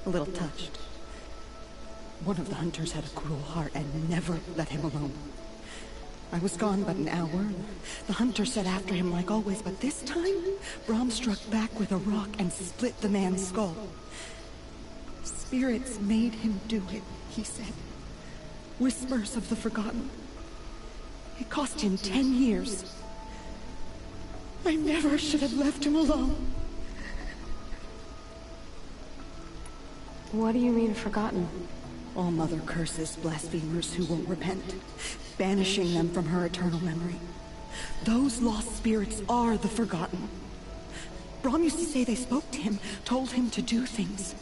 A little touched. One of the hunters had a cruel heart and never let him alone. I was gone but an hour. The hunter set after him like always, but this time, Brom struck back with a rock and split the man's skull. Spirits made him do it, he said. Whispers of the forgotten. It cost him 10 years. I never should have left him alone. What do you mean, forgotten? All Mother curses blasphemers who won't repent, banishing them from her eternal memory. Those lost spirits are the forgotten. Brom used to say they spoke to him, told him to do things.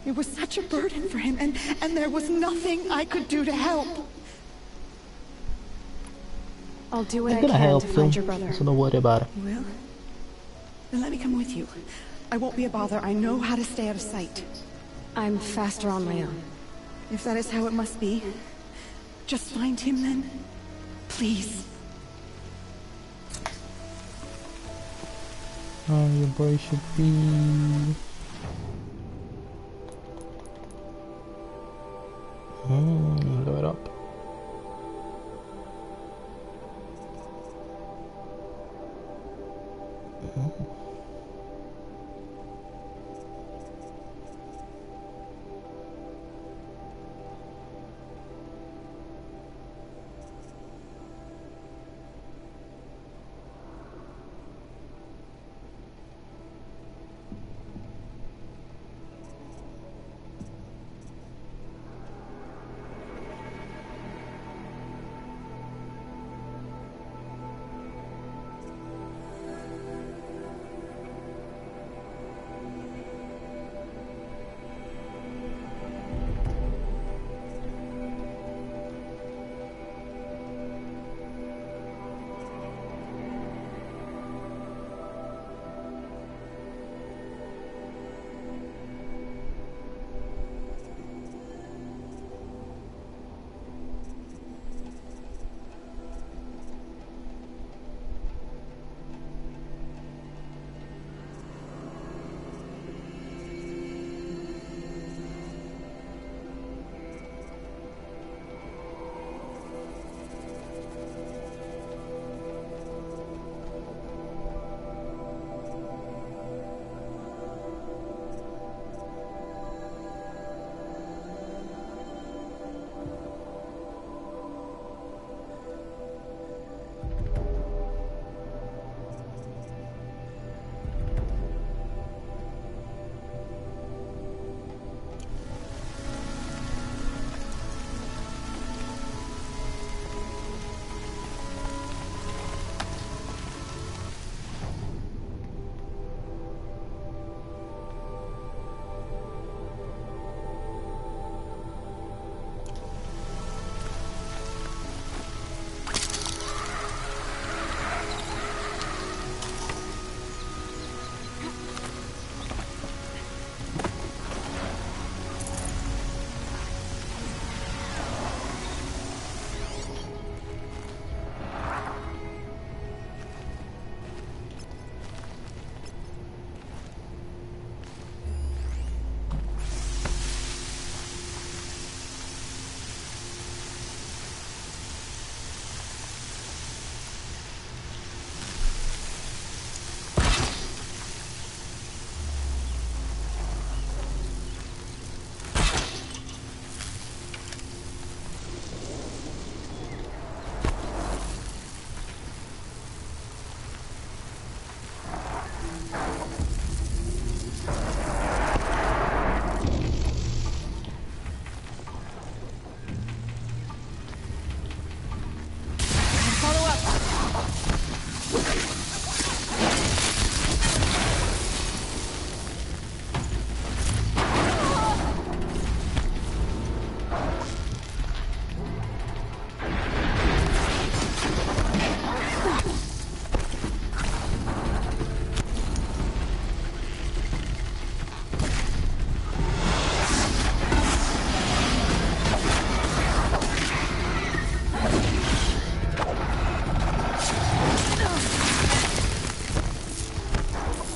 It was such a burden for him, and there was nothing I could do to help. I'll do what I'm I gonna can help to him, find your brother. so don't worry about it. You will? Then let me come with you. I won't be a bother. I know how to stay out of sight. I'm faster on my own. If that is how it must be, just find him then. Please. Your boy should be... Load it up.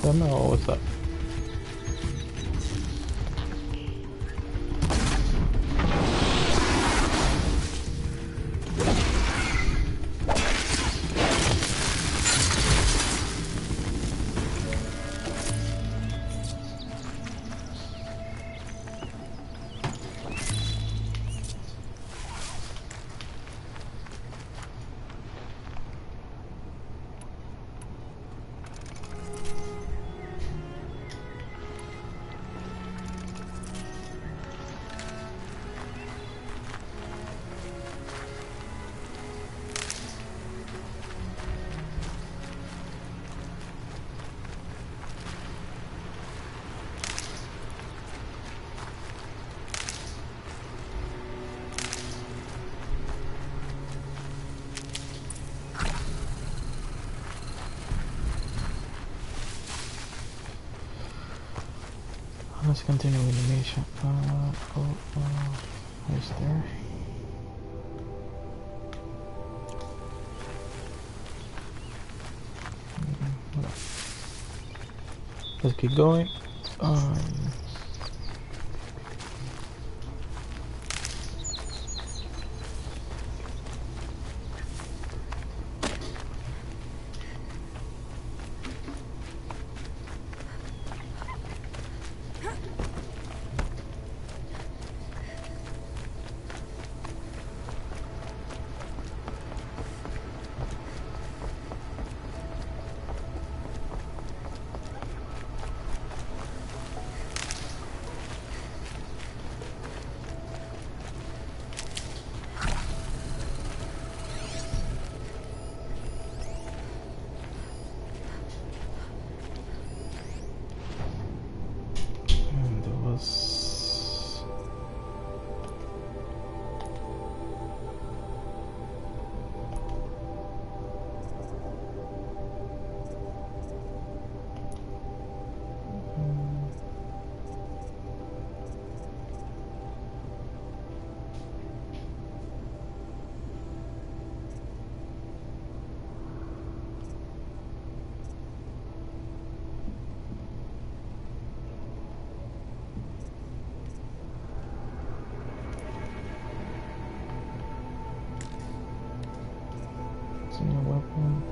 them or what's up? Let's continue with the mission. Who's there? Let's keep going. Weapon.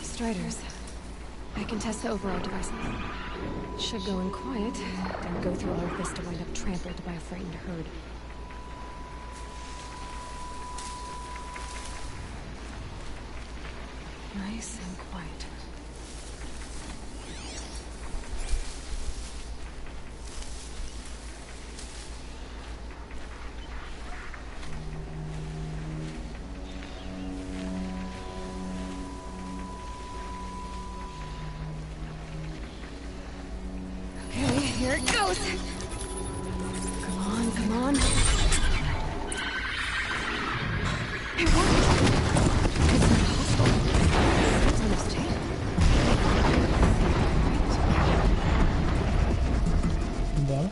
Striders. I can test the override device on them. It should go in quiet, then go through all of this to wind up trampled by a frightened herd. Nice and quiet. Here it goes. Come on, come on. It worked. It's not possible. It's almost dead. Done.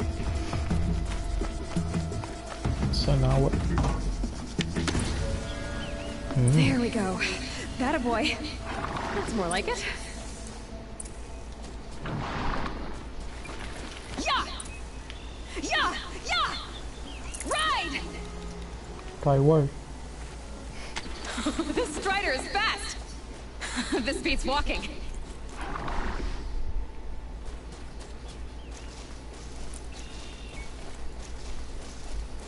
So now what? There we go. That a boy. That's more like it. by word. This Strider is fast! This beats walking.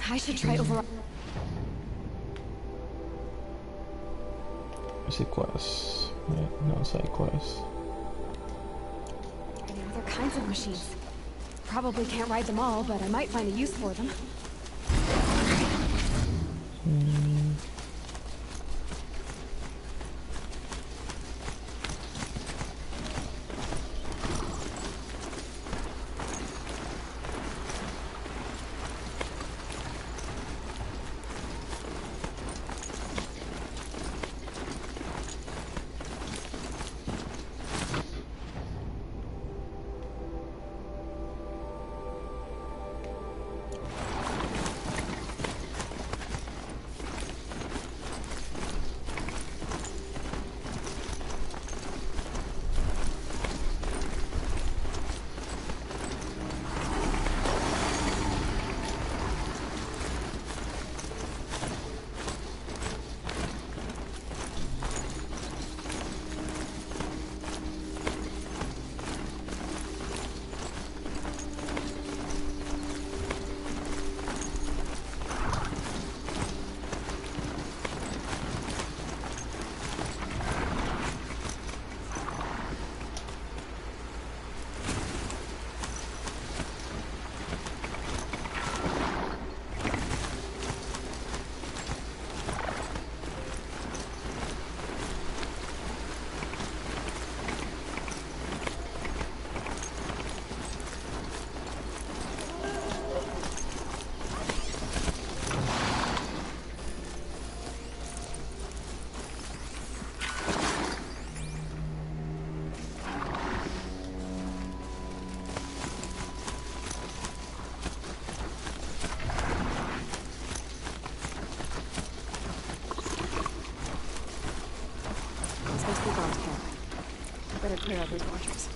I should try over. Is it quest? No side quest. Any other kinds of machines? Probably can't ride them all, but I might find a use for them. Better clear out these watchers.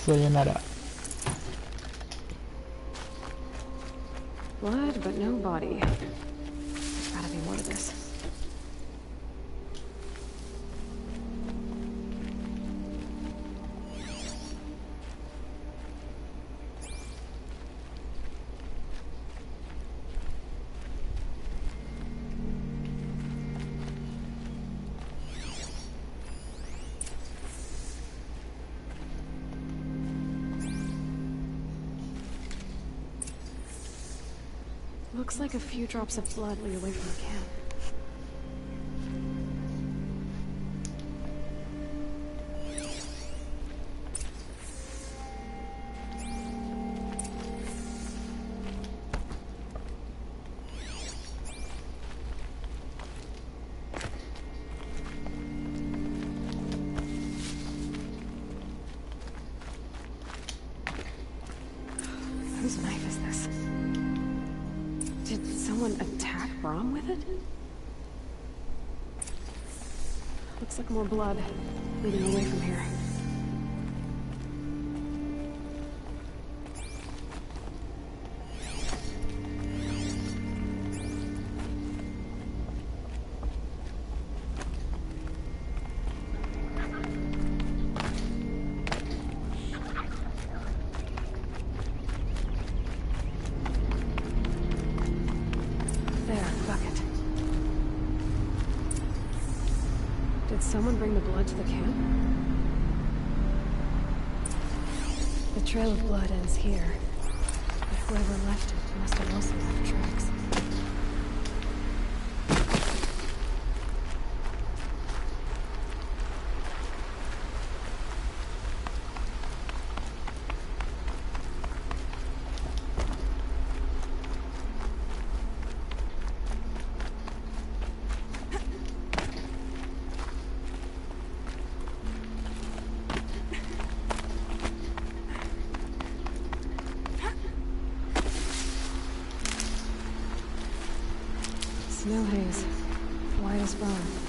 Sayonara. Blood, but no body. There's gotta be more to this. Looks like a few drops of blood lead away from the camp. Whose knife is this? Did someone attack Brom with it? Looks like more blood leading away from here. Someone bring the blood to the camp? The trail of blood ends here, but whoever left it must have also left tracks. Snow haze. White as bone.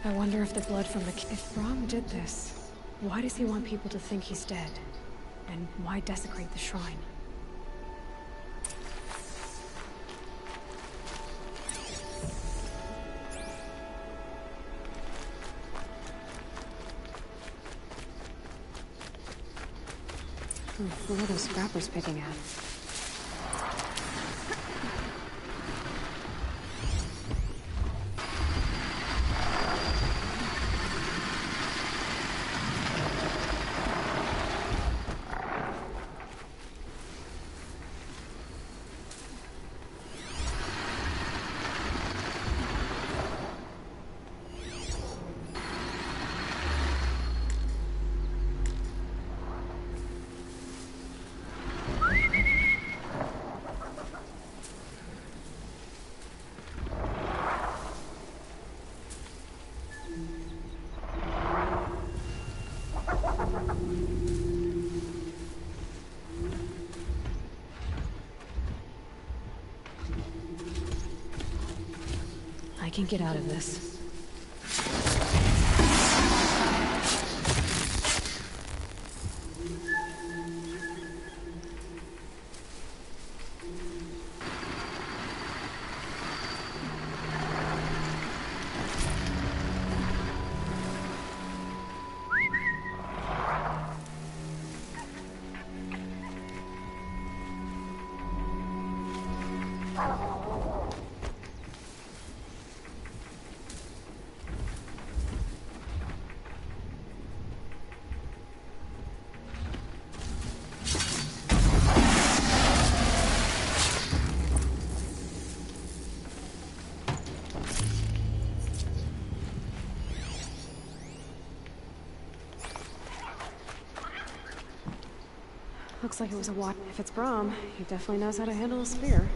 I wonder if the blood from the... If Brahm did this, why does he want people to think he's dead? And why desecrate the shrine? Who are those scrappers picking at? I can get out of this. Looks like it was a walk. If it's Brahm, he definitely knows how to handle a spear.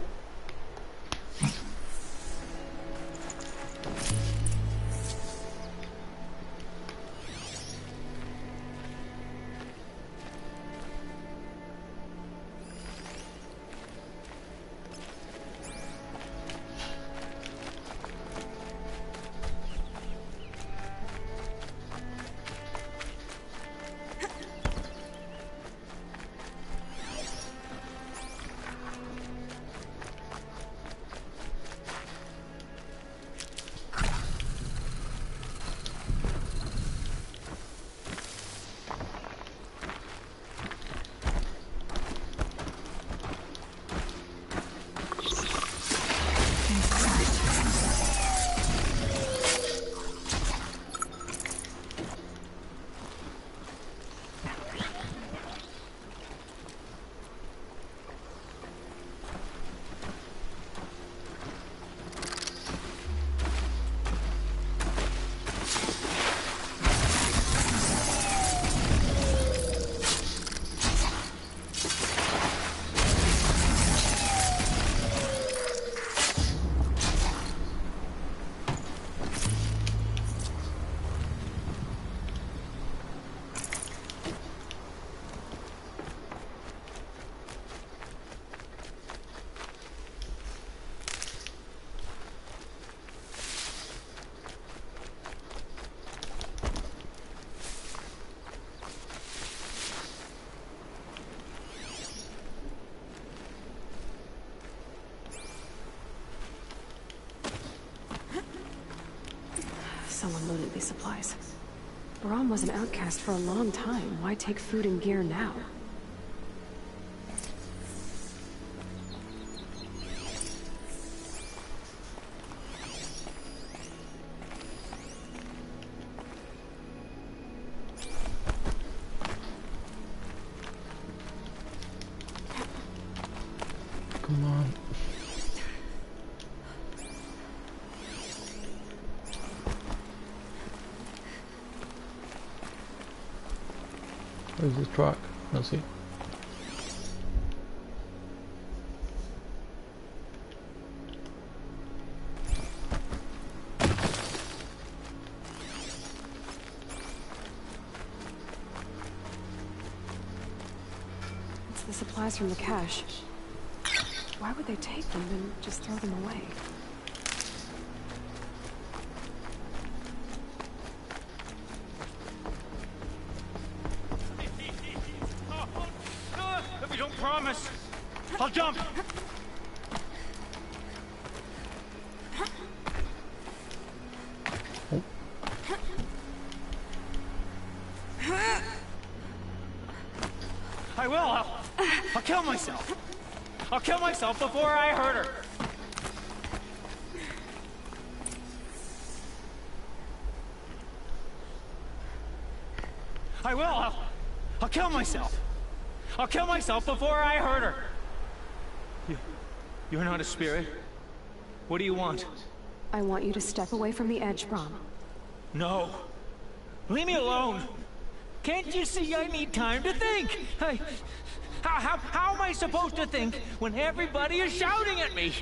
Someone loaded these supplies. Brahm was an outcast for a long time. Why take food and gear now? Come on. Where's the truck? Let's see. It's the supplies from the cache. Why would they take them and just throw them away? If you don't promise, I'll jump! I will! I'll kill myself! I'll kill myself before I hurt her! I will! I'll kill myself! I'll kill myself before I hurt her! You're not a spirit. What do you want? I want you to step away from the edge, Brahm. No. Leave me alone! Can't you see I need time to think? How am I supposed to think when everybody is shouting at me?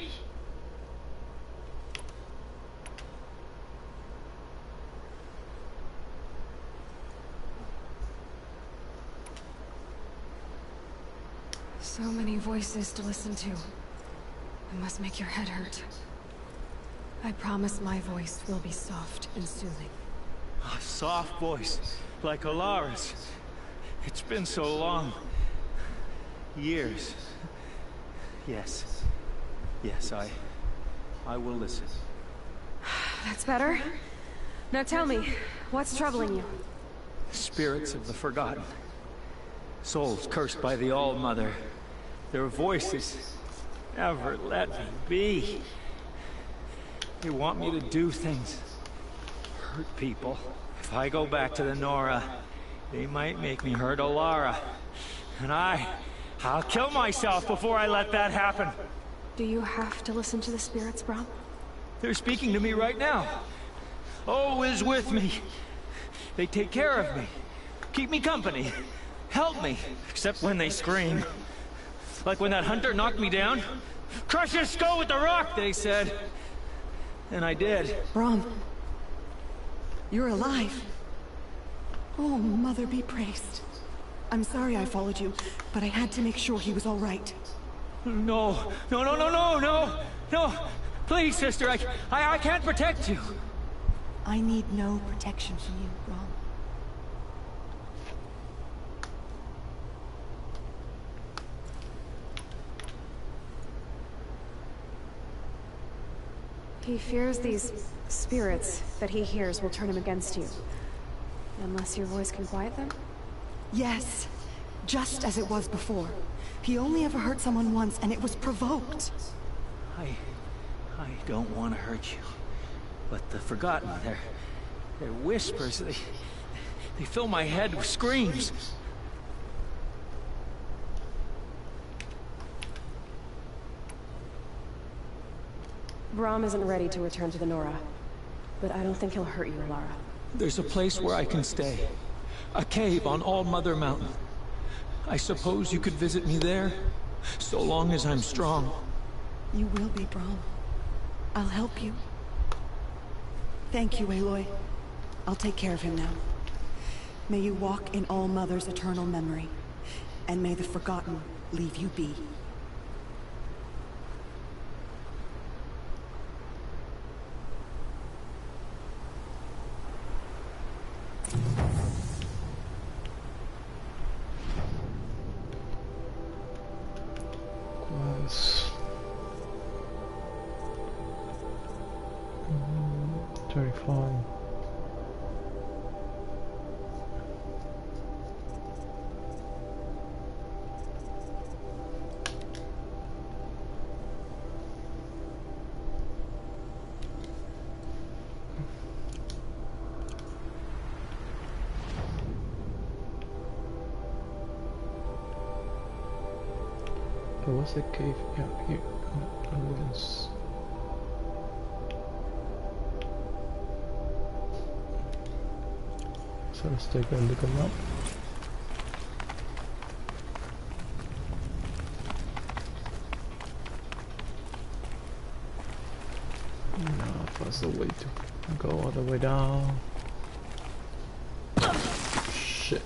So many voices to listen to. It must make your head hurt. I promise my voice will be soft and soothing. A soft voice, like Alara's. It's been so long. Years. Yes. Yes, I will listen. That's better. Now tell me, what's troubling you? Spirits of the forgotten. Souls cursed by the All-Mother. Their voices never let me be. They want me to do things. Hurt people. If I go back to the Nora, they might make me hurt Alara. And I'll kill myself before I let that happen. Do you have to listen to the spirits, Brahm? They're speaking to me right now. O is with me. They take care of me. Keep me company. Help me. Except when they scream. Like when that hunter knocked me down. Crush his skull with the rock, they said. And I did. Brahm. You're alive. Oh, Mother be praised. I'm sorry I followed you, but I had to make sure he was all right. No. No. Please, sister, I can't protect you. I need no protection from you, Brahm. He fears these spirits that he hears will turn him against you. Unless your voice can quiet them? Yes, just as it was before. He only ever hurt someone once, and it was provoked. I don't want to hurt you. But the Forgotten, their whispers, they fill my head with screams. Brahm isn't ready to return to the Nora. But I don't think he'll hurt you, Alara. There's a place where I can stay. A cave on All-Mother Mountain. I suppose you could visit me there? So long as I'm strong. You will be, Brahm. I'll help you. Thank you, Aloy. I'll take care of him now. May you walk in All-Mother's eternal memory. And may the Forgotten leave you be. Was 35. was the cave? Yeah, here. Ruins. So let's take a look at that. Now that's the way to go all the way down. Shit.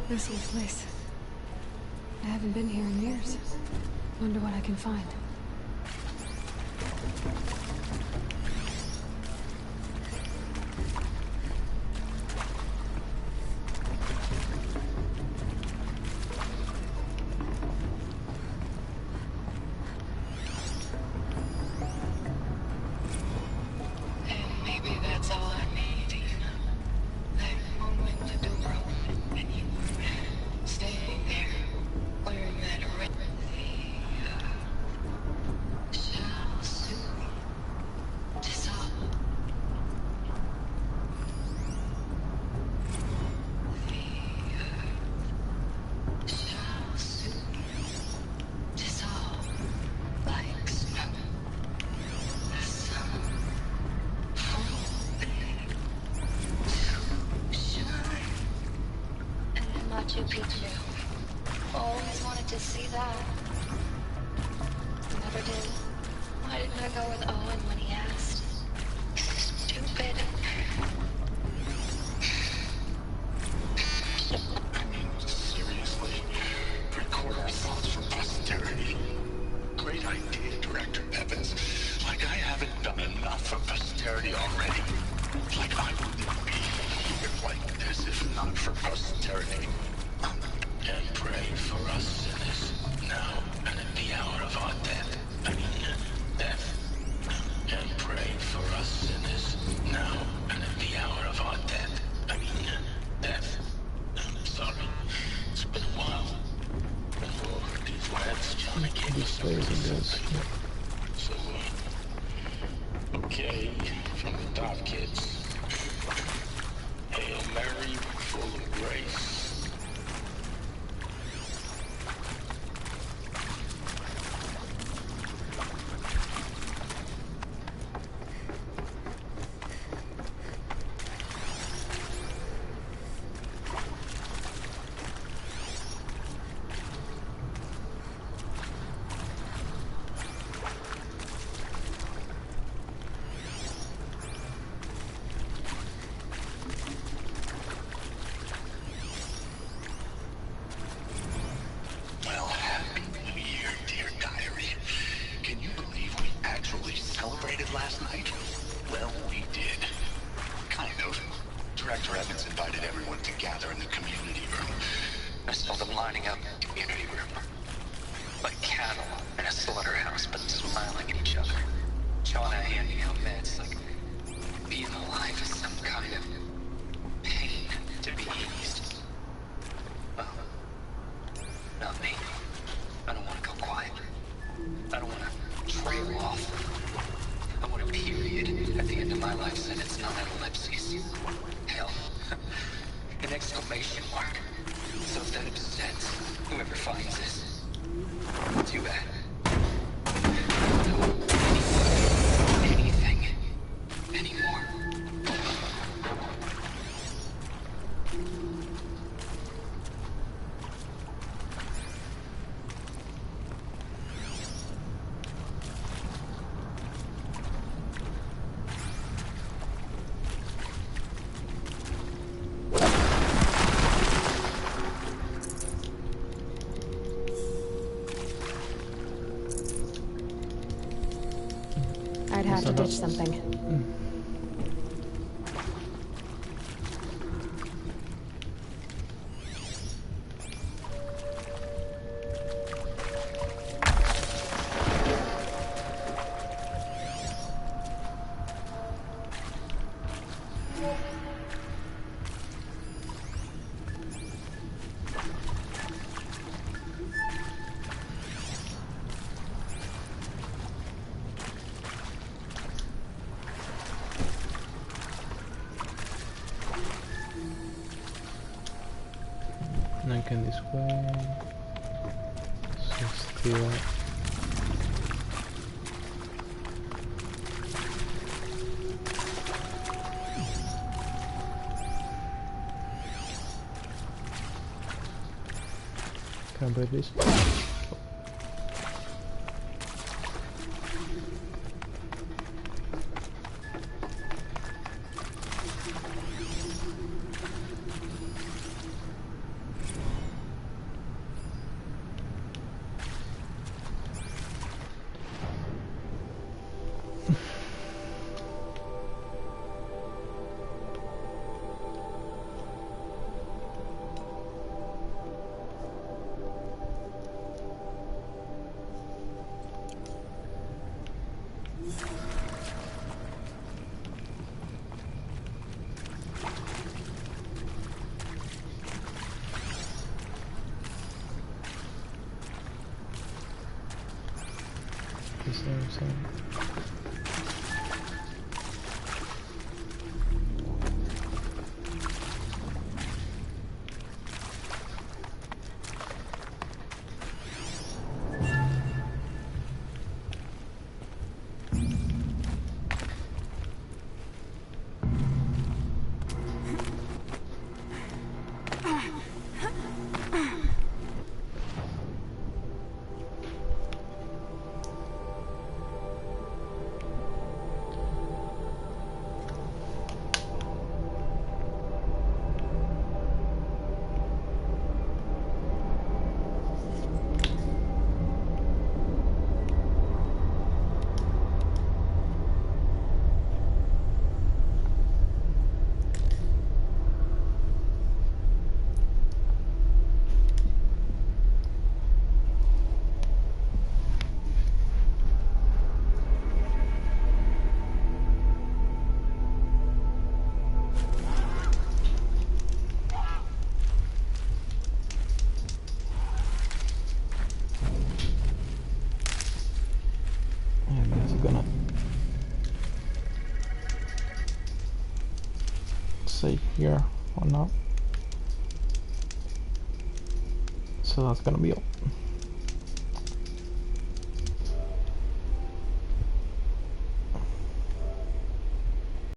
This old place. I haven't been here in years. Wonder what I can find. Maybe that's all I need, you know? That moment the door opened and you were standing there wearing that red. Shall soon dissolve. Shall soon dissolve like snow. The sun Machu Picchu. Always wanted to see that. Never did. Why didn't I go with Owen when he asked? Stupid. I mean, seriously? Record our thoughts for posterity. Great idea, Director Evans. Like I haven't done enough for posterity already. Like I wouldn't be here like this if not for posterity. And pray for us sinners, now and at the hour of our death. I mean, death. And pray for us sinners, now and at the hour of our death. I mean, death. Sorry, it's been a while. Oh, these lads, Johnny gave us something. So, okay, from the top, kids. Hail Mary, full of grace. Last night? Well, we did. Kind of. Director Evans invited everyone to gather in the community room. I saw them lining up in the community room. Like cattle in a slaughterhouse, but smiling at each other. Shauna handing out meds like being alive is some kind of pain to be eased. Well, not me. I don't want to go quiet. I don't want to trail off. I want a period at the end of my life sentence, not an ellipses. Hell, an exclamation mark. So that it says, whoever finds this. Too bad. No, anything anymore. I'd have to ditch something. Looking this way. So it's clear. Can I break this? Save here or not. So that's gonna be all.